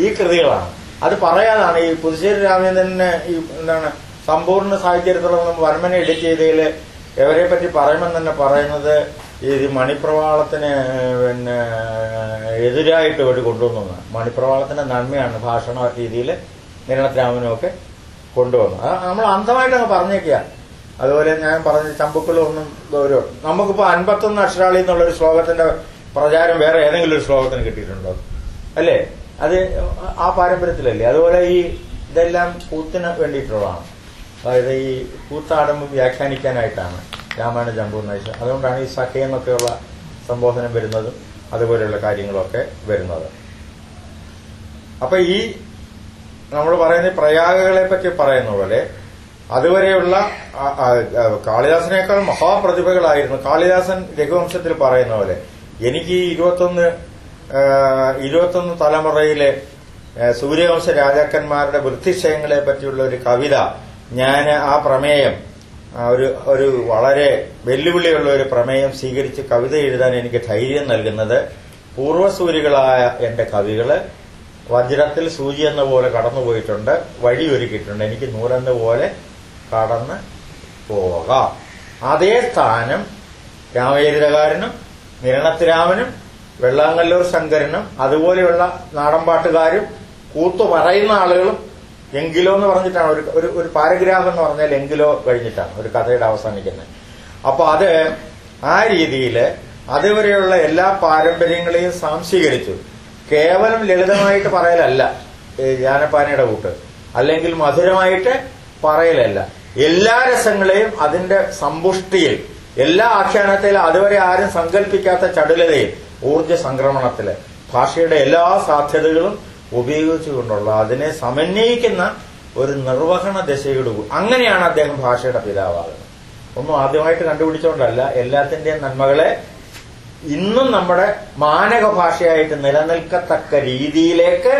ഈ കൃതികളാണ്. അത് പറയാതാണ് ഈ പുതുശ്ശേരി രാമചന്ദ്രനെ ഈ എന്താണ് സമ്പൂർണ്ണ സാഹിത്യത്തിലൊന്നും വർമ്മനെ എഡിറ്റ് ചെയ്തതിൽ എവരെ പറ്റി പറയുമെന്ന് തന്നെ പറയുന്നത് ഈ മണിപ്രവാളത്തിന് പിന്നെ എതിരായിട്ട് ഒരു കൊണ്ടുവന്നു. മണിപ്രവാളത്തിന്റെ നന്മയാണ് ഭാഷണ രീതിയിൽ നിരണരാമനും ഒക്കെ കൊണ്ടുവന്നു. അത് നമ്മൾ അന്ധമായിട്ട് അങ്ങ് പറഞ്ഞേക്കുക. അതുപോലെ ഞാൻ പറഞ്ഞ ചമ്പുക്കളൊന്നും ഗൗരവം. നമുക്കിപ്പോ 51 അക്ഷരാളി എന്നുള്ളൊരു ശ്ലോകത്തിന്റെ പ്രചാരം വേറെ ഏതെങ്കിലും ഒരു ശ്ലോകത്തിന് കിട്ടിയിട്ടുണ്ടോ? അല്ലേ? അത് ആ പാരമ്പര്യത്തിലല്ലേ? അതുപോലെ ഈ ഇതെല്ലാം കൂത്തിന് വേണ്ടിയിട്ടുള്ളതാണ്. അതായത് ഈ കൂത്താടുമ്പോൾ വ്യാഖ്യാനിക്കാനായിട്ടാണ് രാമായണ ചമ്പൂർണ്ണ. അതുകൊണ്ടാണ് ഈ സഖ എന്നൊക്കെയുള്ള സംബോധനം വരുന്നതും അതുപോലെയുള്ള കാര്യങ്ങളൊക്കെ വരുന്നത്. അപ്പൊ ഈ നമ്മൾ പറയുന്ന പ്രയാഗങ്ങളെ പറ്റി പറയുന്ന പോലെ അതുവരെയുള്ള കാളിദാസനേക്കാൾ മഹാപ്രതിഭകളായിരുന്നു. കാളിദാസൻ രഘുവംശത്തിൽ പറയുന്ന പോലെ എനിക്ക് 21 തലമുറയിലെ സൂര്യവംശ രാജാക്കന്മാരുടെ വൃത്തിക്ഷയങ്ങളെ പറ്റിയുള്ള ഒരു കവിത, ഞാൻ ആ പ്രമേയം ഒരു വളരെ വെല്ലുവിളിയുള്ള ഒരു പ്രമേയം സ്വീകരിച്ച് കവിത എഴുതാൻ എനിക്ക് ധൈര്യം നൽകുന്നത് പൂർവ്വസൂരികളായ എന്റെ കവികള് വജ്രത്തിൽ സൂചി എന്ന പോലെ കടന്നുപോയിട്ടുണ്ട്, വഴിയൊരുക്കിയിട്ടുണ്ട്. എനിക്ക് നൂലെന്ന പോലെ കടന്ന് പോകാം. അതേ സ്ഥാനം രാമചരിതകാരനും നിരണത്തിരാമനും വെള്ളാങ്കല്ലൂർ ശങ്കരനും അതുപോലെയുള്ള നാടൻപാട്ടുകാരും കൂത്തു പറയുന്ന ആളുകളും എങ്കിലോ എന്ന് പറഞ്ഞിട്ടാണ് ഒരു പാരഗ്രാഫ് എന്ന് പറഞ്ഞാൽ എങ്കിലോ കഴിഞ്ഞിട്ടാണ് ഒരു കഥയുടെ അവസാനിക്കുന്നത്. അപ്പൊ അത് ആ രീതിയിൽ അതുവരെയുള്ള എല്ലാ പാരമ്പര്യങ്ങളെയും സംശീകരിച്ചു. കേവലം ലളിതമായിട്ട് പറയലല്ല ജ്ഞാനപ്പാനയുടെ കൂട്ട്, അല്ലെങ്കിൽ മധുരമായിട്ട് പറയലല്ല, എല്ലാ രസങ്ങളെയും അതിന്റെ സമ്പുഷ്ടിയിൽ, എല്ലാ ആഖ്യാനത്തിലും അതുവരെ ആരും സങ്കല്പിക്കാത്ത ചടുലതയിൽ, ഊർജ്ജ സംക്രമണത്തില് ഭാഷയുടെ എല്ലാ സാധ്യതകളും ഉപയോഗിച്ചുകൊണ്ടുള്ള അതിനെ സമന്വയിക്കുന്ന ഒരു നിർവഹണ ദശയോട് കൂടി. അങ്ങനെയാണ് അദ്ദേഹം ഭാഷയുടെ പിതാവാകുന്നത്. ഒന്നും ആദ്യമായിട്ട് കണ്ടുപിടിച്ചുകൊണ്ടല്ല, എല്ലാത്തിന്റെയും നന്മകളെ ഇന്നും നമ്മുടെ മാനക ഭാഷയായിട്ട് നിലനിൽക്കത്തക്ക രീതിയിലേക്ക്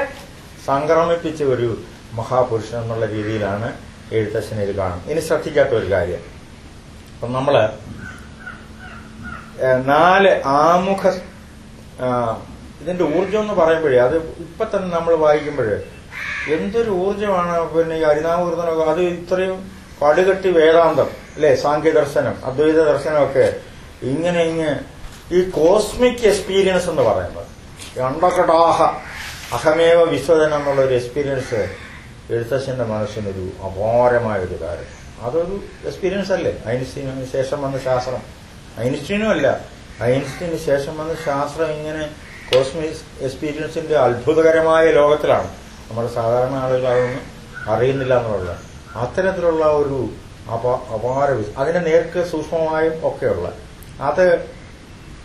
സംക്രമിപ്പിച്ച ഒരു മഹാപുരുഷൻ എന്നുള്ള രീതിയിലാണ് എഴുത്തച്ഛനെ ഇത് കാണുന്നത്. ഇനി ശ്രദ്ധിക്കാത്ത ഒരു കാര്യം, അപ്പം നമ്മള് 4 ആമുഖ ഇതിന്റെ ഊർജം എന്ന് പറയുമ്പോഴേ അത് ഇപ്പൊ തന്നെ നമ്മൾ വായിക്കുമ്പോഴേ എന്തൊരു ഊർജമാണ്. പിന്നെ ഈ ഹരിനാമകീർത്തനമൊക്കെ അത് ഇത്രയും കടുകട്ടി വേദാന്തം അല്ലെ, സാഖ്യദർശനം, അദ്വൈത ദർശനമൊക്കെ ഇങ്ങനെ ഈ കോസ്മിക് എക്സ്പീരിയൻസ് എന്ന് പറയുന്നത് അണ്ടകടാഹ അഹമേവ വിശ്വജനം എന്നുള്ള ഒരു എക്സ്പീരിയൻസ് എഴുത്തച്ഛന്റെ മനസ്സിനൊരു അപാരമായ ഒരു കാര്യം. അതൊരു എക്സ്പീരിയൻസ് അല്ലേ? ഐൻസ്റ്റീനു ശേഷം വന്ന ശാസ്ത്രം, ഐൻസ്റ്റീനും അല്ല, ഐൻസ്റ്റീന് ശേഷം വന്ന ശാസ്ത്രം ഇങ്ങനെ കോസ്മിക് എക്സ്പീരിയൻസിന്റെ അത്ഭുതകരമായ ലോകത്തിലാണ്. നമ്മുടെ സാധാരണ ആളുകൾ അതൊന്നും അറിയുന്നില്ല എന്നുള്ളത്. അത്തരത്തിലുള്ള ഒരു അപാര അതിന്റെ നേർക്ക് സൂക്ഷ്മമായും ഒക്കെയുള്ള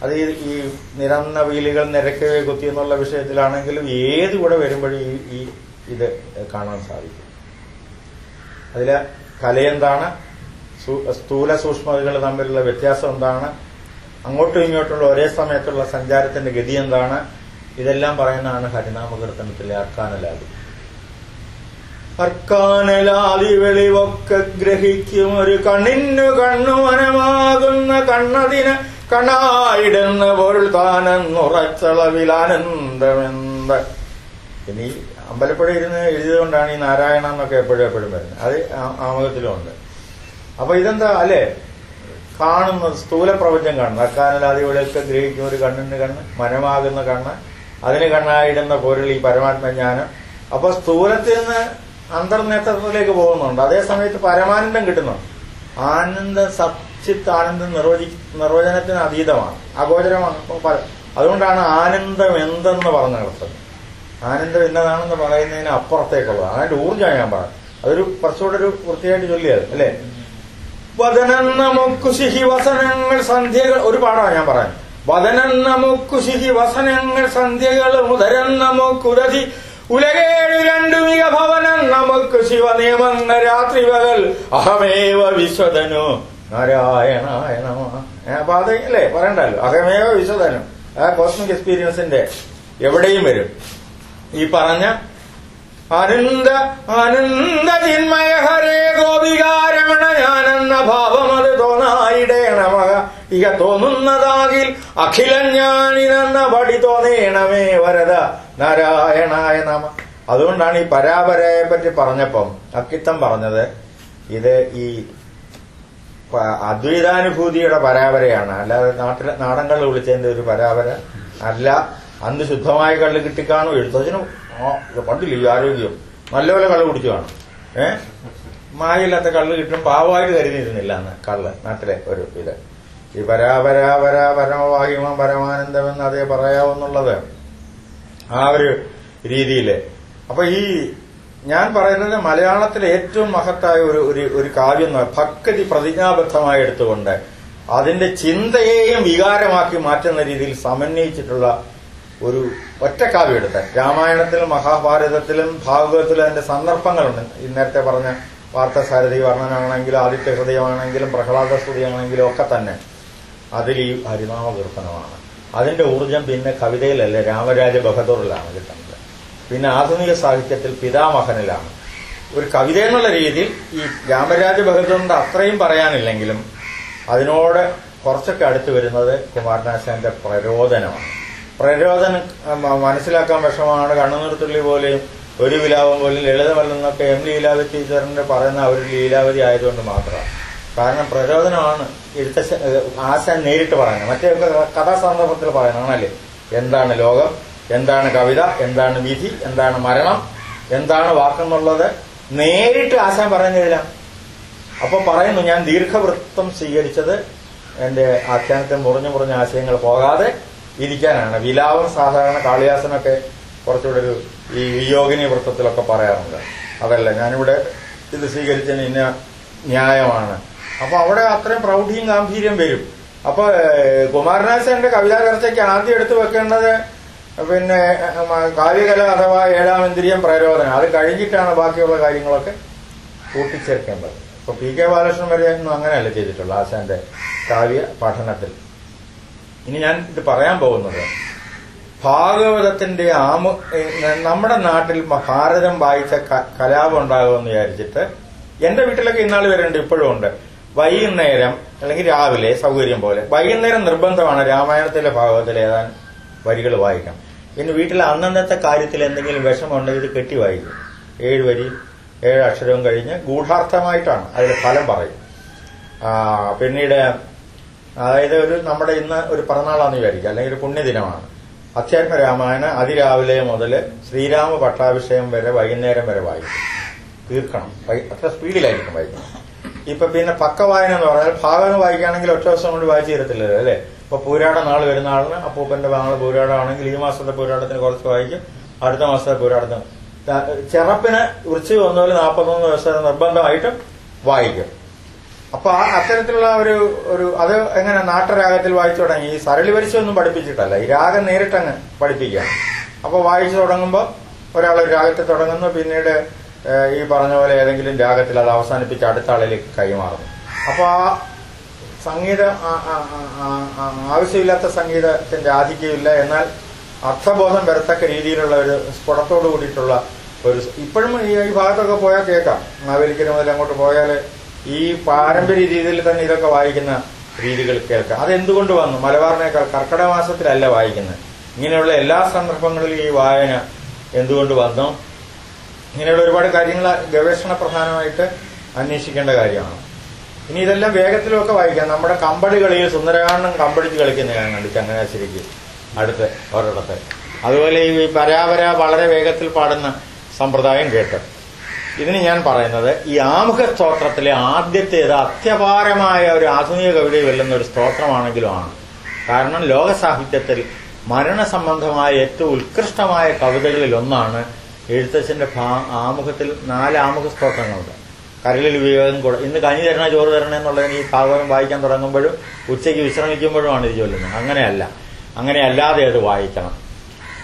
അത് ഈ നിരന്ന വീലുകൾ നിരക്കവേ കുത്തി എന്നുള്ള വിഷയത്തിലാണെങ്കിലും ഏതുകൂടെ വരുമ്പോഴും ഇത് കാണാൻ സാധിക്കും. അതിലെ കലയെന്താണ്, സ്ഥൂല സൂക്ഷ്മതകൾ തമ്മിലുള്ള വ്യത്യാസം എന്താണ്, അങ്ങോട്ടും ഇങ്ങോട്ടുള്ള ഒരേ സമയത്തുള്ള സഞ്ചാരത്തിന്റെ ഗതി എന്താണ്, ഇതെല്ലാം പറയുന്നതാണ് ഹരിനാമകീർത്തനത്തിലെ അർക്കാനലാദി. അർക്കാനലാദി വെളിവൊക്കെ ഗ്രഹിക്കും ഒരു കണ്ണിനു കണ്ണുമനമാകുന്ന കണ്ണതിന് കണായിടുന്ന പൊരുൾ താനെന്നുറച്ചളവിലാനന്ദമെന്ത്. ഇനി അമ്പലപ്പുഴ ഇരുന്ന് എഴുതിയതുകൊണ്ടാണ് ഈ നാരായണ എന്നൊക്കെ എപ്പോഴും വരുന്നത്. അത് ആമുഖത്തിലുമുണ്ട്. അപ്പൊ ഇതെന്താ അല്ലേ കാണുന്നത്, സ്ഥൂല പ്രപഞ്ചം കാണുന്നത്. അക്കാനലാദികളൊക്കെ ഗ്രഹിക്കും ഒരു കണ്ണിന് കണ്ണ്, മനമാകുന്ന കണ്ണ്, അതിന് കണ്ണായിടുന്ന പൊരുൾ ഈ പരമാത്മജ്ഞാനം. അപ്പൊ സ്ഥൂലത്തിൽ നിന്ന് അന്തർനേത്രത്തിലേക്ക് പോകുന്നുണ്ട്, അതേസമയത്ത് പരമാനന്ദം കിട്ടുന്നുണ്ട്. ആനന്ദം സച്ചിത്ത് ആനന്ദം നിർവചനത്തിന് അതീതമാണ്, അഗോചരമാണ്. അതുകൊണ്ടാണ് ആനന്ദം എന്തെന്ന് പറഞ്ഞു നടത്തുന്നത്. ആനന്ദം എന്നതാണെന്ന് പറയുന്നതിന് അപ്പുറത്തേക്കുള്ളതാണ്. അതിന്റെ ഊർജ്ജം ഞാൻ പറഞ്ഞു. അതൊരു കുറച്ചുകൂടെ ഒരു വൃത്തിയായിട്ട് ചൊല്ലിയത് അല്ലേ. വദനന്ന മുക്കുശിഹി വസനങ്ങൾ സന്ധ്യകൾ, ഒരു പാടാണ് ഞാൻ പറയാൻ. വദനന്ന മുക്കുശിഹി വസനങ്ങൾ സന്ധ്യകൾ മുതരന്ന മുക്കുദതി ഉലകേഴു രണ്ടു മിക ഭവനം നമുക്ക് ശിവനിയമങ്ങ രാത്രി പകൽ അഹമേവ വിശ്വതനു നാരായണായ നമഃ. അപ്പൊ അത് അല്ലേ പറയണ്ടല്ലോ, അഹമേവ വിശ്വതനു. ആ കോസ്മിക് എക്സ്പീരിയൻസിന്റെ എവിടെയും വരും ഈ പറഞ്ഞ ആനന്ദ ആനന്ദ ചിന്മയ ഹരേ ഗോപികാരമണ ഞാനെന്ന ഭാവം അത് തോന്നായിടേണമക ഇക തോന്നുന്നതാകിൽ അഖിലം ഞാനിതെന്ന പടി തോന്നേണമേ വരദ നാരായണായ നമ. അതുകൊണ്ടാണ് ഈ പരാപരയെ പറ്റി പറഞ്ഞപ്പം അക്കിത്തം പറഞ്ഞത് ഇത് ഈ അദ്വൈതാനുഭൂതിയുടെ പരാപരയാണ്, അല്ലാതെ നാടൻ കള്ള് വിളിച്ചതിന്റെ ഒരു പരാപര അല്ല. അന്ന് ശുദ്ധമായ കള്ള് കിട്ടിക്കാണും എഴുത്തച്ഛനും പണ്ടില്ല ഈ ആരോഗ്യം നല്ലപോലെ കള്ള് കുടിച്ചു കാണും. മായില്ലാത്ത കള്ള് കിട്ടും, പാവമായിട്ട് കരുതിയിരുന്നില്ല അന്ന് കള്ള് നാട്ടിലെ ഒരു ഇത്. ഈ പരമവാഹിമം പരമാനന്ദമെന്ന് അതേ പറയാവുന്നുള്ളത് ആ ഒരു രീതിയില്. അപ്പൊ ഈ ഞാൻ പറയുന്നത് മലയാളത്തിലെ ഏറ്റവും മഹത്തായ ഒരു കാവ്യം ഭക്തി പ്രതിജ്ഞാബദ്ധമായി എടുത്തുകൊണ്ട് അതിന്റെ ചിന്തയെയും വികാരമാക്കി മാറ്റുന്ന രീതിയിൽ സമന്വയിച്ചിട്ടുള്ള ഒരു ഒറ്റ കാവ്യം എടുത്താൽ രാമായണത്തിലും മഹാഭാരതത്തിലും ഭാഗവതത്തിലും അതിന്റെ സന്ദർഭങ്ങളുണ്ട്. ഈ നേരത്തെ പറഞ്ഞ വാർത്തസാരഥി വർണ്ണനാണെങ്കിലും ആദിത്യ ഹൃദയമാണെങ്കിലും പ്രഹ്ലാദ സ്തുതിയാണെങ്കിലും ഒക്കെ തന്നെ അതിൽ ഈ ഹരിനാമ കീർത്തനമാണ്. അതിന്റെ ഊർജം പിന്നെ കവിതയിലല്ല, രാമരാജ ബഹദൂറിലാണ് കിട്ടുന്നത്. പിന്നെ ആധുനിക സാഹിത്യത്തിൽ പിതാമഹനിലാണ്. ഒരു കവിത എന്നുള്ള രീതിയിൽ ഈ രാമരാജ ബഹദൂറിന്റെ അത്രയും പറയാനില്ലെങ്കിലും അതിനോട് കുറച്ചൊക്കെ അടുത്ത് വരുന്നത് കുമാരനാശാന്റെ പ്രരോദനമാണ്. പ്രരോദനം മനസ്സിലാക്കാൻ വിഷമമാണ്. കണ്ണുനീർത്തുള്ളി പോലെയും ഒരു വിലാപം പോലും ലളിതമല്ലെന്നൊക്കെ എം ലീലാവതി ടീച്ചറിന്റെ പറയുന്ന ഒരു ലീലാവതി ആയതുകൊണ്ട് മാത്രമാണ്. കാരണം പ്രചോദനമാണ് ആശാൻ നേരിട്ട് പറയുന്നത്. മറ്റേയൊക്കെ കഥാസന്ദർഭത്തിൽ പറയുന്നതാണല്ലേ. എന്താണ് ലോകം, എന്താണ് കവിത, എന്താണ് വിധി, എന്താണ് മരണം, എന്താണ് വാക്കെന്നുള്ളത് നേരിട്ട് ആശാൻ പറയുന്നില്ല. അപ്പൊ പറയുന്നു, ഞാൻ ദീർഘവൃത്തം സ്വീകരിച്ചത് എന്റെ ആഖ്യാനത്തെ മുറിഞ്ഞ ആശയങ്ങൾ പോകാതെ ഇരിക്കാനാണ്. വിലാപം സാധാരണ കാളിദാസനൊക്കെ കുറച്ചുകൂടെ ഒരു ഈ വിയോഗിനി വൃത്തത്തിലൊക്കെ പറയാറുണ്ട്. അതല്ല, ഞാനിവിടെ ഇത് സ്വീകരിച്ചതിന് ഇന്ന ന്യായമാണ്. അപ്പൊ അവിടെ അത്രയും പ്രൗഢിയും ഗാംഭീര്യം വരും. അപ്പൊ കുമാരനാശാന്റെ കവിതാ ചർച്ചയ്ക്ക് ആദ്യം എടുത്തു വെക്കേണ്ടത് പിന്നെ കാവ്യകല അഥവാ ഏഴാം ഇന്ദ്രിയം പ്രരോദനം. അത് കഴിഞ്ഞിട്ടാണ് ബാക്കിയുള്ള കാര്യങ്ങളൊക്കെ കൂട്ടിച്ചേർക്കേണ്ടത്. ഇപ്പൊ പി കെ ബാലകൃഷ്ണൻ വരെ ഒന്നും അങ്ങനെയല്ല ചെയ്തിട്ടുള്ളൂ ആശാന്റെ കാവ്യ പഠനത്തിൽ. ഇനി ഞാൻ ഇത് പറയാൻ പോകുന്നത് ഭാഗവതത്തിന്റെ നമ്മുടെ നാട്ടിൽ ഭാരതം വായിച്ച കലാപം ഉണ്ടാകുമെന്ന് വിചാരിച്ചിട്ട് എന്റെ വീട്ടിലൊക്കെ ഇന്നാൾ വരെയുണ്ട്, ഇപ്പോഴും ഉണ്ട്. വൈകുന്നേരം അല്ലെങ്കിൽ രാവിലെ സൗകര്യം പോലെ വൈകുന്നേരം നിർബന്ധമാണ് രാമായണത്തിലെ ഭാഗവതത്തിലെ ഏതാനും വരികൾ വായിക്കണം. പിന്നെ വീട്ടിൽ അന്നന്നത്തെ കാര്യത്തിൽ എന്തെങ്കിലും വിഷമമുണ്ടെങ്കിൽ ഇത് കെട്ടി വായിക്കും. 7 വരി 7 അക്ഷരവും കഴിഞ്ഞ് ഗൂഢാർത്ഥമായിട്ടാണ് അതിൽ ഫലം പറയും. പിന്നീട് അതായത് നമ്മുടെ ഇന്ന് ഒരു പിറന്നാളാന്ന് വിചാരിക്കുക, അല്ലെങ്കിൽ ഒരു പുണ്യദിനമാണ്. അധ്യാത്മ രാമായണ അതിരാവിലെ മുതൽ ശ്രീരാമ പട്ടാഭിഷേകം വരെ വൈകുന്നേരം വരെ വായിക്കും, തീർക്കണം. അത്ര സ്പീഡിലായിരിക്കും വായിക്കണം. ഇപ്പൊ പിന്നെ പക്കവായന എന്ന് പറഞ്ഞാൽ ഭാഗം വായിക്കുകയാണെങ്കിൽ ഒറ്റ ദിവസം കൊണ്ട് വായിച്ചു തരത്തില്ലല്ലോ അല്ലെ. ഇപ്പൊ പൂരാട നാൾ വരുന്ന ആളിന് അപ്പൂപ്പന്റെ നാള് പൂരാടമാണെങ്കിൽ ഈ മാസത്തെ പൂരാടത്തിന് കുറച്ച് വായിക്കും, അടുത്ത മാസത്തെ പൂരാടത്തിന്. ചെറപ്പിന് വൃശ്ചിക 1 മുതൽ 41 ദിവസം നിർബന്ധമായിട്ടും വായിക്കും. അപ്പൊ അത്തരത്തിലുള്ള ഒരു അത് എങ്ങനെ നാട്ടരാഗത്തിൽ വായിച്ചു തുടങ്ങി. ഈ സരളി വരിശൊന്നും പഠിപ്പിച്ചിട്ടല്ല, ഈ രാഗം നേരിട്ടങ്ങ് പഠിപ്പിക്കുകയാണ്. അപ്പൊ വായിച്ചു തുടങ്ങുമ്പോൾ ഒരാൾ ഒരു രാഗത്തിൽ തുടങ്ങുന്നു, പിന്നീട് ഈ പറഞ്ഞ പോലെ ഏതെങ്കിലും രാഗത്തിൽ അത് അവസാനിപ്പിച്ച് അടുത്ത ആളിലേക്ക് കൈമാറുന്നു. അപ്പൊ ആ സംഗീതം ആവശ്യമില്ലാത്ത സംഗീതത്തിന്റെ ആധിക്യമില്ല, എന്നാൽ അർത്ഥബോധം വരത്തക്ക രീതിയിലുള്ള ഒരു സ്ഫുടത്തോടു കൂടിയിട്ടുള്ള ഒരു ഇപ്പോഴും ഈ ഭാഗത്തൊക്കെ പോയാൽ കേൾക്കാം. മാവേലിക്കര മുതൽ അങ്ങോട്ട് പോയാൽ ഈ പാരമ്പര്യ രീതിയിൽ തന്നെ ഇതൊക്കെ വായിക്കുന്ന രീതികൾ കേൾക്കാം. അതെന്തുകൊണ്ട് വന്നു? മലബാറിനേക്കാൾ കർക്കിടക മാസത്തിലല്ല വായിക്കുന്നത്. ഇങ്ങനെയുള്ള എല്ലാ സന്ദർഭങ്ങളിലും ഈ വായന എന്തുകൊണ്ട് വന്നു? ഇങ്ങനെയുള്ള ഒരുപാട് കാര്യങ്ങൾ ഗവേഷണ പ്രധാനമായിട്ട് അന്വേഷിക്കേണ്ട കാര്യമാണ്. ഇനി ഇതെല്ലാം വേഗത്തിലൊക്കെ വായിക്കാം. നമ്മുടെ കമ്പടി കളിയിൽ സുന്ദരകാണ്ഡം കമ്പടിച്ച് കളിക്കുന്ന ഞാൻ കണ്ടു ചങ്ങനാശ്ശേരിക്ക് അടുത്ത് ഒരിടത്ത്. അതുപോലെ ഈ പരാപര വളരെ വേഗത്തിൽ പാടുന്ന സമ്പ്രദായം കേട്ട്. ഇതിന് ഞാൻ പറയുന്നത് ഈ ആമുഖ സ്തോത്രത്തിലെ ആദ്യത്തേത് അത്യപാരമായ ഒരു ആധുനിക കവിതയെ വെല്ലുന്ന ഒരു സ്തോത്രമാണെങ്കിലും ആണ്. കാരണം ലോക സാഹിത്യത്തിൽ മരണസംബന്ധമായ ഏറ്റവും ഉത്കൃഷ്ടമായ കവിതകളിൽ ഒന്നാണ് എഴുത്തച്ഛന്റെ ആമുഖത്തിൽ 4 ആമുഖ സ്തോത്രങ്ങളുണ്ട്. കരളിൽ വിവേകം കൂടെ. ഇന്ന് കഞ്ഞി തരണ ചോറ് തരണേ എന്നുള്ളതിന് ഈ ഭാഗവതം വായിക്കാൻ തുടങ്ങുമ്പോഴും ഉച്ചയ്ക്ക് വിശ്രമിക്കുമ്പോഴുമാണ് ഇത് ചൊല്ലുന്നത്. അങ്ങനെയല്ലാതെ അത് വായിക്കണം.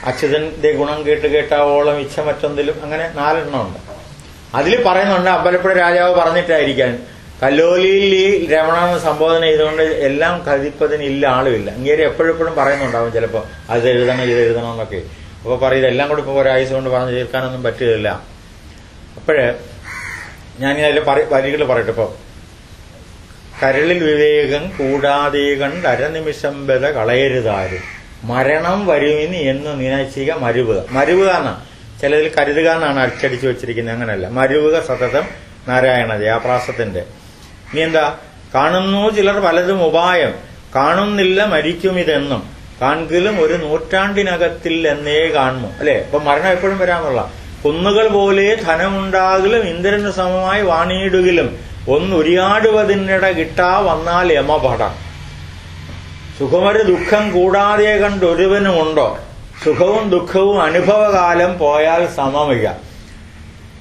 അച്യുതന്റെ ഗുണം കേട്ട് കേട്ടാവോളം ഇച്ഛ മറ്റൊന്നിലും, അങ്ങനെ 4 എണ്ണമുണ്ട്. അതിൽ പറയുന്നുണ്ട്, അമ്പലപ്പുഴ രാജാവ് പറഞ്ഞിട്ടായിരിക്കാൻ കല്ലോലിയിൽ ഈ രമണമെന്ന് സംബോധന ചെയ്തുകൊണ്ട് എല്ലാം കതിപ്പതിന് ഇല്ല ആളുമില്ല. ഇങ്ങനെ എപ്പോഴെപ്പോഴും പറയുന്നുണ്ടാവും ചിലപ്പോൾ അത് എഴുതണം ഇത് എഴുതണം എന്നൊക്കെ. അപ്പോൾ പറയും ഇതെല്ലാം കൂടി ഇപ്പോൾ ഒരാഴ്ച കൊണ്ട് പറഞ്ഞു തീർക്കാനൊന്നും പറ്റുകയില്ല. അപ്പോഴ് ഞാനിതിൽ വരികൾ പറയട്ടെ. ഇപ്പോൾ കരളിൽ വിവേകം കൂടാതെ കണ്ട് അരനിമിഷം ബല കളയരുതാരും, മരണം വരുമിനി എന്ന് നിനച്ചിക മരുവുക എന്നാണ്. ചിലതിൽ കരുതുക എന്നാണ് അച്ചടിച്ചു വെച്ചിരിക്കുന്നത്. അങ്ങനെയല്ല, മരുവുക സതതം നാരായണ ജയാപ്രാസത്തിന്റെ. ഇനി എന്താ? കാണുന്നു ചിലർ പലതും ഉപായം, കാണുന്നില്ല മരിക്കുമിതെന്നും, കാൺകിലും ഒരു നൂറ്റാണ്ടിനകത്തിൽ എന്നേ കാണുന്നു. അല്ലെ? അപ്പൊ മരണം എപ്പോഴും വരാന്നുള്ള. കുന്നുകൾ പോലെ ധനമുണ്ടാകലും ഇന്ദ്രന് സമമായി വാണിയിടുകിലും ഒന്നൊരിയാടുവതിനിട കിട്ടാ വന്നാൽ യമപടം. സുഖമൊരു ദുഃഖം കൂടാതെ കണ്ടൊരുവനുമുണ്ടോ, സുഖവും ദുഃഖവും അനുഭവകാലം പോയാൽ സമമിക.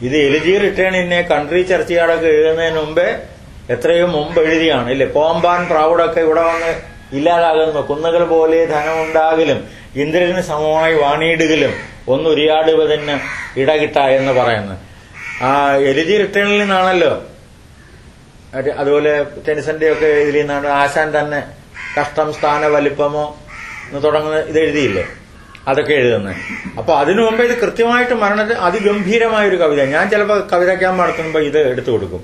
ഇത് എലിജി റിട്ടേണിനെ കൺട്രി ചർച്ചയാടൊക്കെ എഴുതുന്നതിന് മുമ്പേ എത്രയോ മുമ്പ് എഴുതിയാണ്. ഇല്ലേ? പോമ്പാൻ പ്രൗഡൊക്കെ ഇവിടെ വന്ന് ഇല്ലാതാകുന്നു. കുന്നുകൾ പോലെ ധനമുണ്ടാകലും ഇന്ദ്രന് സമമായി വാണിയിടുകലും ഒന്നൊരിയാടുവതിന് ഇടകിട്ട എന്ന് പറയുന്നത് ആ എലിജി റിട്ടേണിൽ നിന്നാണല്ലോ. അതുപോലെ ടെനിസന്റെ ഒക്കെ ഇതിൽ നിന്നാണ് ആശാൻ തന്നെ കഷ്ടം സ്ഥാന വലിപ്പമോ എന്ന് തുടങ്ങുന്ന ഇത് എഴുതിയില്ലേ, അതൊക്കെ എഴുതുന്നത്. അപ്പൊ അതിനു മുമ്പേ ഇത് കൃത്യമായിട്ട് മരണത്തിൽ അതിഗംഭീരമായൊരു കവിത. ഞാൻ ചിലപ്പോൾ കവിതയ്ക്കാൻ നടത്തുമ്പോൾ ഇത് എടുത്തു കൊടുക്കും.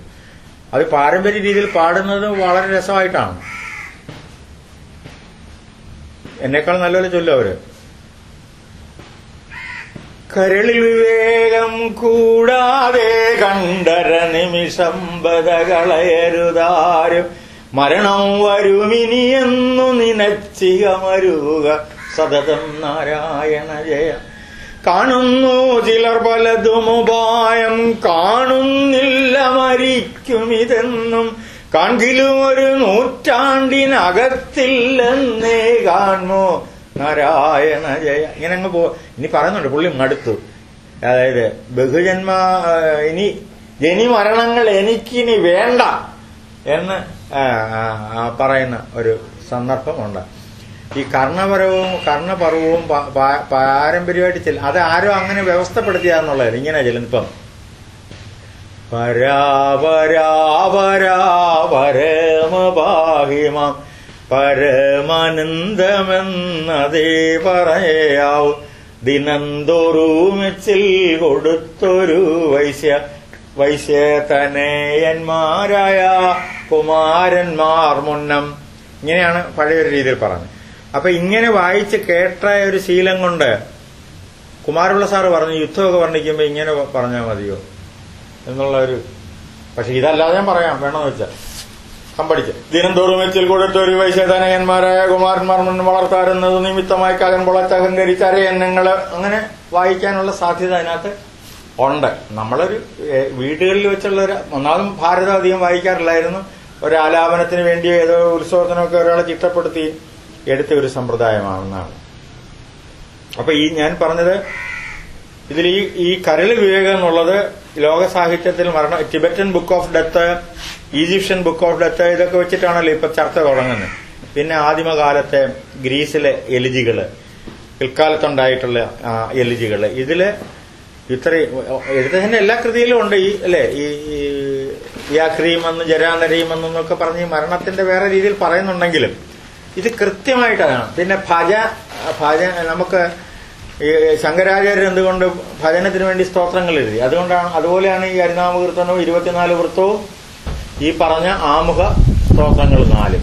അത് പാരമ്പര്യ രീതിയിൽ പാടുന്നത് വളരെ രസമായിട്ടാണ്. എന്നേക്കാൾ നല്ലപോലെ ചൊല്ലും അവര്. കരളിൽ വിവേകം കൂടാതെ കണ്ടര നിമിഷം ബതകളയരുതാരും, മരണം വരുമിനിയെന്നു നിനച്ചിക മരുക സതതം നാരായണ ജയ. കാണുന്നു ചിലർ പലതും ഉപായം, കാണുന്നില്ല മരിക്കുമിതെന്നും, കാൺകിലും ഒരു നൂറ്റാണ്ടിനകത്തില്ലെന്നേ കാണുമോ നാരായണ ജയ. ഇങ്ങനെ അങ്ങ് ഇനി പറയുന്നുണ്ട്, പുള്ളി മടുത്തു. അതായത് ബഹുജന്മ ഇനി ജനി മരണങ്ങൾ എനിക്കിനി വേണ്ട എന്ന് പറയുന്ന ഒരു സന്ദർഭമുണ്ട്. ഈ കർണപർവവും പാരമ്പര്യമായിട്ട് ചെല്ലും. അത് ആരോ അങ്ങനെ വ്യവസ്ഥപ്പെടുത്തിയാന്നുള്ളത്. ഇങ്ങനെ ചെല്ലുന്നു. ഇപ്പം പരമപാഹിമാം പരമാനന്ദമെന്നതേ പറയാവൂ, ദിനന്തോറുമെച്ചിൽ കൊടുത്തൊരു വൈശ്യതനയന്മാരായ കുമാരന്മാർ മുന്നം. ഇങ്ങനെയാണ് പഴയൊരു രീതിയിൽ പറഞ്ഞത്. അപ്പൊ ഇങ്ങനെ വായിച്ച് കേട്ട ഒരു ശീലം കൊണ്ട് കുമാരപിള്ള സാറ് പറഞ്ഞു, യുദ്ധമൊക്കെ വർണ്ണിക്കുമ്പോ ഇങ്ങനെ പറഞ്ഞാൽ മതിയോ എന്നുള്ള ഒരു. പക്ഷെ ഇതല്ലാതെ ഞാൻ പറയാം, വേണമെന്ന് വെച്ചാൽ കമ്പടിച്ച് ദിനംതോറും വെച്ചിൽ കൊടുത്തൊരു വൈശ്യതനയന്മാരായ കുമാരന്മാർ മുന്നിൽ വളർത്താറുന്നത് നിമിത്തമായി കകൻ പൊളച്ചഹങ്കരിച്ച അരയന്നങ്ങള്. അങ്ങനെ വായിക്കാനുള്ള സാധ്യത അതിനകത്ത് ഉണ്ട്. നമ്മളൊരു വീടുകളിൽ വെച്ചുള്ള ഒന്നാമതും ഭാരതം അധികം വായിക്കാറില്ലായിരുന്നു. ഒരു ആലാപനത്തിന് വേണ്ടിയോ ഏതോ ഉത്സവത്തിനൊക്കെ ഒരാളെ ചിട്ടപ്പെടുത്തി എടുത്ത ഒരു സമ്പ്രദായമാണെന്നാണ്. അപ്പൊ ഈ ഞാൻ പറഞ്ഞത് ഇതിൽ ഈ കരള് വിവേകം എന്നുള്ളത് ലോക സാഹിത്യത്തിൽ Tibetan book of death, Egyptian book of death, ഇതൊക്കെ വെച്ചിട്ടാണല്ലോ ഇപ്പൊ ചർച്ച തുടങ്ങുന്നത്. പിന്നെ ആദിമകാലത്തെ ഗ്രീസിലെ എലിജികള്, പിൽക്കാലത്തുണ്ടായിട്ടുള്ള എലിജികള്, ഇതില് ഇത്രയും എഴുത്തച്ഛന്റെ എല്ലാ കൃതിയിലും ഉണ്ട് ഈ അല്ലെ ഈ വ്യാക്രീമെന്ന് ജരാനരീമെന്നൊക്കെ പറഞ്ഞ് മരണത്തിന്റെ വേറെ രീതിയിൽ പറയുന്നുണ്ടെങ്കിലും ഇത് കൃത്യമായിട്ടാണ്. പിന്നെ ഭജ നമുക്ക് ഈ ശങ്കരാചാര്യർ എന്തുകൊണ്ട് ഭജനത്തിന് വേണ്ടി സ്തോത്രങ്ങൾ എഴുതി, അതുകൊണ്ടാണ്. അതുപോലെയാണ് ഈ ഹരിനാമകീർത്തനവും 24 വൃത്തവും ഈ പറഞ്ഞ ആമുഖ സ്തോത്രങ്ങൾ 4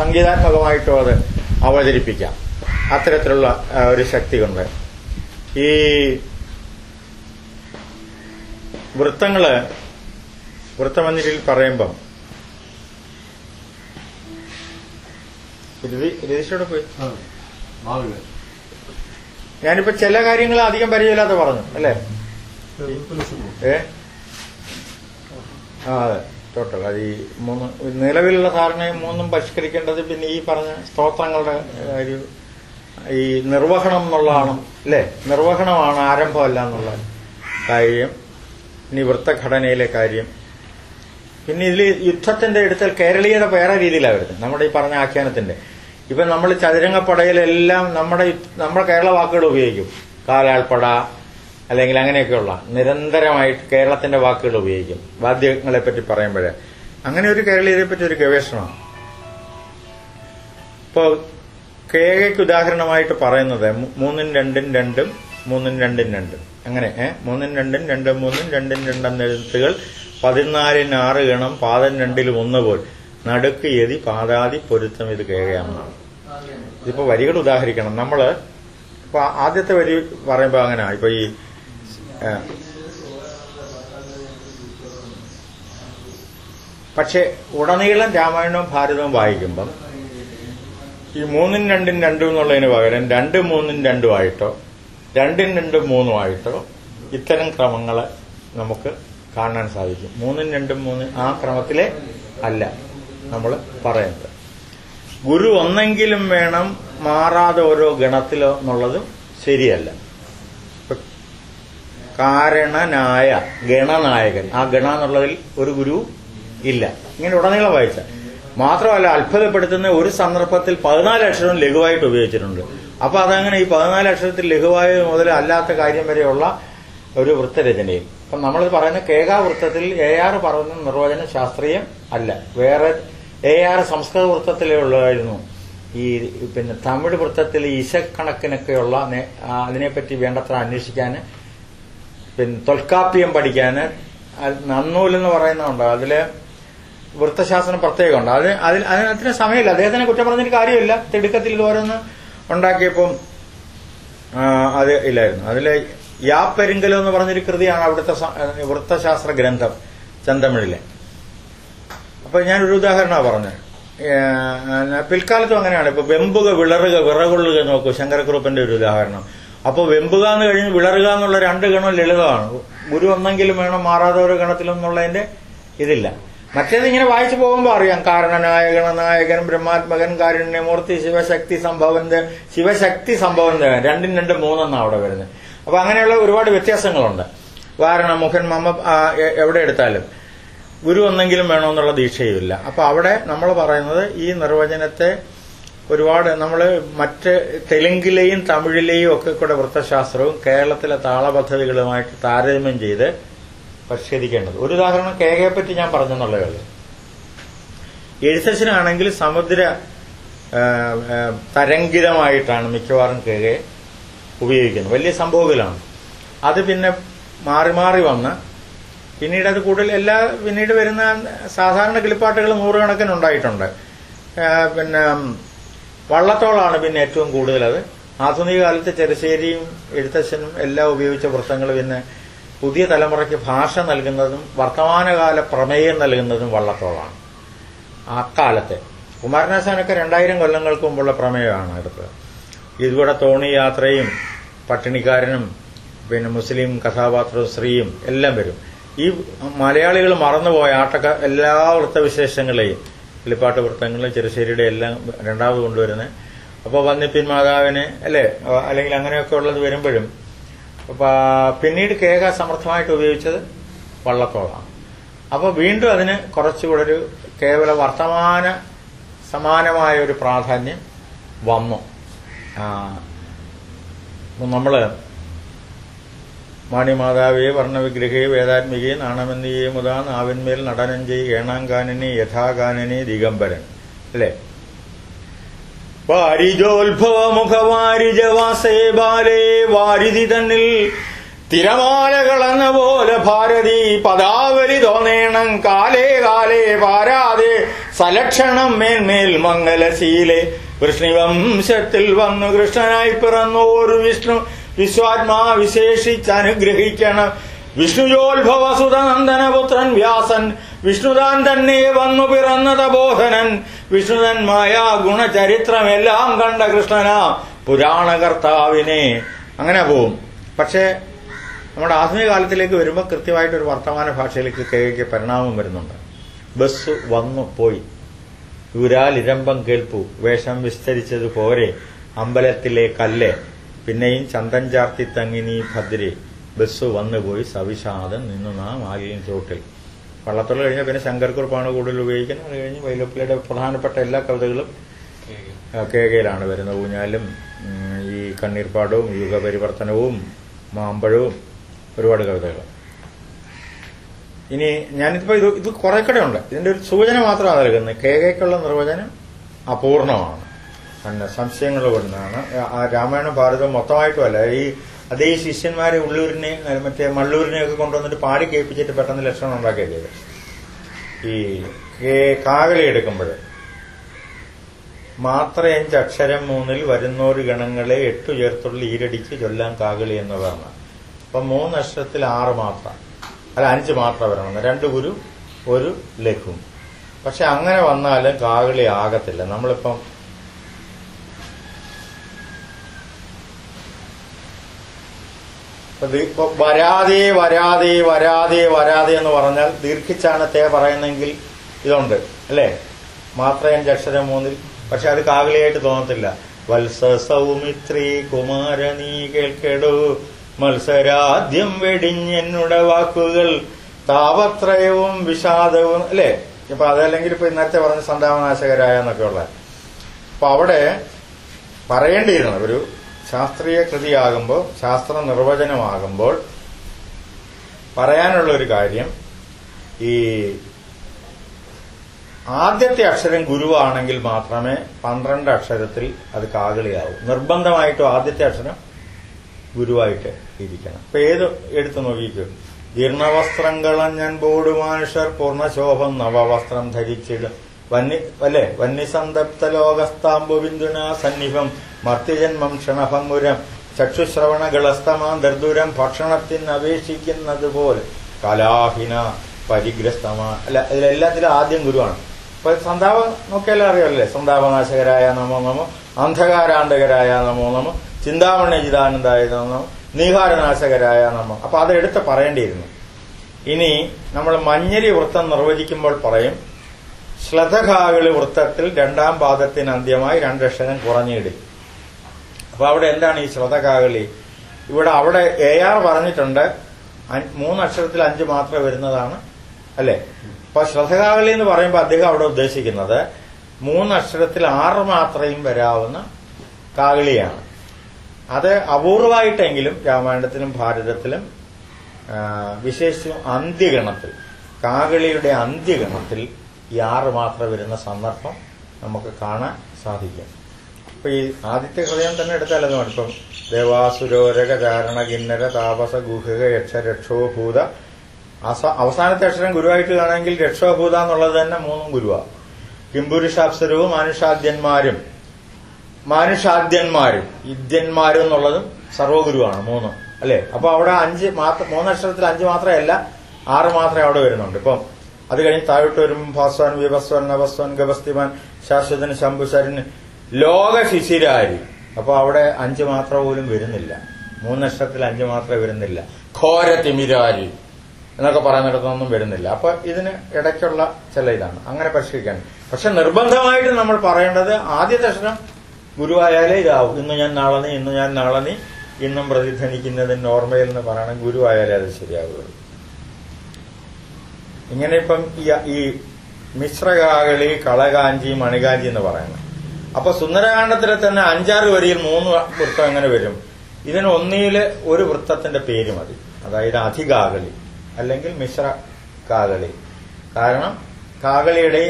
സംഗീതാത്മകമായിട്ടും അത് അവതരിപ്പിക്കാം. അത്തരത്തിലുള്ള ഒരു ശക്തി കൊണ്ട് ഈ വൃത്തമഞ്ജരിയിൽ പറയുമ്പം രതീഷോടെ പോയി ഞാനിപ്പോ ചില കാര്യങ്ങൾ അധികം പരിചയമില്ലാതെ പറഞ്ഞു അല്ലേ? അതെ, ടോട്ടൽ അത് ഈ 3 നിലവിലുള്ള ധാരണയും 3 പരിഷ്കരിക്കേണ്ടത്. പിന്നെ ഈ പറഞ്ഞ സ്തോത്രങ്ങളുടെ ഒരു ഈ നിർവഹണം എന്നുള്ളതാണ് അല്ലേ? നിർവഹണമാണ്, ആരംഭമല്ല എന്നുള്ള കാര്യം. ഇനി വൃത്തഘടനയിലെ കാര്യം, പിന്നെ ഇതിൽ യുദ്ധത്തിന്റെ എടുത്താൽ കേരളീയത വേറെ രീതിയിലാണ് വരുന്നത്. നമ്മുടെ ഈ പറഞ്ഞ ആഖ്യാനത്തിന്റെ ഇപ്പൊ നമ്മൾ ചതുരംഗപ്പടയിലെല്ലാം നമ്മുടെ കേരള വാക്കുകൾ ഉപയോഗിക്കും. കാലാൾപ്പട അല്ലെങ്കിൽ അങ്ങനെയൊക്കെയുള്ള നിരന്തരമായിട്ട് കേരളത്തിന്റെ വാക്കുകൾ ഉപയോഗിക്കും വാദ്യങ്ങളെ പറ്റി പറയുമ്പോഴേ. അങ്ങനെ ഒരു കേരളീയരെ പറ്റി ഒരു ഗവേഷണമാണ്. ഇപ്പോ കേകയ്ക്ക് ഉദാഹരണമായിട്ട് പറയുന്നത് 3 2 2 3 2 2 അങ്ങനെ 3 2 2 3 2 2 എന്ന എഴുത്തുകൾ 14 6 ഗണം പാദം 2 1 പോൽ നടുക്ക് യതി പാദാതി പൊരുത്തം ഇത് കേകയാണെന്നാണ്. ഇതിപ്പോ വരികൾ ഉദാഹരിക്കണം. നമ്മള് ഇപ്പൊ ആദ്യത്തെ വരി പറയുമ്പോ അങ്ങനെ ഇപ്പൊ ഈ പക്ഷെ ഉടനീളം രാമായണവും ഭാരതവും വായിക്കുമ്പം ഈ 3 2 2 എന്നുള്ളതിന് പകരം 2 3 2 ആയിട്ടോ 2 2 3 ആയിട്ടോ ഇത്തരം ക്രമങ്ങള് നമുക്ക് കാണാൻ സാധിക്കും. 3 2 3 ആ ക്രമത്തിലെ അല്ല നമ്മൾ പറയുന്നത്. ഗുരു ഒന്നെങ്കിലും വേണം മാറാതെ ഓരോ ഗണത്തിലോ എന്നുള്ളതും ശരിയല്ല. കാരണനായ ഗണനായകൻ, ആ ഗണ എന്നുള്ളതിൽ ഒരു ഗുരു ഇല്ല. ഇങ്ങനെ ഉടനീളം വായിച്ച മാത്രമല്ല അത്ഭുതപ്പെടുത്തുന്ന ഒരു സന്ദർഭത്തിൽ 14 അക്ഷരം ലഘുവായിട്ട് ഉപയോഗിച്ചിട്ടുണ്ട്. അപ്പൊ അതങ്ങനെ ഈ 14 അക്ഷരത്തിൽ ലഘുവായത് മുതൽ അല്ലാത്ത കാര്യം വരെയുള്ള ഒരു വൃത്തരചനയിൽ അപ്പം നമ്മൾ പറയുന്ന കേകാവൃത്തത്തിൽ AR പറയുന്ന നിർവചനം ശാസ്ത്രീയം അല്ല. വേറെ AR സംസ്കൃത വൃത്തത്തിലേ ഉള്ളതായിരുന്നു. ഈ പിന്നെ തമിഴ് വൃത്തത്തിൽ ഇശക്കണക്കിനൊക്കെയുള്ള അതിനെപ്പറ്റി വേണ്ടത്ര അന്വേഷിക്കാൻ, പിന്നെ തൊൽക്കാപ്യം പഠിക്കാൻ നന്നൂലെന്ന് പറയുന്നുണ്ട്. അതില് വൃത്തശാസ്ത്രം പ്രത്യേകമുണ്ട്. അതിനത്തിന് സമയമില്ല. അദ്ദേഹത്തിനെ കുറ്റം പറഞ്ഞിട്ട് കാര്യമില്ല. തിടുക്കത്തിൽ ഓരോന്ന് ഉണ്ടാക്കിയപ്പം അത് ഇല്ലായിരുന്നു. അതില് യാപ്പെരിങ്കലം എന്ന് പറഞ്ഞൊരു കൃതിയാണ് അവിടുത്തെ വൃത്തശാസ്ത്ര ഗ്രന്ഥം ചെന്തമിഴിലെ. അപ്പൊ ഞാനൊരു ഉദാഹരണമാണ് പറഞ്ഞത്. പിൽക്കാലത്തും അങ്ങനെയാണ്. ഇപ്പൊ വെമ്പുക വിളറുക വിറകൊള്ളുക നോക്കൂ, ശങ്കരക്കുറുപ്പന്റെ ഒരു ഉദാഹരണം. അപ്പൊ വെമ്പുക എന്ന് കഴിഞ്ഞ് വിളറുക എന്നുള്ള 2 ഗണം ലളിതമാണ്. ഗുരു ഒന്നെങ്കിലും വേണം മാറാതെ ഒരു ഗണത്തിലൊന്നുള്ളതിന്റെ ഇതില്ല. മറ്റേത് ഇങ്ങനെ വായിച്ചു പോകുമ്പോൾ അറിയാം. കാരണനായ ഗണനായകൻ ബ്രഹ്മാത്മകൻ കാരുണ്യമൂർത്തി ശിവശക്തി സംഭവൻ 2 2 3 എന്നാണ് അവിടെ വരുന്നത്. അപ്പൊ അങ്ങനെയുള്ള ഒരുപാട് വ്യത്യാസങ്ങളുണ്ട്. വാരണമുഖൻ മമ്മ എവിടെ എടുത്താലും ഗുരു ഒന്നെങ്കിലും വേണമെന്നുള്ള ദീക്ഷയുമില്ല. അപ്പൊ അവിടെ നമ്മൾ പറയുന്നത് ഈ നിർവചനത്തെ ഒരുപാട് നമ്മൾ മറ്റ് തെലുങ്കിലെയും തമിഴിലെയും ഒക്കെ കൂടെ വൃത്തശാസ്ത്രവും കേരളത്തിലെ താളപദ്ധതികളുമായിട്ട് താരതമ്യം ചെയ്ത് പരിശോധിക്കേണ്ടത്. ഒരു ഉദാഹരണം കേകയെ പറ്റി ഞാൻ പറഞ്ഞെന്നുള്ള കാര്യം. എഴുത്തച്ഛനാണെങ്കിൽ സമുദ്ര തരംഗിതമായിട്ടാണ് മിക്കവാറും കേകയെ ഉപയോഗിക്കുന്നത്. വലിയ സംഭവങ്ങളാണ്. അത് പിന്നെ മാറി മാറി വന്ന് പിന്നീട് അത് കൂടുതൽ പിന്നീട് വരുന്ന സാധാരണ കിളിപ്പാട്ടുകൾ 100 കണക്കിന് ഉണ്ടായിട്ടുണ്ട്. പിന്നെ വള്ളത്തോളാണ് പിന്നെ ഏറ്റവും കൂടുതൽ. അത് ആധുനിക കാലത്ത് ചെറുശ്ശേരിയും എഴുത്തച്ഛനും എല്ലാം ഉപയോഗിച്ച വൃത്തങ്ങൾ പിന്നെ പുതിയ തലമുറയ്ക്ക് ഭാഷ നൽകുന്നതും വർത്തമാനകാല പ്രമേയം നൽകുന്നതും വള്ളത്തോളാണ്. അക്കാലത്തെ കുമാരനാശാനൊക്കെ 2000 കൊല്ലങ്ങൾക്ക് മുമ്പുള്ള പ്രമേയമാണ് എടുത്തത്. ഇതുകൂടെ തോണി യാത്രയും പട്ടിണിക്കാരനും പിന്നെ മുസ്ലിം കഥാപാത്രവും സ്ത്രീയും എല്ലാം വരും. ഈ മലയാളികൾ മറന്നുപോയ എല്ലാ വൃത്തവിശേഷങ്ങളെയും കിളിപ്പാട്ട് വൃത്തങ്ങളും ചെറുശ്ശേരിയുടെ എല്ലാം രണ്ടാമത് കൊണ്ടുവരുന്നത്. അപ്പോൾ വന്നിപ്പിൻ മാതാവിന് അല്ലെങ്കിൽ അങ്ങനെയൊക്കെ ഉള്ളത് വരുമ്പോഴും പിന്നീട് കേക സമർത്ഥമായിട്ട് ഉപയോഗിച്ചത് വള്ളത്തോളാണ്. അപ്പോൾ വീണ്ടും അതിന് കുറച്ചുകൂടെ ഒരു കേവല വർത്തമാന സമാനമായ ഒരു പ്രാധാന്യം വന്നു. നമ്മള് മാണിമാതാവേ വർണ്ണവിഗ്രഹേ വേദാത്മികേ നാണമെന്നിയേ മുതാ നാവിന്മേൽ നടനഞ്ജയ് ഏണാങ്കാനനെ യഥാഗാനനെ ദിഗംബരൻ അല്ലേ. വാരിജോത്ഭവമുഖവാരിജവാസേ ബാലേ വാരിധി തന്നിൽ തിരമാലകളെന്ന പോലെ ഭാരതി പദാവലി തോന്നേണം കാലേ കാലേ പാരാതെ സലക്ഷണം മേന്മേൽ മംഗലശീലെ വൃഷ്ണിവംശത്തിൽ വന്നു കൃഷ്ണനായി പിറന്നോരു വിഷ്ണു വിശ്വാത്മാ വിശേഷിച്ചനുഗ്രഹിക്കണം. വിഷ്ണുജോത്ഭവ സുതനന്ദനപുത്രൻ വ്യാസൻ വിഷ്ണുതാൻ തന്നെ വന്നു പിറന്ന തപോധനൻ വിഷ്ണുതൻ മായാ ഗുണചരിത്രമെല്ലാം കണ്ട കൃഷ്ണനാ പുരാണകർത്താവിനെ. അങ്ങനെ പോവും. പക്ഷേ നമ്മുടെ ആധുനിക കാലത്തിലേക്ക് വരുമ്പോൾ കൃത്യമായിട്ടൊരു വർത്തമാന ഭാഷയിലേക്ക് കേകയ്ക്ക് പരിണാമം വരുന്നുണ്ട്. ബസ് വന്നു പോയി, യുരാലിരമ്പം കേൾപ്പു, വേഷം വിസ്തരിച്ചത് പോരെ, അമ്പലത്തിലെ കല്ല്, പിന്നെയും ചന്തൻ ചാർത്തി തങ്ങിനി ഭദ്രേ, ബസ് വന്നുപോയി സവിഷാദം നിന്നു നാം ആലിൻ ചോട്ടിൽ. വള്ളത്തോൾ കഴിഞ്ഞാൽ പിന്നെ ശങ്കർക്കുറുപ്പാണ് കൂടുതൽ ഉപയോഗിക്കുന്നത്. അത് കഴിഞ്ഞ് വൈലോപ്പിള്ളിയുടെ പ്രധാനപ്പെട്ട എല്ലാ കവിതകളും കേകയിലാണ് വരുന്നത്. ഊഞ്ഞാലും ഈ കണ്ണീർപ്പാടവും യുഗപരിവർത്തനവും മാമ്പഴവും ഒരുപാട് കവിതകൾ. ഇനി ഞാനിപ്പോ ഇത് കുറെ കൂടെ ഉണ്ട്. ഇതിന്റെ ഒരു സൂചന മാത്രമാണ് നൽകുന്നത്. കേകയ്ക്കുള്ള നിർവചനം അപൂർണമാണ്, പിന്നെ സംശയങ്ങൾ കൊണ്ടാണ്. ആ രാമായണം ഭാരതവും മൊത്തമായിട്ടുമല്ല, അതേ ശിഷ്യന്മാരെ ഉള്ളൂരിനെ മറ്റേ മള്ളൂരിനെയൊക്കെ കൊണ്ടുവന്നിട്ട് പാടി കേൾപ്പിച്ചിട്ട് പെട്ടെന്ന് ലക്ഷണം ഉണ്ടാക്കിയ ചെയ്ത് ഈ കാകളി എടുക്കുമ്പോൾ മാത്ര 5 അക്ഷരം 3 വരുന്നോര് ഗണങ്ങളെ 8 ചേർത്തുള്ള ഈരടിക്ക് ചൊല്ലാൻ കാകളി എന്നതാണ്. അപ്പൊ 3 അക്ഷരത്തിൽ 6 മാത്ര, അല്ല 5 മാത്ര വരണം. 2 ഗുരു 1 ലഘുവും. പക്ഷെ അങ്ങനെ വന്നാലും കാകളി ആകത്തില്ല. നമ്മളിപ്പം വരാതെ വരാതെ വരാതെ വരാതെ എന്ന് പറഞ്ഞാൽ ദീർഘിച്ചാണ് തേ പറയുന്നെങ്കിൽ ഇതുണ്ട് അല്ലേ, മാത്ര 5 അക്ഷരം 3. പക്ഷെ അത് കാകളിയായിട്ട് തോന്നത്തില്ല. വത്സ സൗമിത്രി കുമാര നീ കേൾക്കെടോ മത്സരാദ്യം വെടിഞ്ഞെന്നുടെ വാക്കുകൾ താപത്രയവും വിഷാദവും അല്ലേ. ഇപ്പൊ അതല്ലെങ്കിൽ ഇപ്പൊ നേരത്തെ പറഞ്ഞ സന്താപനാശകരായ എന്നൊക്കെ ഉള്ള. അപ്പൊ അവിടെ പറയേണ്ടിയിരുന്നത് ഒരു ശാസ്ത്രീയ കൃതിയാകുമ്പോൾ, ശാസ്ത്ര നിർവചനമാകുമ്പോൾ പറയാനുള്ള ഒരു കാര്യം, ഈ ആദ്യത്തെ അക്ഷരം ഗുരുവാണെങ്കിൽ മാത്രമേ 12 അക്ഷരത്തിൽ അത് കാകളിയാവും. നിർബന്ധമായിട്ടും ആദ്യത്തെ അക്ഷരം ഗുരുവായിട്ട് ഇരിക്കണം. ഇപ്പൊ ഏത് എടുത്തു നോക്കിക്കോ. ജീർണവസ്ത്രം കളഞ്ഞൻ ബോർഡ് മനുഷ്യർ പൂർണ്ണശോഭം നവവസ്ത്രം ധരിച്ചിടും അല്ലെ വന്യസന്തപ്ത ലോകസ്താംബു ബിന്ദുന സന്നിഭം മർത്യജന്മം ക്ഷണഭംഗുരം ചക്ഷുശ്രവണകളസ്തമാൻ ദർദൂരം ഭക്ഷണത്തിന് അപേക്ഷിക്കുന്നത് പോലെ കലാഹിന പരിഗ്രസ്തമാ അല്ല. ഇതിലെല്ലാത്തിലും ആദ്യം ഗുരുവാണ്. ഇപ്പൊ സന്താപം നോക്കിയാലും അറിയാമല്ലേ. സന്താപനാശകരായ നമോ നമോ, അന്ധകാരാന്തകരായ നമോ നമോ, ചിന്താമണി ചിദാനന്ദായ നമോ, നീഹാരനാശകരായ നമോ. അപ്പൊ അത് എടുത്ത് പറയേണ്ടിയിരുന്നു. ഇനി നമ്മൾ മഞ്ഞരി വൃത്തം നിർവചിക്കുമ്പോൾ പറയും ശ്ലഥകാകളി വൃത്തത്തിൽ 2ാം പാദത്തിന് അന്ത്യമായി 2 അക്ഷരം കുറഞ്ഞിടും. അപ്പൊ അവിടെ എന്താണ് ഈ ശ്ലഥകാകളി? അവിടെ AR പറഞ്ഞിട്ടുണ്ട് 3 അക്ഷരത്തിൽ 5 മാത്രമേ വരുന്നതാണ് അല്ലെ. അപ്പൊ ശ്ലഥകാകളി എന്ന് പറയുമ്പോൾ അദ്ദേഹം അവിടെ ഉദ്ദേശിക്കുന്നത് 3 അക്ഷരത്തിൽ 6 മാത്രയും വരാവുന്ന കാകളിയാണ്. അത് അപൂർവമായിട്ടെങ്കിലും രാമായണത്തിലും ഭാരതത്തിലും വിശേഷിച്ചും അന്ത്യഗണത്തിൽ, കാകളിയുടെ അന്ത്യഗണത്തിൽ ഈ 6 മാത്രം വരുന്ന സന്ദർഭം നമുക്ക് കാണാൻ സാധിക്കും. ഇപ്പൊ ഈ ആദിത്യ ഹൃദയം തന്നെ എടുത്താലത് മതി. ഇപ്പം ദേവാസുരോരക ചാരണ കിന്നര താപസ ഗുഹക യക്ഷ രക്ഷോഭൂത, അവസാനത്തെ അക്ഷരം ഗുരുവായിട്ട് കാണുമെങ്കിൽ രക്ഷോഭൂത എന്നുള്ളത് തന്നെ 3 ഗുരുവാ. കിംപുരുഷാപ്സരവും മാനുഷാദ്യന്മാരും ഇദ്യന്മാരും എന്നുള്ളതും സർവഗുരുവാണ് 3 അല്ലെ. അപ്പൊ അവിടെ 3 അക്ഷരത്തിൽ 5 മാത്രമല്ല 6 മാത്രമേ അവിടെ വരുന്നുണ്ട്. ഇപ്പം അത് കഴിഞ്ഞ് താഴോട്ട് വരുമ്പോൾ ഭാസ്വാൻ വിഭസ്വൻ നവസ്വൻ ഗവസ്തിമാൻ ശാശ്വതൻ ശംഭുശരൻ ലോക ശിശിരാരി. അപ്പൊ അവിടെ 5 മാത്രം പോലും വരുന്നില്ല. 3 അക്ഷരത്തിൽ 5 മാത്രമേ വരുന്നില്ല. ഘോര തിമിരാരി എന്നൊക്കെ പറയുന്നിടത്തൊന്നും വരുന്നില്ല. അപ്പൊ ഇതിന് ഇടയ്ക്കുള്ള ചില ഇതാണ് അങ്ങനെ പരിഷ്കരിക്കാൻ. പക്ഷെ നിർബന്ധമായിട്ട് നമ്മൾ പറയേണ്ടത് ആദ്യത്തെ അക്ഷരം ഗുരുവായാലേ ഇതാവും. ഇന്ന് ഞാൻ നാളെ നീ ഇന്നും പ്രതിധ്വനിക്കുന്നതിന് ഓർമ്മയിൽ എന്ന് പറയണം. ഗുരുവായാലേ അത് ശരിയാവുകയുള്ളൂ. ഇങ്ങനെ ഇപ്പം ഈ മിശ്രകാകളി, കളകാഞ്ചി, മണികാഞ്ചി എന്ന് പറയുന്നത്. അപ്പൊ സുന്ദരകാണ്ഡത്തിലെ തന്നെ 5-6 വരിയിൽ 3 വൃത്തം എങ്ങനെ വരും? ഇതിന് ഒന്നില് ഒരു വൃത്തത്തിന്റെ പേര് മതി. അതായത് അധികാകളി അല്ലെങ്കിൽ മിശ്ര കാകളി. കാരണം കാകളിയുടെ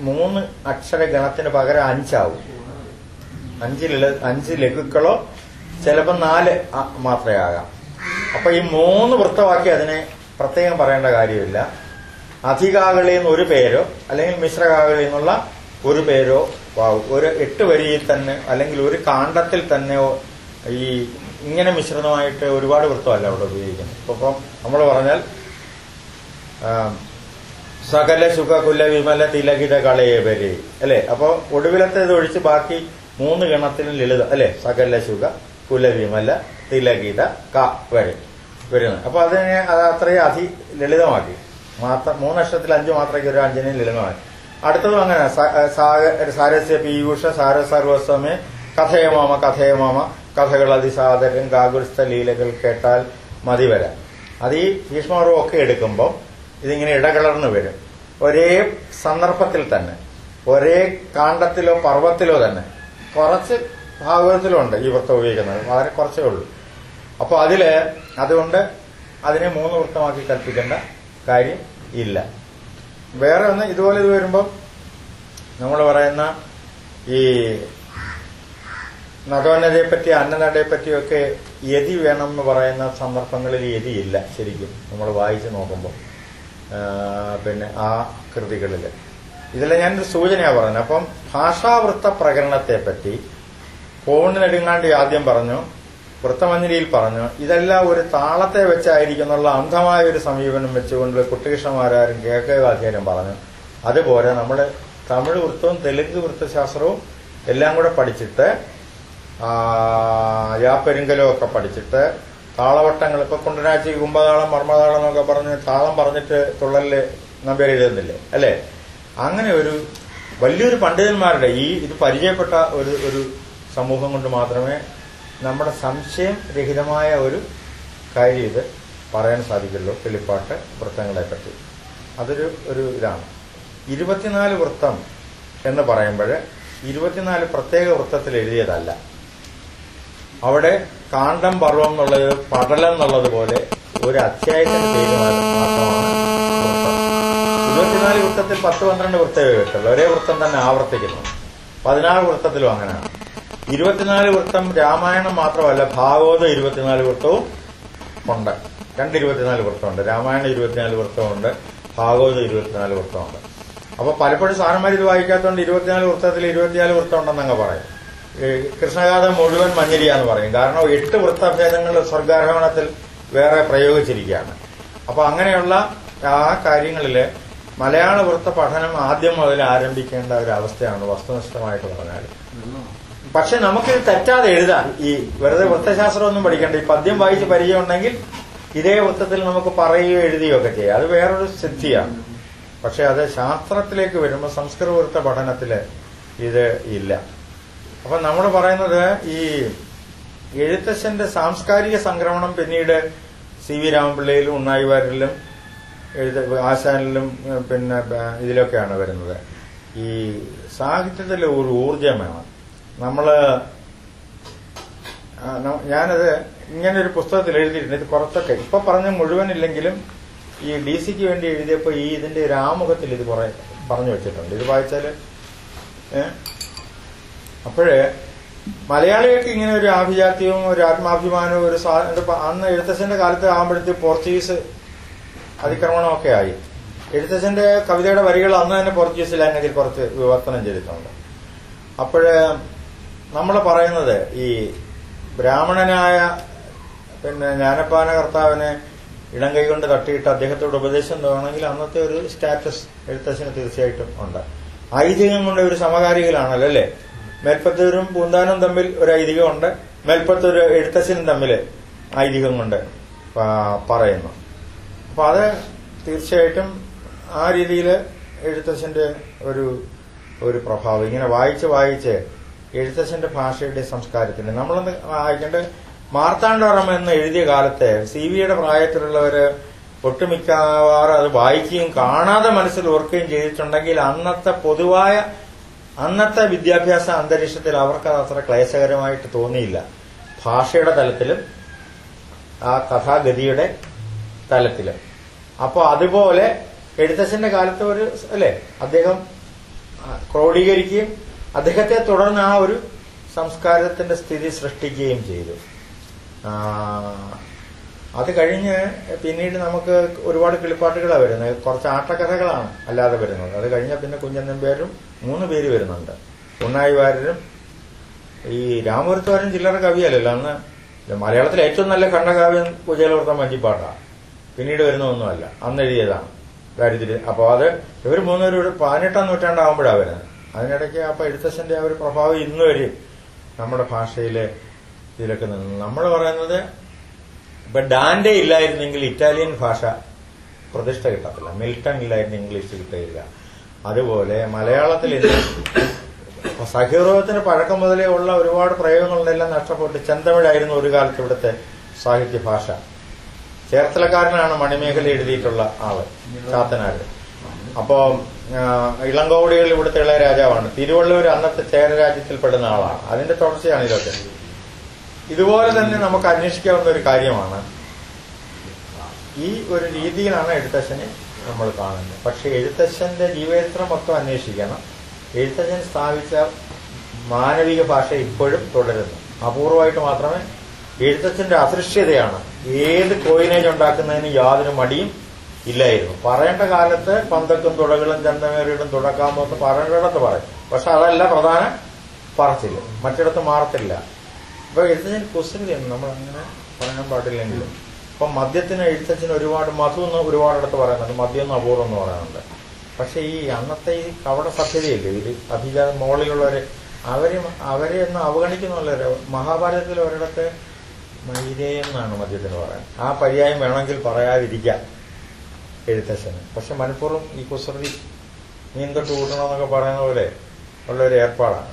3 അക്ഷര ഗണത്തിന് പകരം 5 ആവും. 5 ലഘുക്കളോ ചിലപ്പോൾ 4 മാത്രമേ ആകാം. അപ്പൊ ഈ 3 വൃത്തമാക്കി അതിനെ പ്രത്യേകം പറയേണ്ട കാര്യമില്ല. അധികാകളി എന്ന് ഒരു പേരോ അല്ലെങ്കിൽ മിശ്രകാകളി എന്നുള്ള ഒരു പേരോ ഒരു 8 വരിയിൽ തന്നെ അല്ലെങ്കിൽ ഒരു കാണ്ഡത്തിൽ തന്നെയോ ഈ ഇങ്ങനെ മിശ്രിതമായിട്ട് ഒരുപാട് വൃത്തമല്ല അവിടെ ഉപയോഗിക്കുന്നത്. ഇപ്പം നമ്മൾ പറഞ്ഞാൽ സകല സുഖ കുല വിമല തിലകിത കളയേവരെ അല്ലെ. അപ്പൊ ഒടുവിലത്തെ ഇത് ഒഴിച്ച് ബാക്കി 3 ഗണത്തിലും ലളിത അല്ലെ. സകല സുഖ കുല വിമല തിലകിത ക വരെ വരുന്നത്. അപ്പൊ അതിനെ അത് അത്രയും ലളിതമാക്കി. 3 അക്ഷരത്തിൽ 5 മാത്രമേ ഒരു 5-നെ ലളിതമാക്കി. അടുത്തതും അങ്ങനെ സാരസ്യ പീയൂഷ സാരസർവസ്വമേ കഥയമാമ കഥകൾ അതിസാദരം ഗാകുൽസ്ഥ ലീലകൾ കേട്ടാൽ മതി വരാം. അത് ഈ ഭീഷ്മപർവം ഒക്കെ എടുക്കുമ്പോൾ ഇതിങ്ങനെ ഇടകലർന്ന് വരും. ഒരേ സന്ദർഭത്തിൽ തന്നെ, ഒരേ കാണ്ഡത്തിലോ പർവ്വത്തിലോ തന്നെ. കുറച്ച് ഭാഗവതത്തിലുണ്ട് ഈ വൃത്തം ഉപയോഗിക്കുന്നത്, വളരെ കുറച്ചേ ഉള്ളൂ. അപ്പൊ അതുകൊണ്ട് അതിനെ 3 വൃത്തമാക്കി കൽപ്പിക്കേണ്ട കാര്യം ഇല്ല. വേറെ ഒന്ന് ഇതുപോലെ ഇത് വരുമ്പം നമ്മൾ പറയുന്ന ഈ നദോന്നതയെപ്പറ്റി അന്നനടയെപ്പറ്റിയൊക്കെ യതി വേണം എന്ന് പറയുന്ന സന്ദർഭങ്ങളിൽ യതി ഇല്ല ശരിക്കും നമ്മൾ വായിച്ചു നോക്കുമ്പോൾ. പിന്നെ ആ കൃതികളിൽ ഇതിൽ ഞാനൊരു സൂചനയാണ് പറയുന്നത്. അപ്പം ഭാഷാവൃത്ത പ്രകരണത്തെപ്പറ്റി കോവണി നെടുങ്ങാണ്ടി ആദ്യം പറഞ്ഞു, വൃത്തമഞ്ജരിയിൽ പറഞ്ഞു. ഇതെല്ലാം ഒരു താളത്തെ വെച്ചായിരിക്കും എന്നുള്ള അന്ധമായ ഒരു സമീപനം വെച്ചുകൊണ്ട് കുട്ടികൃഷ്ണമാരാരും കേൾക്കവാദ്യാരും പറഞ്ഞു. അതുപോലെ നമ്മൾ തമിഴ് വൃത്തവും തെലുങ്ക് വൃത്തശാസ്ത്രവും എല്ലാം കൂടെ പഠിച്ചിട്ട് യാപ്പെരുങ്കലും ഒക്കെ പഠിച്ചിട്ട് താളവട്ടങ്ങൾ ഇപ്പൊ കുണ്ടനാച്ചി കുംഭതാളം മർമ്മതാളം എന്നൊക്കെ പറഞ്ഞ് താളം പറഞ്ഞിട്ട് തുള്ളല് നമ്പർ എഴുതുന്നില്ലേ അല്ലെ? അങ്ങനെ ഒരു വലിയൊരു പണ്ഡിതന്മാരുടെ ഇത് പരിചയപ്പെട്ട ഒരു സമൂഹം കൊണ്ട് മാത്രമേ നമ്മുടെ സംശയം രഹിതമായ ഒരു കാര്യം ഇത് പറയാൻ സാധിക്കുള്ളൂ. കിളിപ്പാട്ട് വൃത്തങ്ങളെ പറ്റി അതൊരു ഇതാണ്. 24 വൃത്തം എന്ന് പറയുമ്പോൾ 24 പ്രത്യേക വൃത്തത്തിൽ എഴുതിയതല്ല. അവിടെ കാണ്ഡം പർവം എന്നുള്ളത് പടലം എന്നുള്ളത് പോലെ ഒരു അധ്യായത്തിന് പേര് മാത്രമാണ് വൃത്തം. 24 വൃത്തത്തിൽ 10-12 വൃത്തമേ കിട്ടുള്ളൂ. ഒരേ വൃത്തം തന്നെ ആവർത്തിക്കുന്നു. 16 വൃത്തത്തിലും അങ്ങനെയാണ്. 24 വൃത്തം രാമായണം മാത്രമല്ല, ഭാഗവത 24 വൃത്തവും ഉണ്ട്. 24 വൃത്തമുണ്ട്. രാമായണം 24 വൃത്തമുണ്ട്, ഭാഗവത 24 വൃത്തമുണ്ട്. അപ്പൊ പലപ്പോഴും സാറന്മാർ ഇത് വായിക്കാത്തതുകൊണ്ട് 24 വൃത്തത്തിൽ 24 വൃത്തം ഉണ്ടെന്നങ്ങ് പറയും. കൃഷ്ണഗാഥ മുഴുവൻ മഞ്ഞരിയാന്ന് പറയും. കാരണം 8 വൃത്തഭേദങ്ങൾ സ്വർഗാരോഹണത്തിൽ വേറെ പ്രയോഗിച്ചിരിക്കുകയാണ്. അപ്പൊ അങ്ങനെയുള്ള ആ കാര്യങ്ങളില് മലയാള വൃത്ത പഠനം ആദ്യം മുതൽ ആരംഭിക്കേണ്ട ഒരു അവസ്ഥയാണ് വസ്തുനിഷ്ഠമായിട്ട് പറഞ്ഞാൽ. പക്ഷെ നമുക്ക് തെറ്റാതെ എഴുതാം. ഈ വെറുതെ വൃത്തശാസ്ത്രമൊന്നും പഠിക്കേണ്ട. ഈ പദ്യം വായിച്ച് പരിചയമുണ്ടെങ്കിൽ ഇതേ വൃത്തത്തിൽ നമുക്ക് പറയുകയോ എഴുതുകയോ ഒക്കെ ചെയ്യാം. അത് വേറൊരു സിദ്ധിയാണ്. പക്ഷെ അത് ശാസ്ത്രത്തിലേക്ക് വരുമ്പോൾ സംസ്കൃത വൃത്ത പഠനത്തില് ഇത് ഇല്ല. അപ്പൊ നമ്മൾ പറയുന്നത് ഈ എഴുത്തച്ഛന്റെ സാംസ്കാരിക സംക്രമണം പിന്നീട് CV രാമപിള്ളയിലും ഉണ്ണായിവാരിലും ആശാനിലും പിന്നെ ഇതിലൊക്കെയാണ് വരുന്നത്. ഈ സാഹിത്യത്തിൽ ഒരു ഊർജം വേണം. ഞാനത് ഇങ്ങനൊരു പുസ്തകത്തിൽ എഴുതിയിട്ടുണ്ട്. ഇത് കുറച്ചൊക്കെ ഇപ്പൊ പറഞ്ഞ മുഴുവനില്ലെങ്കിലും ഈ DC-ക്ക് വേണ്ടി എഴുതിയപ്പോ ഇതിന്റെ ഒരു ആമുഖത്തിൽ ഇത് കുറെ പറഞ്ഞു വെച്ചിട്ടുണ്ട്. ഇത് വായിച്ചാല് അപ്പോഴേ മലയാളികൾക്ക് ഇങ്ങനെ ഒരു ആഭിജാത്യവും ഒരു ആത്മാഭിമാനവും ഒരു അന്ന് എഴുത്തച്ഛന്റെ കാലത്ത് ആകുമ്പോഴത്തേക്ക് പോർച്ചുഗീസ് അതിക്രമണമൊക്കെ ആയി. എഴുത്തച്ഛന്റെ കവിതയുടെ വരികൾ അന്ന് തന്നെ പോർച്ചുഗീസ് ലാംഗ്വേജിൽ കുറച്ച് വിവർത്തനം ചെയ്തിട്ടുണ്ട്. അപ്പോഴ് നമ്മൾ പറയുന്നത് ഈ ബ്രാഹ്മണനായ പിന്നെ ജ്ഞാനപ്പാന കർത്താവിനെ ഇടം കൈകൊണ്ട് തട്ടിയിട്ട് അദ്ദേഹത്തോട് ഉപദേശം തോന്നണമെങ്കിൽ അന്നത്തെ ഒരു സ്റ്റാറ്റസ് എഴുത്തച്ഛന് തീർച്ചയായിട്ടും ഉണ്ട്. ഐതിഹ്യം കൊണ്ട് ഒരു സമകാലികയിലാണല്ലോ അല്ലെ? മേൽപ്പത്തൂരും പൂന്താനും തമ്മിൽ ഒരു ഐതിഹ്യമുണ്ട്, മേൽപ്പത്തൂർ എഴുത്തച്ഛനും തമ്മിൽ ഐതിഹ്യം കൊണ്ട് പറയുന്നു. അപ്പൊ അത് തീർച്ചയായിട്ടും ആ രീതിയിൽ എഴുത്തച്ഛന്റെ ഒരു പ്രഭാവം ഇങ്ങനെ വായിച്ച് എഴുത്തച്ഛന്റെ ഭാഷയുടെ സംസ്കാരത്തിന്റെ നമ്മളൊന്ന് വായിക്കേണ്ടത്. മാർത്താണ്ഡവർമ്മ എന്ന് എഴുതിയ കാലത്ത് CV-യുടെ പ്രായത്തിലുള്ളവര് ഒട്ടുമിക്കവാറും അത് വായിക്കുകയും കാണാതെ മനസ്സിൽ ഓർക്കുകയും ചെയ്തിട്ടുണ്ടെങ്കിൽ അന്നത്തെ വിദ്യാഭ്യാസ അന്തരീക്ഷത്തിൽ അവർക്കത് അത്ര ക്ലേശകരമായിട്ട് തോന്നിയില്ല. ഭാഷയുടെ തലത്തിലും ആ കഥാഗതിയുടെ തലത്തിലും. അപ്പൊ അതുപോലെ എഴുത്തച്ഛന്റെ കാലത്ത് അല്ലെ അദ്ദേഹം ക്രോഡീകരിക്കുകയും അദ്ദേഹത്തെ തുടർന്ന് ആ ഒരു സംസ്കാരത്തിന്റെ സ്ഥിതി സൃഷ്ടിക്കുകയും ചെയ്തു. അത് കഴിഞ്ഞ് പിന്നീട് നമുക്ക് ഒരുപാട് കിളിപ്പാട്ടുകളാണ് വരുന്നത്. കുറച്ച് ആട്ടക്കഥകളാണ് അല്ലാതെ വരുന്നത്. അത് കഴിഞ്ഞ പിന്നെ കുഞ്ഞൻ നമ്പ്യാരും 3 പേര് വരുന്നുണ്ട്. ഉണ്ണായി വാര്യരും ഈ രാമപുരത്തുകാരൻ ചില്ലറ കവിയല്ലല്ലോ. അന്ന് മലയാളത്തിലെ ഏറ്റവും നല്ല ഖണ്ഡകാവ്യം കുചേലവൃത്തം വഞ്ചിപ്പാട്ടാണ്. പിന്നീട് വരുന്നതൊന്നുമല്ല, അന്ന് എഴുതിയതാണ് ദാരിദ്ര്യം. അപ്പൊ അത് ഇവർ 3 പേരും 18-ാം നൂറ്റാണ്ടാവുമ്പോഴാണ് വരുന്നത്. അതിനിടയ്ക്ക് അപ്പൊ എഴുത്തച്ഛന്റെ ആ ഒരു പ്രഭാവം ഇന്ന് വരെ നമ്മുടെ ഭാഷയിലെ ഇതിലൊക്കെ നിന്ന്. നമ്മൾ പറയുന്നത് ഇപ്പൊ ഡാൻഡെ ഇല്ലായിരുന്നെങ്കിൽ ഇറ്റാലിയൻ ഭാഷ പ്രതിഷ്ഠ കിട്ടത്തില്ല, മിൽട്ടൺ ഇല്ലായിരുന്നെങ്കിൽ ഇംഗ്ലീഷ് കിട്ടില്ല. അതുപോലെ മലയാളത്തിൽ സഹീർവത്തിന് പഴക്കം മുതലേ ഉള്ള ഒരുപാട് പ്രയോഗങ്ങളെല്ലാം നഷ്ടപ്പെട്ട് ചെന്തമിഴായിരുന്നു ഒരു കാലത്ത് ഇവിടുത്തെ സാഹിത്യഭാഷ. ചേർത്തലക്കാരനാണ് മണിമേഖല എഴുതിയിട്ടുള്ള ആള്, ചാത്തനാര്. അപ്പോ ഇളങ്കോവടികൾ ഇവിടുത്തെ ഇളയ രാജാവാണ്. തിരുവള്ളൂർ അന്നത്തെ ചേര രാജ്യത്തിൽപ്പെടുന്ന ആളാണ്. അതിന്റെ തുടർച്ചയാണ് ഇതൊക്കെ. ഇതുപോലെ തന്നെ നമുക്ക് അന്വേഷിക്കാവുന്ന ഒരു കാര്യമാണ്. ഈ ഒരു രീതിയിലാണ് എഴുത്തച്ഛനെ നമ്മൾ കാണുന്നത്. പക്ഷെ എഴുത്തച്ഛന്റെ ജീവചരിത്രം മൊത്തം അന്വേഷിക്കണം. എഴുത്തച്ഛൻ സ്ഥാപിച്ച മാനവിക ഭാഷ ഇപ്പോഴും തുടരുന്നു. അപൂർവമായിട്ട് മാത്രമേ. എഴുത്തച്ഛന്റെ അദൃശ്യതയാണ്. ഏത് കോയിനേജ് ഉണ്ടാക്കുന്നതിന് യാതൊരു മടിയും ഇല്ലായിരുന്നു. പറയേണ്ട കാലത്ത് പന്തക്കും തുടകളും ചന്തമേറിയിടും തുടക്കാമെന്ന് പറയേണ്ടിടത്ത് പറയും. പക്ഷെ അതല്ല പ്രധാന പറച്ചില്, മറ്റിടത്ത് മാറത്തില്ല. ഇപ്പൊ എഴുത്തച്ഛൻ കുസൃതിയാണ്, നമ്മൾ അങ്ങനെ പറയാൻ പാടില്ലെങ്കിലും. ഇപ്പൊ മദ്യത്തിന് എഴുത്തച്ഛന് ഒരുപാട് മധു എന്ന് ഒരുപാടിടത്ത് പറയുന്നുണ്ട്, മദ്യം എന്ന് അപൂർവം എന്ന് പറയുന്നുണ്ട്. പക്ഷെ ഈ അന്നത്തെ ഈ കവട സഭ്യതയില്ലേ, ഇത് അധികാരം മോളിലുള്ളവര് അവരെ ഒന്ന് അവഗണിക്കുന്നുള്ളവര്. മഹാഭാരതത്തിൽ ഒരിടത്ത് മൈരേയെന്നാണ് മദ്യത്തിന് പറയാൻ. ആ പര്യായം വേണമെങ്കിൽ പറയാതിരിക്കാം എഴുത്തച്ഛന്. പക്ഷെ മനഃപൂർവ്വം ഈ കുസൃതി മീൻ തൊട്ട് കൂട്ടണമെന്നൊക്കെ പറയുന്ന പോലെ ഉള്ളൊരു ഏർപ്പാടാണ്.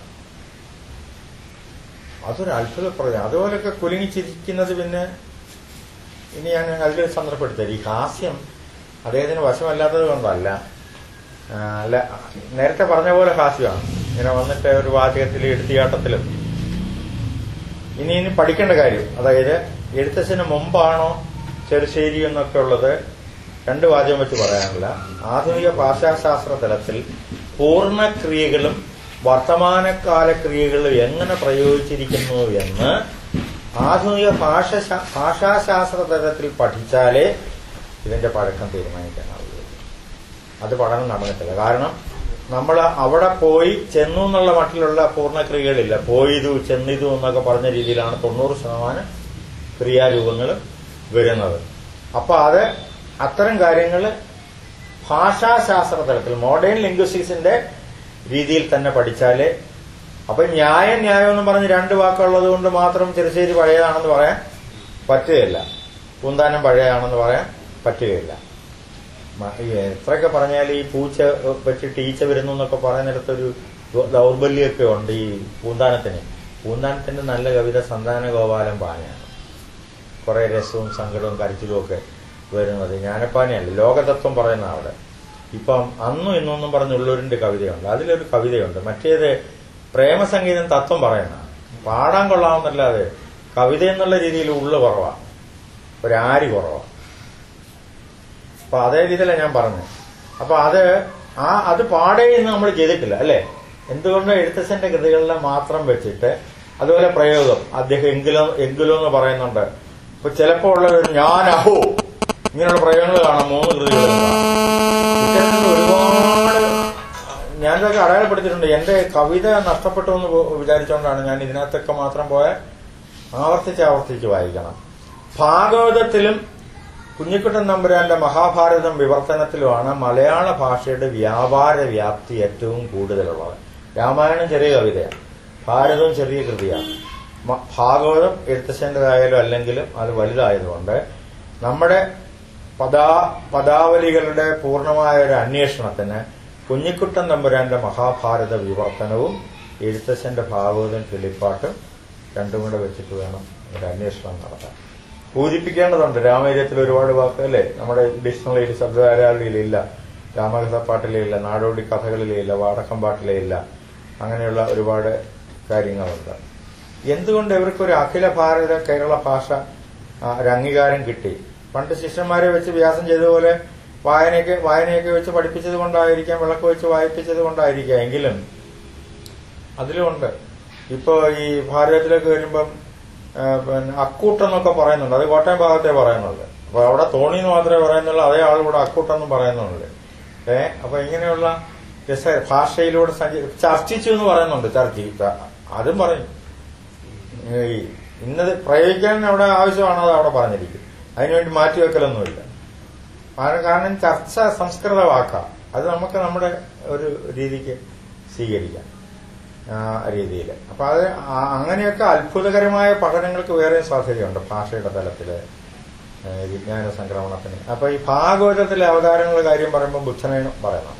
അതൊരു അത്ഭുതപ്രദം. അതുപോലെയൊക്കെ കുലുങ്ങിച്ചിരിക്കുന്നത്. പിന്നെ ഇനി ഞാൻ അതിൽ സന്ദർഭപ്പെടുത്തത് ഈ ഹാസ്യം അദ്ദേഹത്തിന് വശമല്ലാത്തത് കൊണ്ടല്ല. അല്ല, നേരത്തെ പറഞ്ഞ പോലെ ഹാസ്യമാണ്. ഇങ്ങനെ വന്നിട്ട് ഒരു വാചകത്തിൽ എടുത്തിയാട്ടത്തിലും. ഇനി പഠിക്കേണ്ട കാര്യം, അതായത് എഴുത്തച്ഛന് മുമ്പാണോ ചെറുശ്ശേരി എന്നൊക്കെ ഉള്ളത് രണ്ട് വാചകം വെച്ച് പറയാനില്ല. ആധുനിക ഭാഷാശാസ്ത്ര തലത്തിൽ പൂർണ്ണക്രിയകളും വർത്തമാനകാല ക്രിയകളും എങ്ങനെ പ്രയോഗിച്ചിരിക്കുന്നു എന്ന് ആധുനിക ഭാഷാശാസ്ത്ര തലത്തിൽ പഠിച്ചാലേ ഇതിന്റെ പഴക്കം തീരുമാനിക്കാനാവുള്ളൂ. അത് പഠനം നടന്നിട്ടില്ല. കാരണം നമ്മൾ അവിടെ പോയി ചെന്നു എന്നുള്ള മട്ടിലുള്ള പൂർണ്ണക്രിയകളില്ല. പോയിതു ചെന്നിതു എന്നൊക്കെ പറഞ്ഞ രീതിയിലാണ് 90% ക്രിയാരൂപങ്ങൾ വരുന്നത്. അപ്പൊ അത് അത്തരം കാര്യങ്ങൾ ഭാഷാശാസ്ത്ര തലത്തിൽ മോഡേൺ ലിംഗ്വിസ്റ്റിക്സിന്റെ രീതിയിൽ തന്നെ പഠിച്ചാലേ. അപ്പൊ ന്യായം എന്ന് പറഞ്ഞ് രണ്ട് വാക്കുള്ളത് കൊണ്ട് മാത്രം ചെറുശ്ശേരി പഴയതാണെന്ന് പറയാൻ പറ്റുകയില്ല, പൂന്താനം പഴയതാണെന്ന് പറയാൻ പറ്റുകയില്ല. എത്രയൊക്കെ പറഞ്ഞാൽ ഈ പൂച്ച വെച്ചിട്ട് ഈച്ച വരുന്നു എന്നൊക്കെ പറയുന്നിടത്തൊരു ദൗർബല്യമൊക്കെ ഉണ്ട് ഈ പൂന്താനത്തിന്. പൂന്താനത്തിന്റെ നല്ല കവിത സന്താന ഗോപാലം പാനയാണ്. കുറെ രസവും സങ്കടവും കരച്ചിലും ഒക്കെ വരുന്നത് ജ്ഞാനപ്പാനയല്ല, ലോകതത്വം പറയുന്ന അവിടെ. ഇപ്പം അന്നും ഇന്നൊന്നും പറഞ്ഞുള്ളൂരിന്റെ കവിതയുണ്ട്, അതിലൊരു കവിതയുണ്ട്. മറ്റേത് പ്രേമസംഗീതം തത്വം പറയുന്ന പാടാൻ കൊള്ളാമെന്നല്ലാതെ കവിത എന്നുള്ള രീതിയിൽ ഉള്ളു കുറവാണ്, ഒരാരി കുറവാണ്. അപ്പൊ അതേ രീതിയിലാണ് ഞാൻ പറഞ്ഞത്. അപ്പൊ അത് പാടേന്ന് നമ്മൾ ചെയ്തിട്ടില്ല അല്ലെ. എന്തുകൊണ്ട് എഴുത്തച്ഛന്റെ കൃതികളിലെ മാത്രം വെച്ചിട്ട് അതുപോലെ പ്രയോഗം അദ്ദേഹം എങ്കിലോ എന്ന് പറയുന്നുണ്ട്. ഇപ്പൊ ചിലപ്പോ ഉള്ള ഞാൻ അഹോ ഇങ്ങനെയുള്ള പ്രയോഗങ്ങൾ കാണാം 3 കൃതികളിൽ. ഇത്തരത്തിൽ ഒരുപാട് ഞാനിതൊക്കെ അടയാളപ്പെടുത്തിയിട്ടുണ്ട്. എന്റെ കവിത നഷ്ടപ്പെട്ടു എന്ന് വിചാരിച്ചുകൊണ്ടാണ് ഞാൻ ഇതിനകത്തൊക്കെ മാത്രം പോയ ആവർത്തിച്ച് വായിക്കണം. ഭാഗവതത്തിലും കുഞ്ഞിക്കുട്ടൻ തമ്പുരാന്റെ മഹാഭാരതം വിവർത്തനത്തിലുമാണ് മലയാള ഭാഷയുടെ വ്യാപാര വ്യാപ്തി ഏറ്റവും കൂടുതലുള്ളത്. രാമായണം ചെറിയ കവിതയാണ്, ഭാരതവും ചെറിയ കൃതിയാണ്. ഭാഗവതം എഴുത്തച്ഛൻ്റെതായാലും അല്ലെങ്കിലും അത് വലുതായതുകൊണ്ട് നമ്മുടെ പദാവലികളുടെ പൂർണ്ണമായ ഒരു അന്വേഷണത്തിന് കുഞ്ഞിക്കുട്ടൻ തമ്പുരാന്റെ മഹാഭാരത വിവർത്തനവും എഴുത്തച്ഛന്റെ ഭാഗവതം കിളിപ്പാട്ടും രണ്ടും കൂടെ വെച്ചിട്ട് വേണം ഒരു അന്വേഷണം നടത്താൻ. പൂജിപ്പിക്കേണ്ടതുണ്ട്. രാമചരിതത്തിൽ ഒരുപാട് വാക്കുകളല്ലേ നമ്മുടെ ഡിക്ഷണറിയിൽ ശബ്ദധാരാളിയിലില്ല, രാമകഥപ്പാട്ടിലില്ല, നാടോടി കഥകളിലില്ല, വാടക്കമ്പാട്ടിലില്ല. അങ്ങനെയുള്ള ഒരുപാട് കാര്യങ്ങളുണ്ട്. എന്തുകൊണ്ട് ഇവർക്കൊരു അഖില ഭാരത കേരള ഭാഷ ഒരു അംഗീകാരം കിട്ടി? പണ്ട് ശിഷ്യന്മാരെ വെച്ച് വ്യാസം ചെയ്തതുപോലെ വായനയൊക്കെ വെച്ച് പഠിപ്പിച്ചത് കൊണ്ടായിരിക്കാം, വിളക്ക് വെച്ച് വായിപ്പിച്ചത് കൊണ്ടായിരിക്കാം. എങ്കിലും അതിലുമുണ്ട്. ഇപ്പോ ഈ ഭാരതത്തിലേക്ക് വരുമ്പം അക്കൂട്ടെന്നൊക്കെ പറയുന്നുണ്ട്. അത് കോട്ടയം ഭാഗത്തെ പറയുന്നുണ്ട്. അപ്പൊ അവിടെ തോണിന്ന് മാത്രമേ പറയുന്നുള്ളൂ, അതേ ആൾ ഇവിടെ അക്കൂട്ടെന്ന് പറയുന്നുണ്ട്. അപ്പൊ ഇങ്ങനെയുള്ള ഭാഷയിലൂടെ ചർച്ചിച്ചു എന്ന് പറയുന്നുണ്ട്. അതും പറയും. ഇന്നത് പ്രയോഗിക്കാൻ അവിടെ ആവശ്യമാണ്, അത് അവിടെ പറഞ്ഞിരിക്കും. അതിനുവേണ്ടി മാറ്റിവെക്കലൊന്നുമില്ല. കാരണം ചർച്ച സംസ്കൃത വാക്കാണ്. അത് നമുക്ക് നമ്മുടെ ഒരു രീതിക്ക് സ്വീകരിക്കാം രീതിയിൽ. അപ്പൊ അത് അങ്ങനെയൊക്കെ അത്ഭുതകരമായ പഠനങ്ങൾക്ക് വേറെ സാധ്യതയുണ്ട് ഭാഷയുടെ തലത്തില്, വിജ്ഞാന സംക്രമണത്തിന്. അപ്പൊ ഈ ഭാഗവതത്തിലെ അവതാരങ്ങളുടെ കാര്യം പറയുമ്പോൾ ബുദ്ധനെ പറയണം,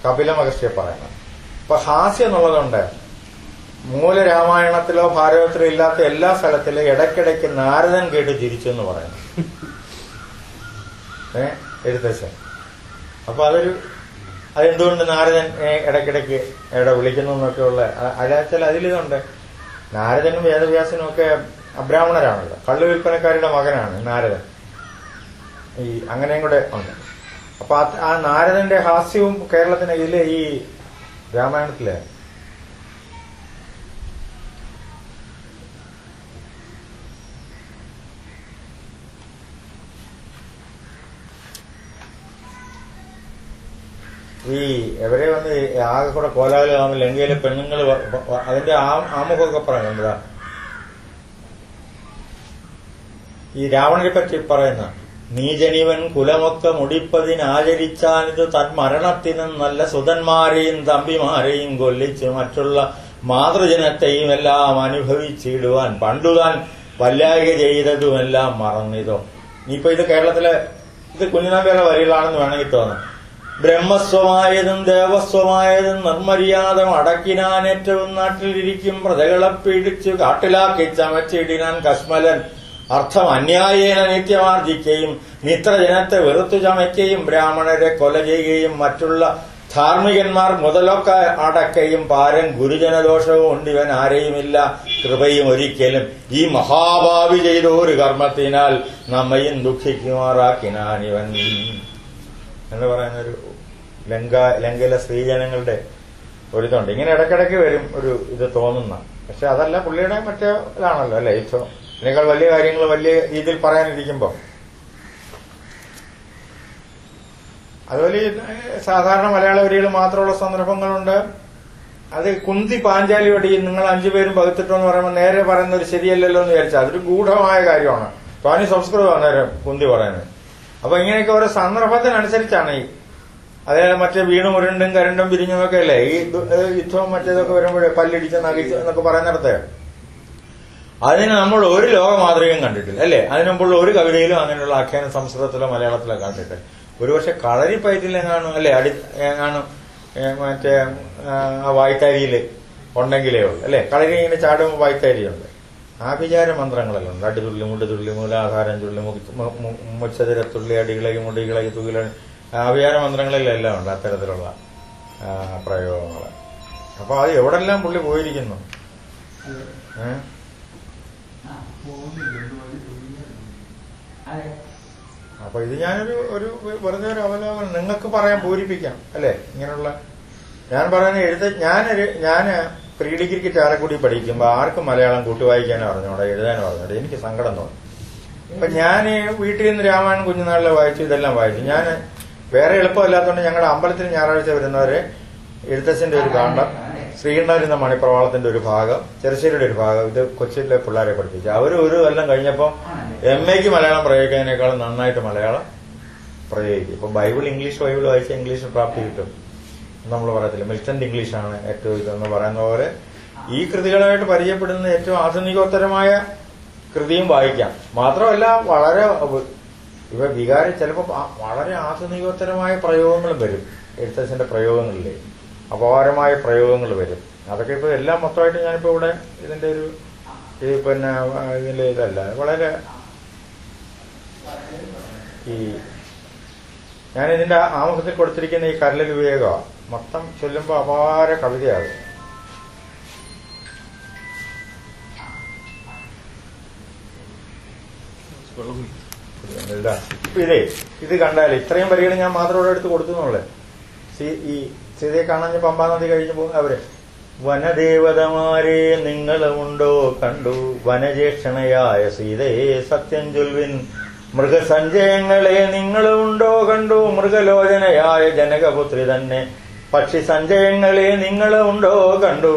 കപില മഹർഷിയെ പറയണം. അപ്പൊ ഹാസ്യം എന്നുള്ളതുകൊണ്ട് മൂലരാമായണത്തിലോ ഭാരതത്തിലോ ഇല്ലാത്ത എല്ലാ സ്ഥലത്തിലും ഇടയ്ക്കിടയ്ക്ക് നാരദൻ കേട്ട് ചിരിച്ചു എന്ന് പറയുന്നു. എഴുത്തച്ഛൻ. അപ്പൊ അതെന്തുകൊണ്ട് നാരദൻ ഇടയ്ക്കിടയ്ക്ക് എവിടെ വിളിക്കുന്നു എന്നൊക്കെയുള്ള അതാച്ചാൽ അതിലിതുണ്ട്. നാരദനും വേദവ്യാസനും ഒക്കെ അബ്രാഹ്മണരാണല്ലോ, കള്ളു വിൽപ്പനക്കാരുടെ മകനാണ് നാരദൻ. അങ്ങനെയും കൂടെ ഉണ്ട്. അപ്പൊ ആ നാരദന്റെ ഹാസ്യവും കേരളത്തിന് ഇതിലെ ഈ രാമായണത്തിലെ എവരെ വന്ന് ആകെ കൂടെ കോലാഹലമാകുമ്പോൾ ലങ്കയിലെ പെണ്ണുങ്ങൾ അതിന്റെ ആമുഖമൊക്കെ പറയുന്നുണ്ടാ. ഈ രാവണനെ പറ്റി പറയുന്ന നീജനിവൻ കുലമൊക്കെ മുടിപ്പതിനാചരിച്ചാനിത് തന്മരണത്തിനും നല്ല സുതന്മാരെയും തമ്പിമാരെയും കൊല്ലിച്ച് മറ്റുള്ള മാതൃജനത്തെയും എല്ലാം അനുഭവിച്ചിടുവാൻ പണ്ടുതാൻ വല്ലായ്ക ചെയ്തതുമെല്ലാം മറന്നിതോ. ഇനിയിപ്പോ ഇത് കേരളത്തിലെ ഇത് കുഞ്ഞിനാമ്പേറെ വരികളാണെന്ന് വേണമെങ്കിൽ തോന്നാം. ബ്രഹ്മസ്വമായതും ദേവസ്വമായതും നിർമര്യാദം അടക്കിനാൻ ഏറ്റവും നാട്ടിലിരിക്കും പ്രജകളെ പീഡിച്ചു കാട്ടിലാക്കി ചമച്ചിടിനാൻ കശ്മലൻ അർത്ഥം അന്യായേന നിത്യമാർജിക്കുകയും മിത്രജനത്തെ വെറുത്തു ചമയ്ക്കുകയും ബ്രാഹ്മണരെ കൊല ചെയ്യുകയും മറ്റുള്ള ധാർമ്മികന്മാർ മുതലൊക്കെ അടക്കയും പാരൻ ഗുരുജനദോഷവും ഉണ്ടിവൻ ആരെയുമില്ല കൃപയും ഒരിക്കലും ഈ മഹാഭാവി ചെയ്ത ഒരു കർമ്മത്തിനാൽ നമ്മയും ദുഃഖിക്കുമാറാക്കിനാനിവൻ എന്ന് പറയുന്നൊരു ലങ്കയിലെ സ്ത്രീജനങ്ങളുടെ ഒരിതുണ്ട്. ഇങ്ങനെ ഇടയ്ക്കിടയ്ക്ക് വരും ഒരു ഇത് തോന്നുന്ന. പക്ഷെ അതല്ല പുള്ളിയുടെ മറ്റേ ഇതാണല്ലോ അല്ലെ ഏറ്റവും ഇതിനേക്കാൾ വലിയ കാര്യങ്ങൾ വലിയ രീതിയിൽ പറയാനിരിക്കുമ്പോ. അതുപോലെ സാധാരണ മലയാള വരികൾ മാത്രമുള്ള സന്ദർഭങ്ങളുണ്ട്. അത് കുന്തി പാഞ്ചാലി വടി നിങ്ങൾ 5 പേരും പകുത്തിട്ടോ എന്ന് പറയുമ്പോൾ നേരെ പറയുന്നത് ശരിയല്ലല്ലോ എന്ന് വിചാരിച്ചാൽ അതൊരു ഗൂഢമായ കാര്യമാണ്. സ്വാമി സംസ്കൃതമാണ് നേരെ കുന്തി പറയുന്നത്. അപ്പൊ ഇങ്ങനെയൊക്കെ ഓരോ സന്ദർഭത്തിനനുസരിച്ചാണ് അതേപോലെ മറ്റേ വീണും ഉരുണ്ടും കരണ്ടും പിരിഞ്ഞുമൊക്കെ അല്ലേ ഈ യുദ്ധവും മറ്റേതൊക്കെ വരുമ്പോഴേ പല്ലിടിച്ച് നകിച്ച് എന്നൊക്കെ പറയുന്നിടത്ത് അതിന് നമ്മൾ ഒരു ലോക മാതൃകയും കണ്ടിട്ടില്ല അല്ലേ. അതിനുമുമ്പുള്ള ഒരു കവിതയിലും അങ്ങനെയുള്ള ആഖ്യാനം സംസ്കൃതത്തിലോ മലയാളത്തിലോ കണ്ടിട്ട് ഒരുപക്ഷെ കളരിപ്പയറ്റിലെങ്ങാണോ അല്ലെ എങ്ങാണോ മറ്റേ ആ വായ്ത്താരിയില് ഉണ്ടെങ്കിലേ ഉള്ളു അല്ലെ. കളരി ഇങ്ങനെ ചാടുമ്പോൾ വായ്ത്താരിയുണ്ട്. ആഭിചാര മന്ത്രങ്ങളെല്ലാം ഉണ്ട്. അടിതുള്ളി മുടുതുള്ളി മൂലാധാരം ചുള്ളി മുച്ചതിരത്തുള്ളി അടികളെ മുടികളെ തുകില ആഭിചാര മന്ത്രങ്ങളിലെല്ലാം ഉണ്ട് അത്തരത്തിലുള്ള പ്രയോഗങ്ങൾ. അപ്പൊ അത് എവിടെല്ലാം പുള്ളി പോയിരിക്കുന്നു. അപ്പൊ ഇത് ഞാനൊരു വെറുതെ ഒരു അവലോകനം നിങ്ങൾക്ക് പറയാൻ പൂരിപ്പിക്കാം അല്ലെ. ഇങ്ങനെയുള്ള ഞാൻ പറയുന്ന ഞാന് പ്രീ ഡിഗ്രിക്ക് ചാലക്കുടി പഠിക്കുമ്പോ ആർക്കും മലയാളം കൂട്ടുവായിക്കാനും അറിഞ്ഞോടെ എഴുതാനും അറിഞ്ഞോടെ എനിക്ക് സങ്കടം തോന്നി. അപ്പൊ ഞാൻ വീട്ടിൽ നിന്ന് രാമായണം കുഞ്ഞുനാളിലെ വായിച്ചു, ഇതെല്ലാം വായിച്ചു. ഞാൻ വേറെ എളുപ്പമില്ലാത്തതുകൊണ്ട് ഞങ്ങളുടെ അമ്പലത്തിൽ ഞായറാഴ്ച വരുന്നവരെ എഴുത്തച്ഛന്റെ ഒരു കാണ്ഡം, ശ്രീകണ്ഠായിരുന്ന മണിപ്രവാളത്തിന്റെ ഒരു ഭാഗം, ചെറുശ്ശേരിയുടെ ഒരു ഭാഗം, ഇത് കൊച്ചിയിലെ പിള്ളേരെ പഠിപ്പിച്ചു. അവർ ഒരു കൊല്ലം കഴിഞ്ഞപ്പോൾ MAക്ക് മലയാളം പ്രയോഗിക്കുന്നതിനേക്കാളും നന്നായിട്ട് മലയാളം പ്രയോഗിക്കും. ഇപ്പൊ ഇംഗ്ലീഷ് ബൈബിൾ വായിച്ച ഇംഗ്ലീഷ് പ്രാപ്തി കിട്ടും നമ്മൾ പറയത്തില്ല. മിൽട്ടന്റെ ഇംഗ്ലീഷാണ് ഏറ്റവും ഇതെന്ന് പറയുന്ന പോലെ ഈ കൃതികളായിട്ട് പരിചയപ്പെടുന്ന ഏറ്റവും ആധുനികോത്തരമായ കൃതിയും വായിക്കാം. മാത്രമല്ല വളരെ ഇവ വികാരം ചിലപ്പോൾ വളരെ ആധുനികോത്തരമായ പ്രയോഗങ്ങളും വരും. എഴുത്തച്ഛന്റെ പ്രയോഗങ്ങളിലെ അപാരമായ പ്രയോഗങ്ങൾ വരും. അതൊക്കെ ഇപ്പൊ എല്ലാം മൊത്തമായിട്ട് ഞാനിപ്പോ ഇവിടെ ഇതിന്റെ ഒരു പിന്നെ ഇതിന്റെ ഇതല്ല, വളരെ ഞാനിതിന്റെ ആമുഖത്തിൽ കൊടുത്തിരിക്കുന്ന ഈ കരളിൽ വിവേകമാണ്. മൊത്തം ചൊല്ലുമ്പോ അപാര കവിതയാകും. ഇത് കണ്ടാലേ ഇത്രയും വരികൾ ഞാൻ മാത്രം ഇവിടെ എടുത്ത് കൊടുത്തുന്നുള്ളേ. ഈ സീതയെ കാണാൻ പമ്പാ നദി കഴിഞ്ഞു പോകുന്ന അവര് വനദേവതമാരെ നിങ്ങളുമുണ്ടോ കണ്ടു വനജേഷണയായ സീതയെ സത്യം ചൊൽവിൻ മൃഗസഞ്ചയങ്ങളെ നിങ്ങളുമുണ്ടോ കണ്ടു മൃഗലോചനയായ ജനകപുത്രി തന്നെ പക്ഷി സഞ്ചയങ്ങളെ നിങ്ങളുമുണ്ടോ കണ്ടു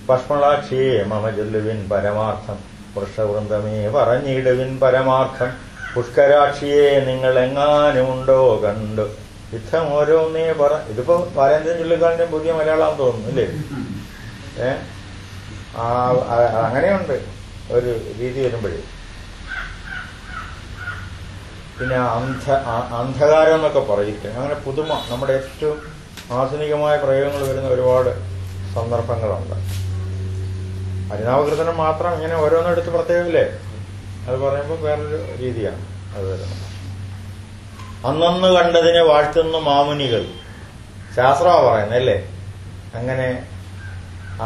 ഭസ്മളാക്ഷിയെ മമ ചൊല്ലുവിൻ പരമാർത്ഥം വൃഷവൃന്ദമേ പറഞ്ഞിടുവിൻ പരമാർത്ഥം പുഷ്കരാക്ഷിയെ നിങ്ങൾ എങ്ങാനുമുണ്ടോ കണ്ടു യുദ്ധം ഓരോന്നേ ഇതിപ്പോ ബാലേന്ദ്രൻ ചുള്ളിക്കാളിന്റെ പുതിയ മലയാളം തോന്നുന്നു അല്ലേ. അങ്ങനെയുണ്ട് ഒരു രീതി വരുമ്പോഴേ. പിന്നെ അന്ധകാരം എന്നൊക്കെ പറയിക്കും. അങ്ങനെ പുതുമ നമ്മുടെ ഏറ്റവും ആധുനികമായ പ്രയോഗങ്ങൾ വരുന്ന ഒരുപാട് സന്ദർഭങ്ങളുണ്ട്. ഹരിനാമകീർത്തനം മാത്രം ഇങ്ങനെ ഓരോന്നെടുത്ത് പ്രത്യേകമില്ലേ അത് പറയുമ്പോൾ വേറൊരു രീതിയാണ് അത് വരുന്നത്. അന്നന്ന് കണ്ടതിനെ വാഴ്ത്തുന്ന മാമുനികൾ. ശാസ്ത്രമാ പറയുന്നല്ലേ. അങ്ങനെ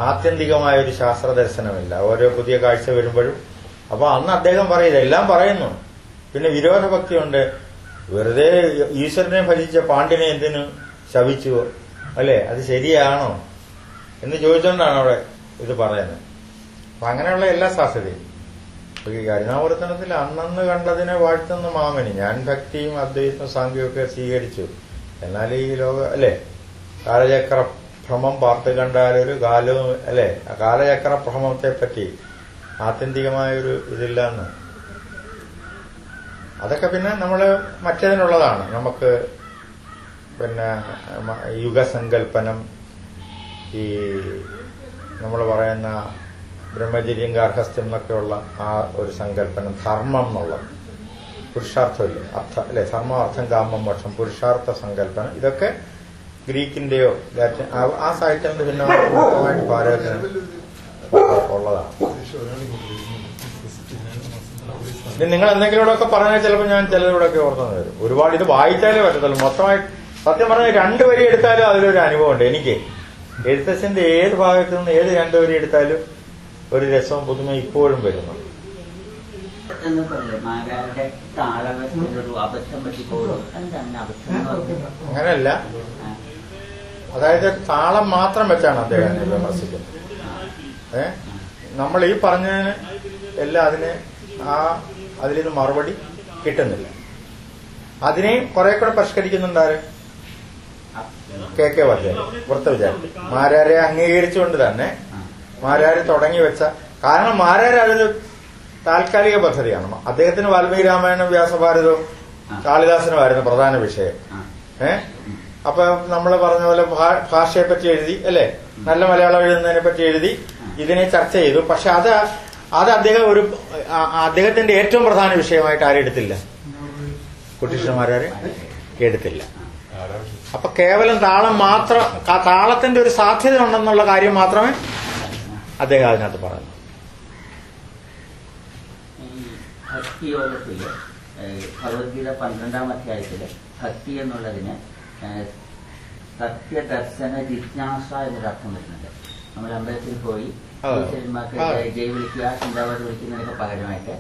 ആത്യന്തികമായൊരു ശാസ്ത്ര ദർശനമില്ല. ഓരോ പുതിയ കാഴ്ച വരുമ്പോഴും. അപ്പൊ അന്ന് അദ്ദേഹം പറയില്ല, എല്ലാം പറയുന്നു. പിന്നെ വിരോധഭക്തിയുണ്ട്. വെറുതെ ഈശ്വരനെ ഭജിച്ച പാണ്ഡ്യനെ എന്തിനു ശപിച്ചു, അല്ലെ? അത് ശരിയാണോ എന്ന് ചോദിച്ചുകൊണ്ടാണ് അവിടെ ഇത് പറയുന്നത്. അപ്പൊ അങ്ങനെയുള്ള എല്ലാ സാധ്യതയും ഈ കരുണാവർത്തനത്തിൽ അന്നന്ന് കണ്ടതിനെ വാഴ്ത്തുന്ന മാമനി. ഞാൻ ഭക്തിയും അദ്വൈതവും സാങ്ക്യമൊക്കെ സ്വീകരിച്ചു. എന്നാൽ ഈ അല്ലെ കാലചക്ര ഭ്രമം പാർത്ത് കണ്ടാലൊരു കാലവും, അല്ലെ, കാലചക്ര ഭ്രമത്തെ പറ്റി ആത്യന്തികമായൊരു ഇതില്ലെന്ന്. അതൊക്കെ പിന്നെ നമ്മള് മറ്റേതിനുള്ളതാണ്. നമുക്ക് പിന്നെ യുഗസങ്കല്പനം, ഈ നമ്മൾ പറയുന്ന ബ്രഹ്മചര്യം ഗാർഹസ്ഥ്യം എന്നൊക്കെയുള്ള ആ ഒരു സങ്കല്പനം, ധർമ്മം എന്നുള്ളത്, പുരുഷാർത്ഥമില്ലേ, അല്ലെ, ധർമ്മം അർത്ഥം കാമം മോക്ഷം, പുരുഷാർത്ഥ സങ്കല്പനം, ഇതൊക്കെ ഗ്രീക്കിന്റെയോ ലാറ്റിൻ ആ സാഹിത്യത്തിന്റെ ഭിന്നമായിട്ട് ഭാരതത്തിന് ഉള്ളതാണ്. നിങ്ങൾ എന്തെങ്കിലുമൊക്കെ പറഞ്ഞാൽ ചിലപ്പോൾ ഞാൻ ചിലതിലൂടെയൊക്കെ ഓർന്നു വരും. ഒരുപാട് ഇത് വായിച്ചാലേ പറ്റത്തുള്ളൂ. മൊത്തമായിട്ട് സത്യം പറഞ്ഞാൽ 2 വരി എടുത്താലും അതിലൊരു അനുഭവമുണ്ട് എനിക്ക്. എഴുത്തച്ഛന്റെ ഏത് ഭാഗത്തു നിന്ന് ഏത് 2 വരി എടുത്താലും ഒരു രസവും പുതുമ ഇപ്പോഴും വരുന്നു. അങ്ങനെയല്ല, അതായത് താളം മാത്രം വെച്ചാണ് അദ്ദേഹം വിമർശിക്കുന്നത്. നമ്മൾ ഈ പറഞ്ഞതിന് എല്ലാം അതിലിത് മറുപടി കിട്ടുന്നില്ല. അതിനെ കുറെ കൂടെ പരിഷ്കരിക്കുന്നുണ്ടാര് കെ വർദ്ധൻ വൃത്തവിചാരത്തിൽ. മാരാരെ അംഗീകരിച്ചുകൊണ്ട് തന്നെ മാരാര് തുടങ്ങി വെച്ച, കാരണം മാരാര് അതൊരു താൽക്കാലിക പദ്ധതിയാണ്. അദ്ദേഹത്തിന് വാൽമീകി രാമായണം വ്യാസഭാരതവും കാളിദാസനുമായിരുന്നു പ്രധാന വിഷയം. അപ്പൊ നമ്മൾ പറഞ്ഞ പോലെ ഭാഷയെ പറ്റി എഴുതി, അല്ലെ, നല്ല മലയാളം എഴുതുന്നതിനെ പറ്റി എഴുതി, ഇതിനെ ചർച്ച ചെയ്തു. പക്ഷെ അത് അദ്ദേഹത്തിന്റെ ഏറ്റവും പ്രധാന വിഷയമായിട്ട് ആരും എടുത്തില്ല, കുട്ടികൃഷ്ണന്മാരെ എടുത്തില്ല. അപ്പൊ കേവലം താളം മാത്രം, താളത്തിന്റെ ഒരു സാധ്യത ഉണ്ടെന്നുള്ള കാര്യം മാത്രമേ അദ്ദേഹം അതിനകത്ത് പറഞ്ഞു. ഭക്തിയോഗത്തില് ഭഗവത്ഗീത 12-ാം അധ്യായത്തില് ഭക്തി എന്നുള്ളതിന് സത്യദർശന ജിജ്ഞാസ എന്നൊരർത്ഥം വരുന്നുണ്ട്. നമ്മൾ അമ്പലത്തിൽ പോയി ഈശ്വരന്മാർക്ക് ജയ് വിളിക്കുക, ചിന്താവാദം വിളിക്കുന്നതിനൊക്കെ പകരമായിട്ട്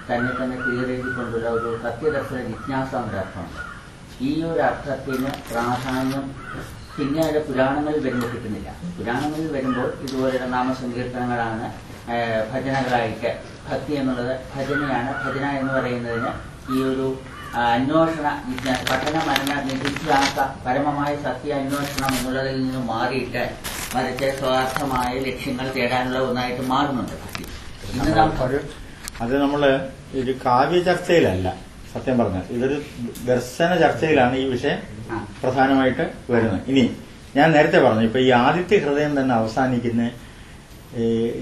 തന്നെ തീരെഴുതിക്കൊണ്ടുള്ള ഒരു സത്യദർശന ജിജ്ഞാസ എന്നൊരർത്ഥമുണ്ട്. ഈ ഒരു അർത്ഥത്തിന് പ്രാധാന്യം പിന്നീട് പുരാണങ്ങളിൽ വരുമ്പോൾ കിട്ടുന്നില്ല. പുരാണങ്ങളിൽ വരുമ്പോൾ ഇതുപോലെയുള്ള നാമസങ്കീർത്തനങ്ങളാണ് ഭജനകളായിട്ട്. ഭക്തി എന്നുള്ളത് ഭജനയാണ്. ഭജന എന്ന് പറയുന്നതിന് ഈ ഒരു അന്വേഷണ ജിജ്ഞാസ, പഠന മരണ നിധിധ്യാസ, പരമമായ സത്യ അന്വേഷണം എന്നുള്ളതിൽ നിന്ന് മാറിയിട്ട് മറിച്ച് സ്വാർത്ഥമായ ലക്ഷ്യങ്ങൾ തേടാനുള്ള ഒന്നായിട്ട് മാറുന്നുണ്ട് ഭക്തി. അത് നമ്മള് ഒരു കാവ്യ ചർച്ചയിലല്ല, സത്യം പറഞ്ഞാൽ ഇതൊരു ദർശന ചർച്ചയിലാണ് ഈ വിഷയം പ്രധാനമായിട്ട് വരുന്നത്. ഇനി ഞാൻ നേരത്തെ പറഞ്ഞു, ഇപ്പൊ ഈ ആദിത്യ ഹൃദയം തന്നെ അവസാനിക്കുന്ന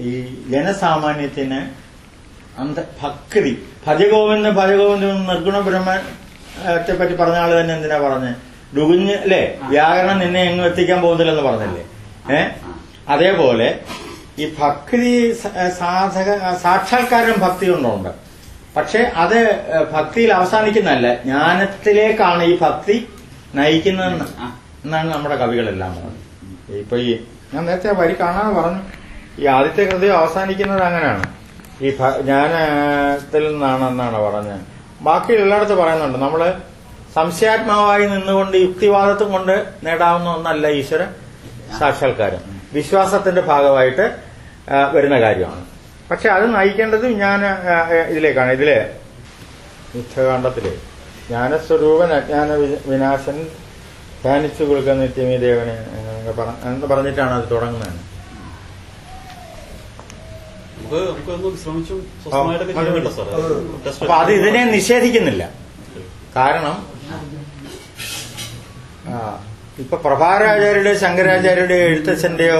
ഈ ജനസാമാന്യത്തിന് ഭക്തി, ഭജഗോവിന്ദൻ നിർഗുണ ബ്രഹ്മത്തെ പറ്റി പറഞ്ഞ ആള് തന്നെ എന്തിനാ പറഞ്ഞ് ഡുകുഞ്ഞ്, അല്ലെ, വ്യാകരണം നിന്നെ എങ്ങും എത്തിക്കാൻ പോകുന്നില്ലെന്ന് പറഞ്ഞല്ലേ. അതേപോലെ ഈ ഭക്തി സാക്ഷാത്കാരം ഭക്തി കൊണ്ടുണ്ട്. പക്ഷെ അത് ഭക്തിയിൽ അവസാനിക്കുന്നതല്ല, ജ്ഞാനത്തിലേക്കാണ് ഈ ഭക്തി നയിക്കുന്നതെന്ന് എന്നാണ് നമ്മുടെ കവികളെല്ലാം പറഞ്ഞത്. ഇപ്പൊ ഈ ഞാൻ നേരത്തെ വരി കാണാതെ പറഞ്ഞു, ഈ ആദിത്യ ഹൃദയം അവസാനിക്കുന്നത് അങ്ങനെയാണ്, ഈ ജ്ഞാനത്തിൽ നിന്നാണെന്നാണ് പറഞ്ഞത്. ബാക്കി എല്ലായിടത്തും പറയുന്നുണ്ട്, നമ്മള് സംശയാത്മാവായി നിന്നുകൊണ്ട് യുക്തിവാദത്തും കൊണ്ട് നേടാവുന്ന ഒന്നല്ല ഈശ്വര സാക്ഷാത്കാരം, വിശ്വാസത്തിന്റെ ഭാഗമായിട്ട് വരുന്ന കാര്യമാണ്. പക്ഷെ അത് നയിക്കേണ്ടത് ഇതിലേക്കാണ്. ഇതിലെ യുദ്ധകാണ്ഡത്തില് ജ്ഞാനസ്വരൂപൻ അജ്ഞാന വിനാശൻ ധ്യാനിച്ചു കൊടുക്കുന്ന നിത്യമീ ദേവനെ എന്ന് പറഞ്ഞിട്ടാണ് അത് തുടങ്ങുന്നത്. അപ്പൊ അത് ഇതിനെ നിഷേധിക്കുന്നില്ല. കാരണം ഇപ്പൊ പ്രഭാരാചാര്യയുടെ ശങ്കരാചാര്യയുടെ എഴുത്തച്ഛന്റെയോ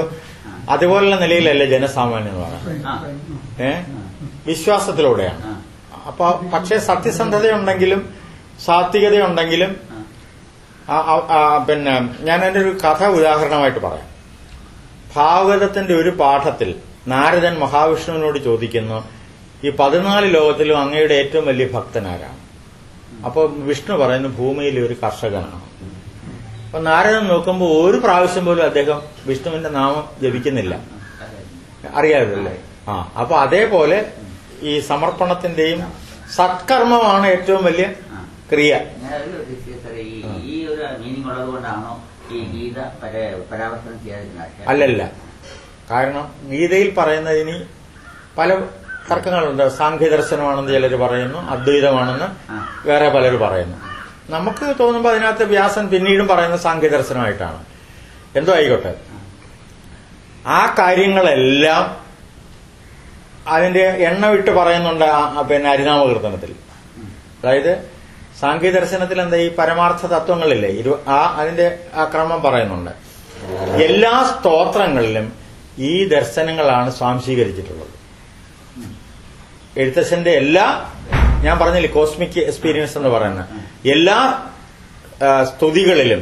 അതുപോലുള്ള നിലയിലല്ലേ ജനസാമാന്യം എന്ന് പറയുന്നത്, വിശ്വാസത്തിലൂടെയാണ്. അപ്പൊ പക്ഷെ സത്യസന്ധതയുണ്ടെങ്കിലും സാത്വികതയുണ്ടെങ്കിലും പിന്നെ ഞാൻ എന്റെ ഒരു കഥ ഉദാഹരണമായിട്ട് പറയാം. ഭാഗവതത്തിന്റെ ഒരു പാഠത്തിൽ നാരദൻ മഹാവിഷ്ണുവിനോട് ചോദിക്കുന്നു, ഈ 14 ലോകത്തിലും അങ്ങയുടെ ഏറ്റവും വലിയ ഭക്തനാരാണ്? അപ്പൊ വിഷ്ണു പറയുന്നു ഭൂമിയിൽ ഒരു കർഷകനാണ്. അപ്പൊ നാരദൻ നോക്കുമ്പോൾ ഒരു പ്രാവശ്യം പോലും അദ്ദേഹം വിഷ്ണുവിന്റെ നാമം ജപിക്കുന്നില്ല. അറിയാമല്ലേ? അപ്പൊ അതേപോലെ ഈ സമർപ്പണത്തിന്റെയും സത്കർമ്മമാണ് ഏറ്റവും വലിയ ക്രിയ. ഈ ഒരു മീനിങ് ഉള്ളത് കൊണ്ടാണോ ഈ ഗീത പരാവർത്തനം ചെയ്യാതിരുന്നത്? അല്ലല്ല. കാരണം ഗീതയിൽ പറയുന്നതിന് പല തർക്കങ്ങളുണ്ട്. സാഖ്യദർശനമാണെന്ന് ചിലർ പറയുന്നു, അദ്വൈതമാണെന്ന് വേറെ പലർ പറയുന്നു. നമുക്ക് തോന്നുമ്പോൾ അതിനകത്ത് വ്യാസൻ പിന്നീടും പറയുന്ന സാഖ്യദർശനമായിട്ടാണ്. എന്തോ ആയിക്കോട്ടെ, ആ കാര്യങ്ങളെല്ലാം അതിന്റെ എണ്ണവിട്ട് പറയുന്നുണ്ട് പിന്നെ ഹരിനാമകീർത്തനത്തിൽ. അതായത് സാഖ്യദർശനത്തിൽ എന്താ ഈ പരമാർത്ഥ തത്വങ്ങളില്ലേ, അതിന്റെ ആ ക്രമം പറയുന്നുണ്ട്. എല്ലാ സ്തോത്രങ്ങളിലും ഈ ദർശനങ്ങളാണ് സ്വാംശീകരിച്ചിട്ടുള്ളത്. എഴുത്തച്ഛന്റെ എല്ലാ, ഞാൻ പറഞ്ഞില്ലേ കോസ്മിക് എക്സ്പീരിയൻസ് എന്ന് പറയുന്ന എല്ലാ സ്തുതികളിലും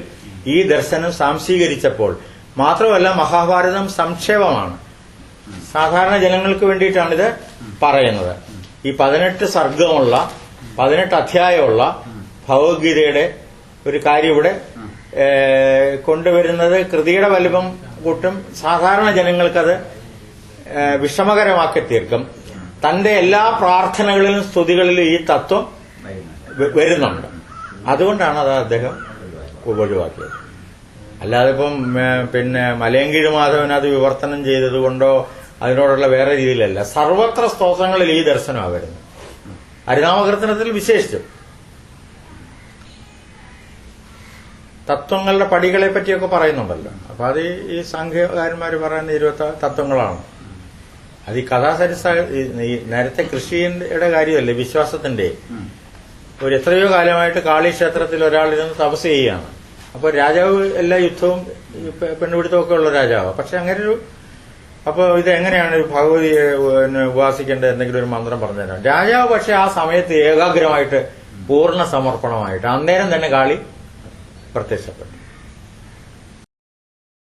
ഈ ദർശനം സ്വാംശീകരിച്ചപ്പോൾ മാത്രമല്ല, മഹാഭാരതം സംക്ഷേപമാണ്. സാധാരണ ജനങ്ങൾക്ക് വേണ്ടിയിട്ടാണിത് പറയുന്നത്. ഈ 18 സർഗമുള്ള 18 അധ്യായമുള്ള ഭഗവത്ഗീതയുടെ ഒരു കാര്യം ഇവിടെ കൊണ്ടുവരുന്നത് കൃതിയുടെ വലുപ്പം കൂട്ടും, സാധാരണ ജനങ്ങൾക്കത് വിഷമകരമാക്കി തീർക്കും. തന്റെ എല്ലാ പ്രാർത്ഥനകളിലും സ്തുതികളിലും ഈ തത്വം വരുന്നുണ്ട്. അതുകൊണ്ടാണ് അത് അദ്ദേഹം ഒഴിവാക്കിയത്. അല്ലാതെ ഇപ്പം പിന്നെ മലയങ്കിഴി മാധവൻ അത് വിവർത്തനം ചെയ്തതുകൊണ്ടോ അതിനോടുള്ള വേറെ രീതിയിലല്ല. സർവത്ര സ്തോത്രങ്ങളിൽ ഈ ദർശനമാണ് വരുന്നത്. ഹരിനാമകീർത്തനത്തിൽ വിശേഷിച്ചും തത്വങ്ങളുടെ പടികളെ പറ്റിയൊക്കെ പറയുന്നുണ്ടല്ലോ. അപ്പൊ അത് ഈ സാഖ്യകാരന്മാര് പറയുന്ന 20 തത്വങ്ങളാണ്. അത് ഈ കഥാസരിസ നേരത്തെ കൃഷിയുടെ കാര്യമല്ലേ, വിശ്വാസത്തിന്റെ. ഒരു എത്രയോ കാലമായിട്ട് കാളി ക്ഷേത്രത്തിൽ ഒരാളിരുന്ന് തപസ് ചെയ്യുകയാണ്. അപ്പൊ രാജാവ് എല്ലാ യുദ്ധവും പെണ്ണുപിടുത്തവും ഒക്കെ ഉള്ള രാജാവ്. പക്ഷെ അങ്ങനെ ഒരു, അപ്പൊ ഇത് എങ്ങനെയാണ് ഭഗവതിയെ ഉപാസിക്കേണ്ടത്, എന്തെങ്കിലും ഒരു മന്ത്രം പറഞ്ഞുതരാം. രാജാവ് പക്ഷെ ആ സമയത്ത് ഏകാഗ്രമായിട്ട് പൂർണ്ണ സമർപ്പണമായിട്ട് അന്നേരം തന്നെ കാളി പ്രത്യക്ഷപ്പെട്ടു.